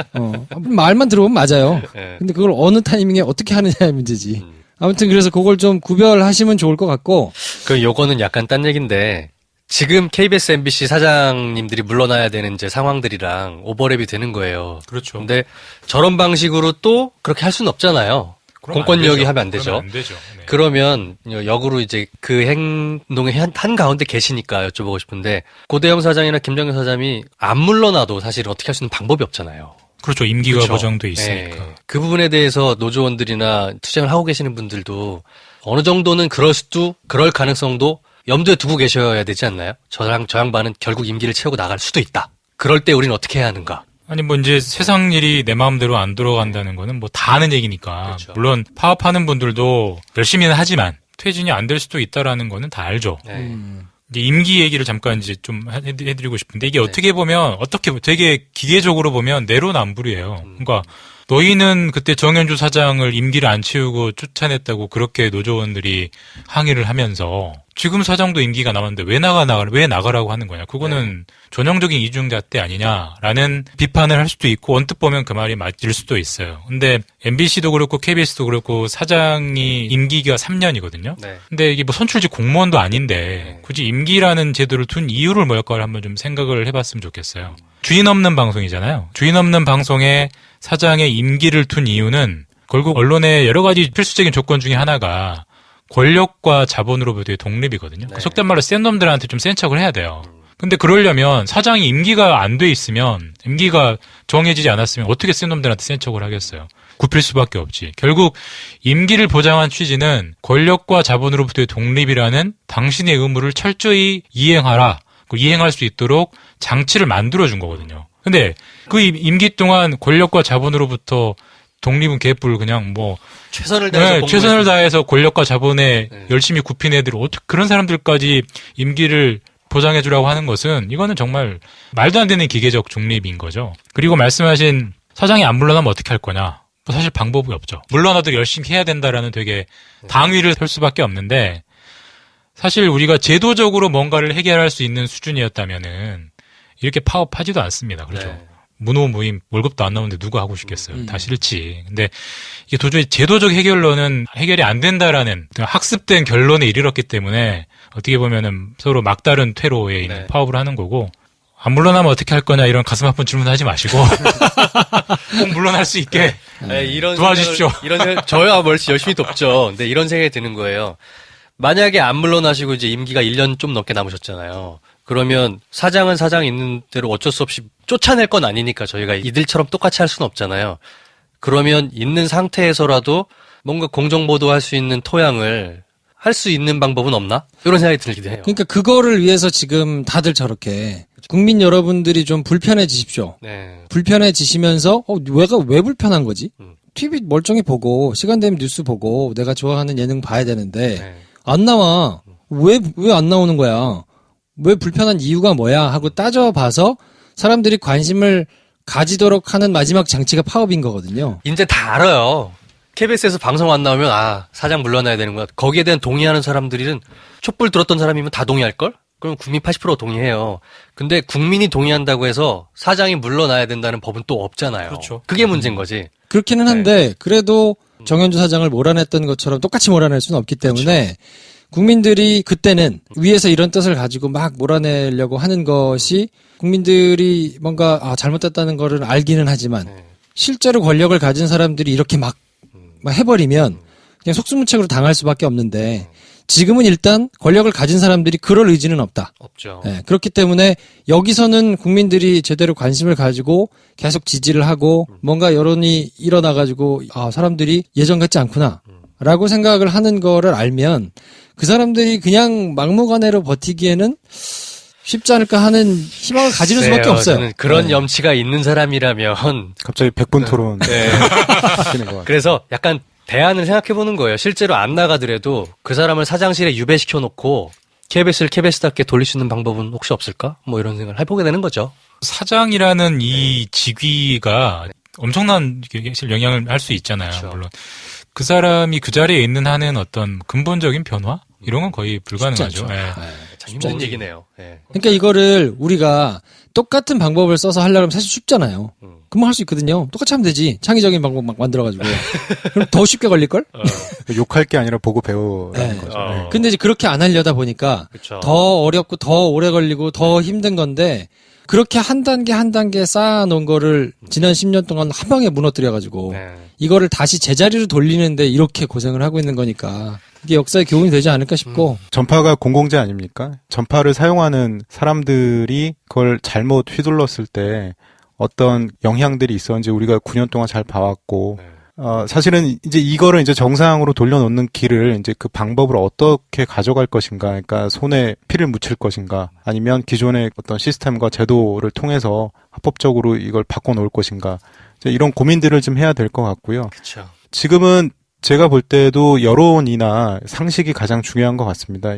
S1: 말만 들어보면 맞아요.
S3: 네.
S1: 근데 그걸 어느 타이밍에 어떻게 하느냐의 문제지. 아무튼 그래서 그걸 좀 구별하시면 좋을 것 같고.
S3: 요거는 약간 딴 얘기인데 지금 KBS, MBC 사장님들이 물러나야 되는 이제 상황들이랑 오버랩이 되는 거예요.
S6: 그렇죠.
S3: 근데 저런 방식으로 또 그렇게 할 수는 없잖아요. 공권력이 하면 안 되죠.
S6: 그러면 안 되죠. 네.
S3: 그러면 역으로 이제 그 행동의 한 가운데 계시니까 여쭤보고 싶은데 고대영 사장이나 김정현 사장이 안 물러나도 사실 어떻게 할 수 있는 방법이 없잖아요.
S6: 그렇죠. 임기가
S3: 그렇죠.
S6: 보장돼 있으니까.
S3: 네. 그 부분에 대해서 노조원들이나 투쟁을 하고 계시는 분들도 어느 정도는 그럴 가능성도 염두에 두고 계셔야 되지 않나요? 저 양반은 결국 임기를 채우고 나갈 수도 있다. 그럴 때 우리는 어떻게 해야 하는가?
S6: 아니 뭐 이제 세상 일이 내 마음대로 안 돌아간다는 거는 뭐 다 아는 얘기니까.
S3: 그렇죠.
S6: 물론 파업하는 분들도 열심히는 하지만 퇴진이 안 될 수도 있다라는 거는 다 알죠.
S3: 네.
S6: 이제 임기 얘기를 잠깐 이제 좀 해드리고 싶은데 이게 어떻게 보면 되게 기계적으로 보면 내로남불이에요. 그러니까 너희는 그때 정현주 사장을 임기를 안 채우고 쫓아냈다고 그렇게 노조원들이 항의를 하면서 지금 사장도 임기가 남았는데 왜 나가라고 하는 거냐. 그거는 전형적인 이중잣대 아니냐라는 비판을 할 수도 있고 언뜻 보면 그 말이 맞을 수도 있어요. 근데 MBC도 그렇고 KBS도 그렇고 사장이 임기가 3년이거든요.
S3: 네.
S6: 근데 이게 뭐 선출직 공무원도 아닌데 굳이 임기라는 제도를 둔 이유를 뭘까를 한번 좀 생각을 해봤으면 좋겠어요. 주인 없는 방송이잖아요. 주인 없는 방송에 사장의 임기를 둔 이유는 결국 언론의 여러 가지 필수적인 조건 중에 하나가 권력과 자본으로부터의 독립이거든요.
S3: 네.
S6: 속된 말로 센 놈들한테 좀 센 척을 해야 돼요. 근데 그러려면 사장이 임기가 안 돼 있으면, 임기가 정해지지 않았으면 어떻게 센 놈들한테 센 척을 하겠어요. 굽힐 수밖에 없지. 결국 임기를 보장한 취지는 권력과 자본으로부터의 독립이라는 당신의 의무를 철저히 이행하라. 이행할 수 있도록 장치를 만들어준 거거든요. 근데 그 임기 동안 권력과 자본으로부터 독립은 개뿔 그냥 뭐
S3: 최선을 다해서
S6: 최선을 다해서 권력과 자본에
S3: 네.
S6: 열심히 굽힌 애들 어떻게 그런 사람들까지 임기를 보장해주라고 하는 것은 이거는 정말 말도 안 되는 기계적 중립인 거죠. 그리고 말씀하신 사장이 안 물러나면 어떻게 할 거냐? 뭐 사실 방법이 없죠. 물러나도 열심히 해야 된다라는 되게 당위를 펼 수밖에 없는데 사실 우리가 제도적으로 뭔가를 해결할 수 있는 수준이었다면은 이렇게 파업하지도 않습니다. 그렇죠.
S3: 네.
S6: 무노무임 월급도 안 나오는데 누가 하고 싶겠어요. 다 싫지. 근데 이게 도저히 제도적 해결로는 해결이 안 된다라는 학습된 결론에 이르렀기 때문에 어떻게 보면은 서로 막다른 퇴로에 있는
S3: 네.
S6: 파업을 하는 거고 안 물러나면 어떻게 할 거냐 이런 가슴 아픈 질문하지 마시고 꼭 물러날 수 있게
S3: 이런
S6: 도와주십시오.
S3: 이런 생각, 저야 멀씨 열심히 돕죠. 근데 이런 생각이 드는 거예요. 만약에 안 물러나시고 이제 임기가 1년 좀 넘게 남으셨잖아요. 그러면 사장은 사장 있는 대로 어쩔 수 없이 쫓아낼 건 아니니까 저희가 이들처럼 똑같이 할 수는 없잖아요. 그러면 있는 상태에서라도 뭔가 공정보도할 수 있는 토양을 할 수 있는 방법은 없나? 이런 생각이 들기도 해요.
S1: 그러니까 그거를 위해서 지금 다들 저렇게 국민 여러분들이 좀 불편해지십시오.
S3: 네.
S1: 불편해지시면서 왜 불편한 거지?
S3: 음.
S1: TV 멀쩡히 보고 시간 되면 뉴스 보고 내가 좋아하는 예능 봐야 되는데
S3: 네.
S1: 안 나와. 왜 안 나오는 거야? 왜 불편한 이유가 뭐야? 하고 따져봐서 사람들이 관심을 가지도록 하는 마지막 장치가 파업인 거거든요.
S3: 이제 다 알아요. KBS에서 방송 안 나오면 사장 물러나야 되는 거야. 거기에 대한 동의하는 사람들은 촛불 들었던 사람이면 다 동의할걸? 그럼 국민 80% 동의해요. 근데 국민이 동의한다고 해서 사장이 물러나야 된다는 법은 또 없잖아요.
S6: 그렇죠.
S3: 그게 문제인 거지.
S1: 그렇기는 한데 그래도 정현주 사장을 몰아냈던 것처럼 똑같이 몰아낼 수는 없기 때문에 국민들이 그때는 위에서 이런 뜻을 가지고 막 몰아내려고 하는 것이 국민들이 뭔가 잘못됐다는 거를 알기는 하지만 실제로 권력을 가진 사람들이 이렇게 막 해버리면 그냥 속수무책으로 당할 수밖에 없는데 지금은 일단 권력을 가진 사람들이 그럴 의지는 없다.
S3: 없죠.
S1: 네, 그렇기 때문에 여기서는 국민들이 제대로 관심을 가지고 계속 지지를 하고 뭔가 여론이 일어나가지고 사람들이 예전 같지 않구나 라고 생각을 하는 거를 알면 그 사람들이 그냥 막무가내로 버티기에는 쉽지 않을까 하는 희망을 가지는 수밖에 없어요.
S3: 저는 그런
S1: 네.
S3: 염치가 있는 사람이라면
S5: 갑자기 100분 토론
S3: 네.
S5: 하시는 것 같아요.
S3: 그래서 약간 대안을 생각해 보는 거예요. 실제로 안 나가더라도 그 사람을 사장실에 유배시켜 놓고 KBS를 KBS답게 돌릴 수 있는 방법은 혹시 없을까? 뭐 이런 생각을 해보게 되는 거죠.
S6: 사장이라는 이 직위가 엄청난 영향을 할 수 있잖아요.
S3: 그렇죠.
S6: 물론 그 사람이 그 자리에 있는 한은 어떤 근본적인 변화 이런 건 거의 불가능하죠.
S1: 쉽지 않죠.
S6: 예.
S3: 참 힘든 얘기네요. 예.
S1: 그러니까 이거를 우리가 똑같은 방법을 써서 하려면 사실 쉽잖아요. 금방 할 수 있거든요. 똑같이 하면 되지. 창의적인 방법 막 만들어가지고. 그럼 더 쉽게 걸릴걸?
S5: 욕할 게 아니라 보고 배우라는
S1: 네.
S5: 거죠.
S3: 어.
S1: 근데 이제 그렇게 안 하려다 보니까
S3: 그쵸.
S1: 더 어렵고 더 오래 걸리고 더 힘든 건데 그렇게 한 단계 쌓아놓은 거를 지난 10년 동안 한 방에 무너뜨려가지고
S3: 네.
S1: 이거를 다시 제자리로 돌리는데 이렇게 고생을 하고 있는 거니까 이게 역사의 교훈이 되지 않을까 싶고
S5: 전파가 공공재 아닙니까? 전파를 사용하는 사람들이 그걸 잘못 휘둘렀을 때 어떤 영향들이 있었는지 우리가 9년 동안 잘 봐왔고,
S3: 네.
S5: 사실은 이제 이거를 이제 정상으로 돌려놓는 길을 이제 그 방법을 어떻게 가져갈 것인가, 그러니까 손에 피를 묻힐 것인가, 아니면 기존의 어떤 시스템과 제도를 통해서 합법적으로 이걸 바꿔놓을 것인가, 이제 이런 고민들을 좀 해야 될 것 같고요.
S3: 그렇죠.
S5: 지금은 제가 볼 때도 여론이나 상식이 가장 중요한 것 같습니다.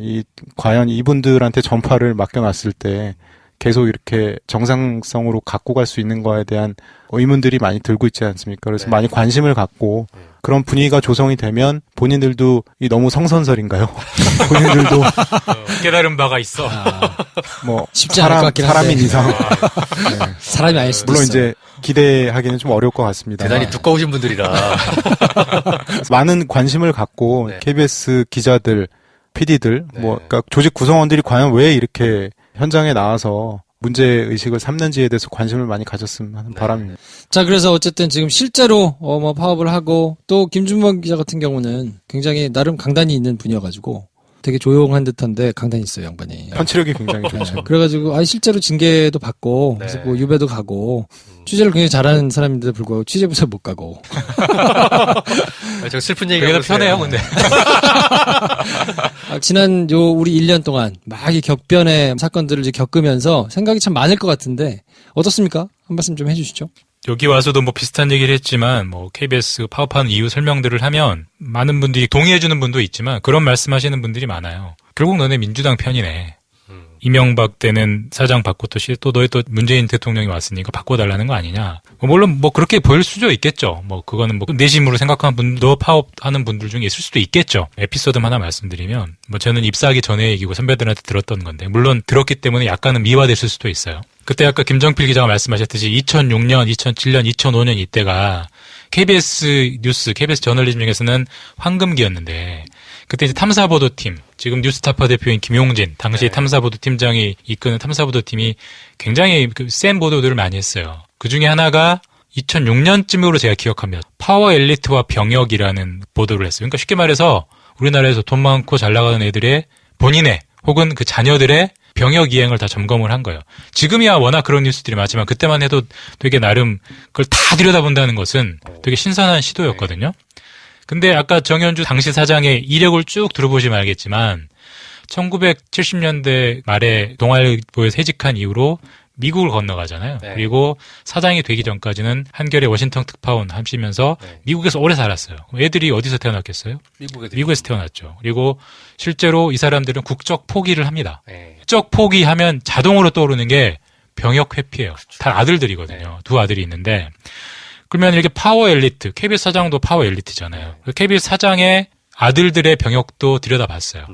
S5: 과연 이분들한테 전파를 맡겨놨을 때 계속 이렇게 정상성으로 갖고 갈 수 있는 거에 대한 의문들이 많이 들고 있지 않습니까? 그래서 많이 관심을 갖고 그런 분위기가 조성이 되면 본인들도 너무 성선설인가요? 본인들도
S6: 깨달은 바가 있어.
S5: 뭐
S1: 쉽지 않을 것 같긴 한데.
S5: 사람인 이상 네.
S1: 사람이 아닐 수도
S5: 물론
S1: 있어요.
S5: 이제 기대하기는 좀 어려울 것 같습니다.
S3: 대단히 두꺼우신 분들이라.
S5: 많은 관심을 갖고
S3: 네.
S5: KBS 기자들, PD들,
S3: 네.
S5: 그러니까 조직 구성원들이 과연 왜 이렇게 현장에 나와서 문제 의식을 삼는지에 대해서 관심을 많이 가졌으면 하는 바람입니다.
S1: 자, 그래서 어쨌든 지금 실제로 뭐 파업을 하고 또 김준범 기자 같은 경우는 굉장히 나름 강단이 있는 분이어가지고 되게 조용한 듯한데 강단이 있어요, 양반이.
S5: 펀치력이 굉장히 좋죠.
S1: 그래가지고 실제로 징계도 받고
S3: 네.
S1: 그래서 뭐 유배도 가고 취재를 굉장히 잘하는 사람인데도 불구하고 취재부서 못 가고.
S3: 저 슬픈 얘기.
S6: 그게 더 편해요, 근데.
S1: 지난 우리 1년 동안 막 이 격변의 사건들을 이제 겪으면서 생각이 참 많을 것 같은데 어떻습니까? 한 말씀 좀 해주시죠.
S6: 여기 와서도 뭐 비슷한 얘기를 했지만 뭐 KBS 파업하는 이유 설명들을 하면 많은 분들이 동의해주는 분도 있지만 그런 말씀하시는 분들이 많아요. 결국 너네 민주당 편이네. 이명박 때는 사장 바꿨듯이 또 너희 또 문재인 대통령이 왔으니까 바꿔달라는 거 아니냐. 물론 뭐 그렇게 보일 수도 있겠죠. 뭐 그거는 뭐 내심으로 생각하는 분도 파업하는 분들 중에 있을 수도 있겠죠. 에피소드 하나 말씀드리면 뭐 저는 입사하기 전에 얘기고 선배들한테 들었던 건데 물론 들었기 때문에 약간은 미화됐을 수도 있어요. 그때 아까 김정필 기자가 말씀하셨듯이 2006년, 2007년, 2005년 이때가 KBS 뉴스, KBS 저널리즘 중에서는 황금기였는데 그때 이제 탐사보도팀, 지금 뉴스타파 대표인 김용진, 당시 탐사보도팀장이 이끄는 탐사보도팀이 굉장히 센 보도들을 많이 했어요. 그 중에 하나가 2006년쯤으로 제가 기억합니다. 파워 엘리트와 병역이라는 보도를 했어요. 그러니까 쉽게 말해서 우리나라에서 돈 많고 잘 나가는 애들의 본인의 혹은 그 자녀들의 병역 이행을 다 점검을 한 거예요. 지금이야 워낙 그런 뉴스들이 많지만 그때만 해도 되게 나름 그걸 다 들여다본다는 것은 되게 신선한 시도였거든요. 근데 아까 정현주 당시 사장의 이력을 쭉 들어보시면 알겠지만 1970년대 말에 동아일보에서 해직한 이후로 미국을 건너가잖아요.
S3: 네.
S6: 그리고 사장이 되기 전까지는 한겨레 워싱턴 특파원 하시면서
S3: 네.
S6: 미국에서 오래 살았어요. 애들이 어디서 태어났겠어요? 미국에서 태어났죠. 그리고 실제로 이 사람들은 국적 포기를 합니다.
S3: 네.
S6: 국적 포기하면 자동으로 떠오르는 게 병역 회피예요. 다 아들들이거든요. 두 아들이 있는데 그러면 이렇게 파워 엘리트, KBS 사장도 파워 엘리트잖아요. KBS 사장의 아들들의 병역도 들여다봤어요.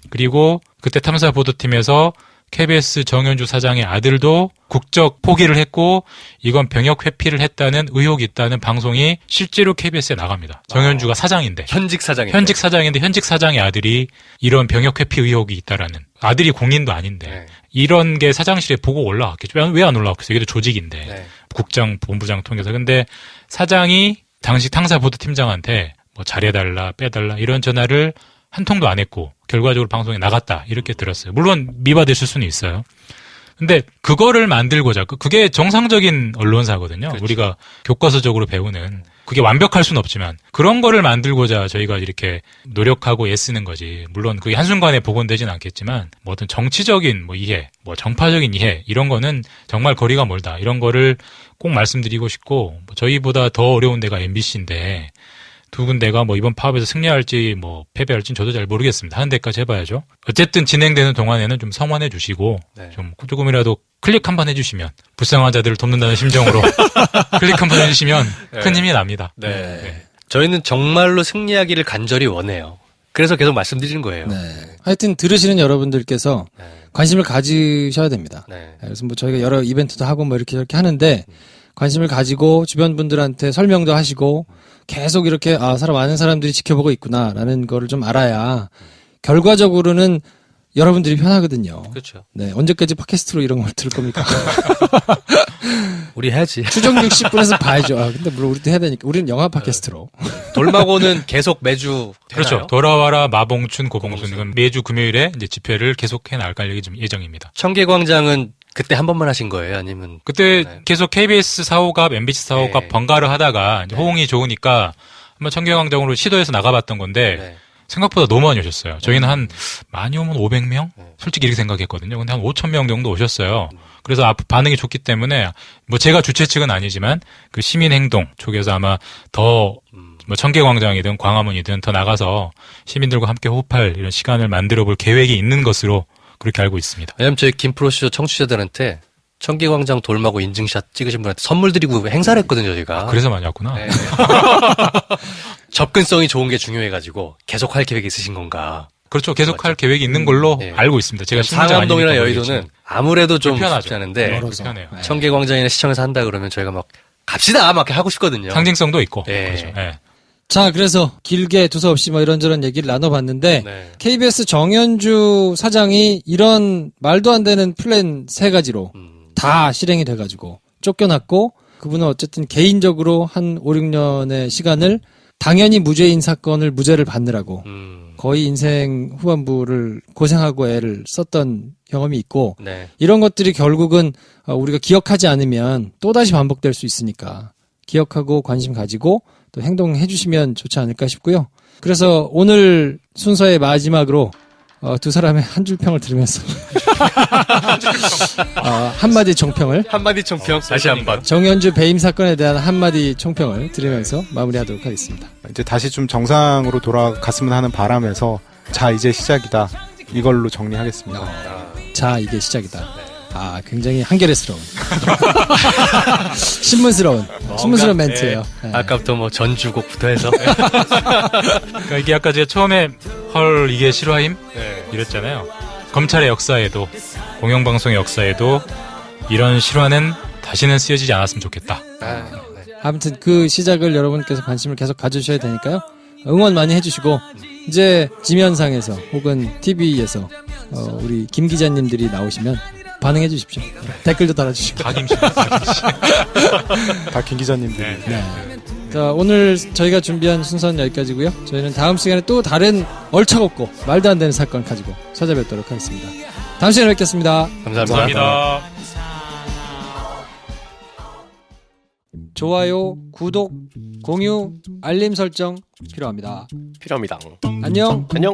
S6: 그리고 그때 탐사보도팀에서 KBS 정현주 사장의 아들도 국적 포기를 했고 이건 병역 회피를 했다는 의혹이 있다는 방송이 실제로 KBS에 나갑니다. 정현주가 사장인데.
S3: 현직 사장인데.
S6: 현직 사장의 아들이 이런 병역 회피 의혹이 있다라는. 아들이 공인도 아닌데.
S3: 네.
S6: 이런 게 사장실에 보고 올라왔겠죠. 왜 안 올라왔겠어요? 이게 조직인데.
S3: 네.
S6: 국장, 본부장 통해서. 근데 사장이 당시 탕사보도팀장한테 뭐 잘해달라, 빼달라 이런 전화를 한 통도 안 했고 결과적으로 방송에 나갔다 이렇게 들었어요. 물론 미화됐을 수는 있어요. 근데 그거를 만들고자 그게 정상적인 언론사거든요.
S3: 그렇죠.
S6: 우리가 교과서적으로 배우는 그게 완벽할 수는 없지만 그런 거를 만들고자 저희가 이렇게 노력하고 애쓰는 거지. 물론 그게 한순간에 복원되진 않겠지만 뭐 어떤 정치적인 뭐 이해, 뭐 정파적인 이해 이런 거는 정말 거리가 멀다. 이런 거를 꼭 말씀드리고 싶고 뭐 저희보다 더 어려운 데가 MBC인데 두 군데가 뭐 이번 파업에서 승리할지 뭐 패배할지는 저도 잘 모르겠습니다. 하는 데까지 해봐야죠. 어쨌든 진행되는 동안에는 좀 성원해 주시고
S3: 네.
S6: 좀 조금이라도 클릭 한번 해주시면 불쌍한 자들을 돕는다는 심정으로 클릭 한번 해주시면 큰 힘이 납니다.
S3: 네. 저희는 정말로 승리하기를 간절히 원해요. 그래서 계속 말씀드리는 거예요.
S1: 네. 하여튼 들으시는 여러분들께서
S3: 네.
S1: 관심을 가지셔야 됩니다.
S3: 네.
S1: 그래서 뭐 저희가 여러 이벤트도 하고 뭐 이렇게 저렇게 하는데 관심을 가지고 주변 분들한테 설명도 하시고 계속 이렇게 사람 많은 사람들이 지켜보고 있구나라는 거를 좀 알아야 결과적으로는 여러분들이 편하거든요.
S3: 그렇죠.
S1: 네. 언제까지 팟캐스트로 이런 걸 들을 겁니까?
S3: 우리 해야지.
S1: 추정 60분에서 봐야죠. 근데 물론 우리도 해야 되니까. 우리는 영화 팟캐스트로.
S3: 돌마고는 계속 매주 되나요?
S6: 그렇죠. 돌아와라 마봉춘 고봉순 이건 매주 금요일에 이제 집회를 계속해 나갈 예정입니다.
S3: 청계광장은 그때 한 번만 하신 거예요? 아니면
S6: 그때
S3: 네.
S6: 계속 KBS 사호갑, MBC 사호갑
S3: 네.
S6: 번갈아 하다가 이제 호응이 좋으니까 한번 청계광장으로 시도해서 나가봤던 건데
S3: 네.
S6: 생각보다 너무 많이 오셨어요. 저희는 한 많이 오면 500명?
S3: 네.
S6: 솔직히 이렇게 생각했거든요. 근데 한 5,000명 정도 오셨어요. 그래서 반응이 좋기 때문에 뭐 제가 주최 측은 아니지만 그 시민행동 쪽에서 아마 더 뭐 청계광장이든 광화문이든 더 나가서 시민들과 함께 호흡할 이런 시간을 만들어 볼 계획이 있는 것으로 그렇게 알고 있습니다.
S3: 왜냐면 저희 김프로쇼 청취자들한테 청계광장 돌마고 인증샷 찍으신 분한테 선물 드리고 행사를 했거든요, 저희가.
S6: 그래서 많이 왔구나.
S3: 네. 접근성이 좋은 게 중요해가지고 계속 할 계획이 있으신 건가.
S6: 그렇죠. 계속 할 계획이 있는 걸로
S3: 네.
S6: 알고 있습니다. 제가 실무자
S3: 상암동이나
S6: 아니니까
S3: 여의도는
S6: 모르겠지만.
S3: 아무래도 좀
S6: 불편하죠.
S3: 쉽지 않은데
S1: 멀어서.
S6: 불편해요.
S1: 네.
S3: 청계광장이나 시청에서 한다 그러면 저희가 막 갑시다 막 이렇게 하고 싶거든요.
S6: 상징성도 있고.
S3: 네.
S6: 그렇죠. 네.
S1: 자, 그래서 길게 두서없이 뭐 이런저런 얘기를 나눠봤는데
S3: 네.
S1: KBS 정현주 사장이 이런 말도 안 되는 플랜 3가지로 다 실행이 돼가지고 쫓겨났고 그분은 어쨌든 개인적으로 한 5, 6년의 시간을 당연히 무죄인 사건을 무죄를 받느라고 거의 인생 후반부를 고생하고 애를 썼던 경험이 있고
S3: 네.
S1: 이런 것들이 결국은 우리가 기억하지 않으면 또다시 반복될 수 있으니까 기억하고 관심 가지고 또 행동해 주시면 좋지 않을까 싶고요. 그래서 오늘 순서의 마지막으로 두 사람의 한 줄 평을 들으면서 한마디 총평을
S3: 한마디 총평 다시 한번.
S1: 정현주 배임 사건에 대한 한마디 총평을 들으면서 마무리하도록 하겠습니다.
S5: 이제 다시 좀 정상으로 돌아갔으면 하는 바람에서 자 이제 시작이다 이걸로 정리하겠습니다.
S1: 자, 이게 시작이다. 굉장히 한겨레스러운 신문스러운 멘트예요. 네.
S3: 아까부터 뭐 전주곡부터 해서
S6: 그러니까 이게 아까 제가 처음에 헐 이게 실화임?
S3: 네.
S6: 이랬잖아요. 검찰의 역사에도 공영방송의 역사에도 이런 실화는 다시는 쓰여지지 않았으면 좋겠다.
S3: 네.
S1: 아무튼 그 시작을 여러분께서 관심을 계속 가져주셔야 되니까요. 응원 많이 해주시고 이제 지면상에서 혹은 TV에서 우리 김 기자님들이 나오시면 반응해 주십시오. 댓글도 달아주시고.
S6: 박임씨.
S5: 다 김 기자님들.
S1: 네. 자, 오늘 저희가 준비한 순서는 여기까지고요. 저희는 다음 시간에 또 다른 얼차겁고 말도 안 되는 사건 가지고 찾아뵙도록 하겠습니다. 다음 시간에 뵙겠습니다.
S6: 감사합니다.
S1: 좋아요, 구독, 공유, 알림 설정 필요합니다.
S2: 필요합니다.
S1: 안녕.
S2: 안녕.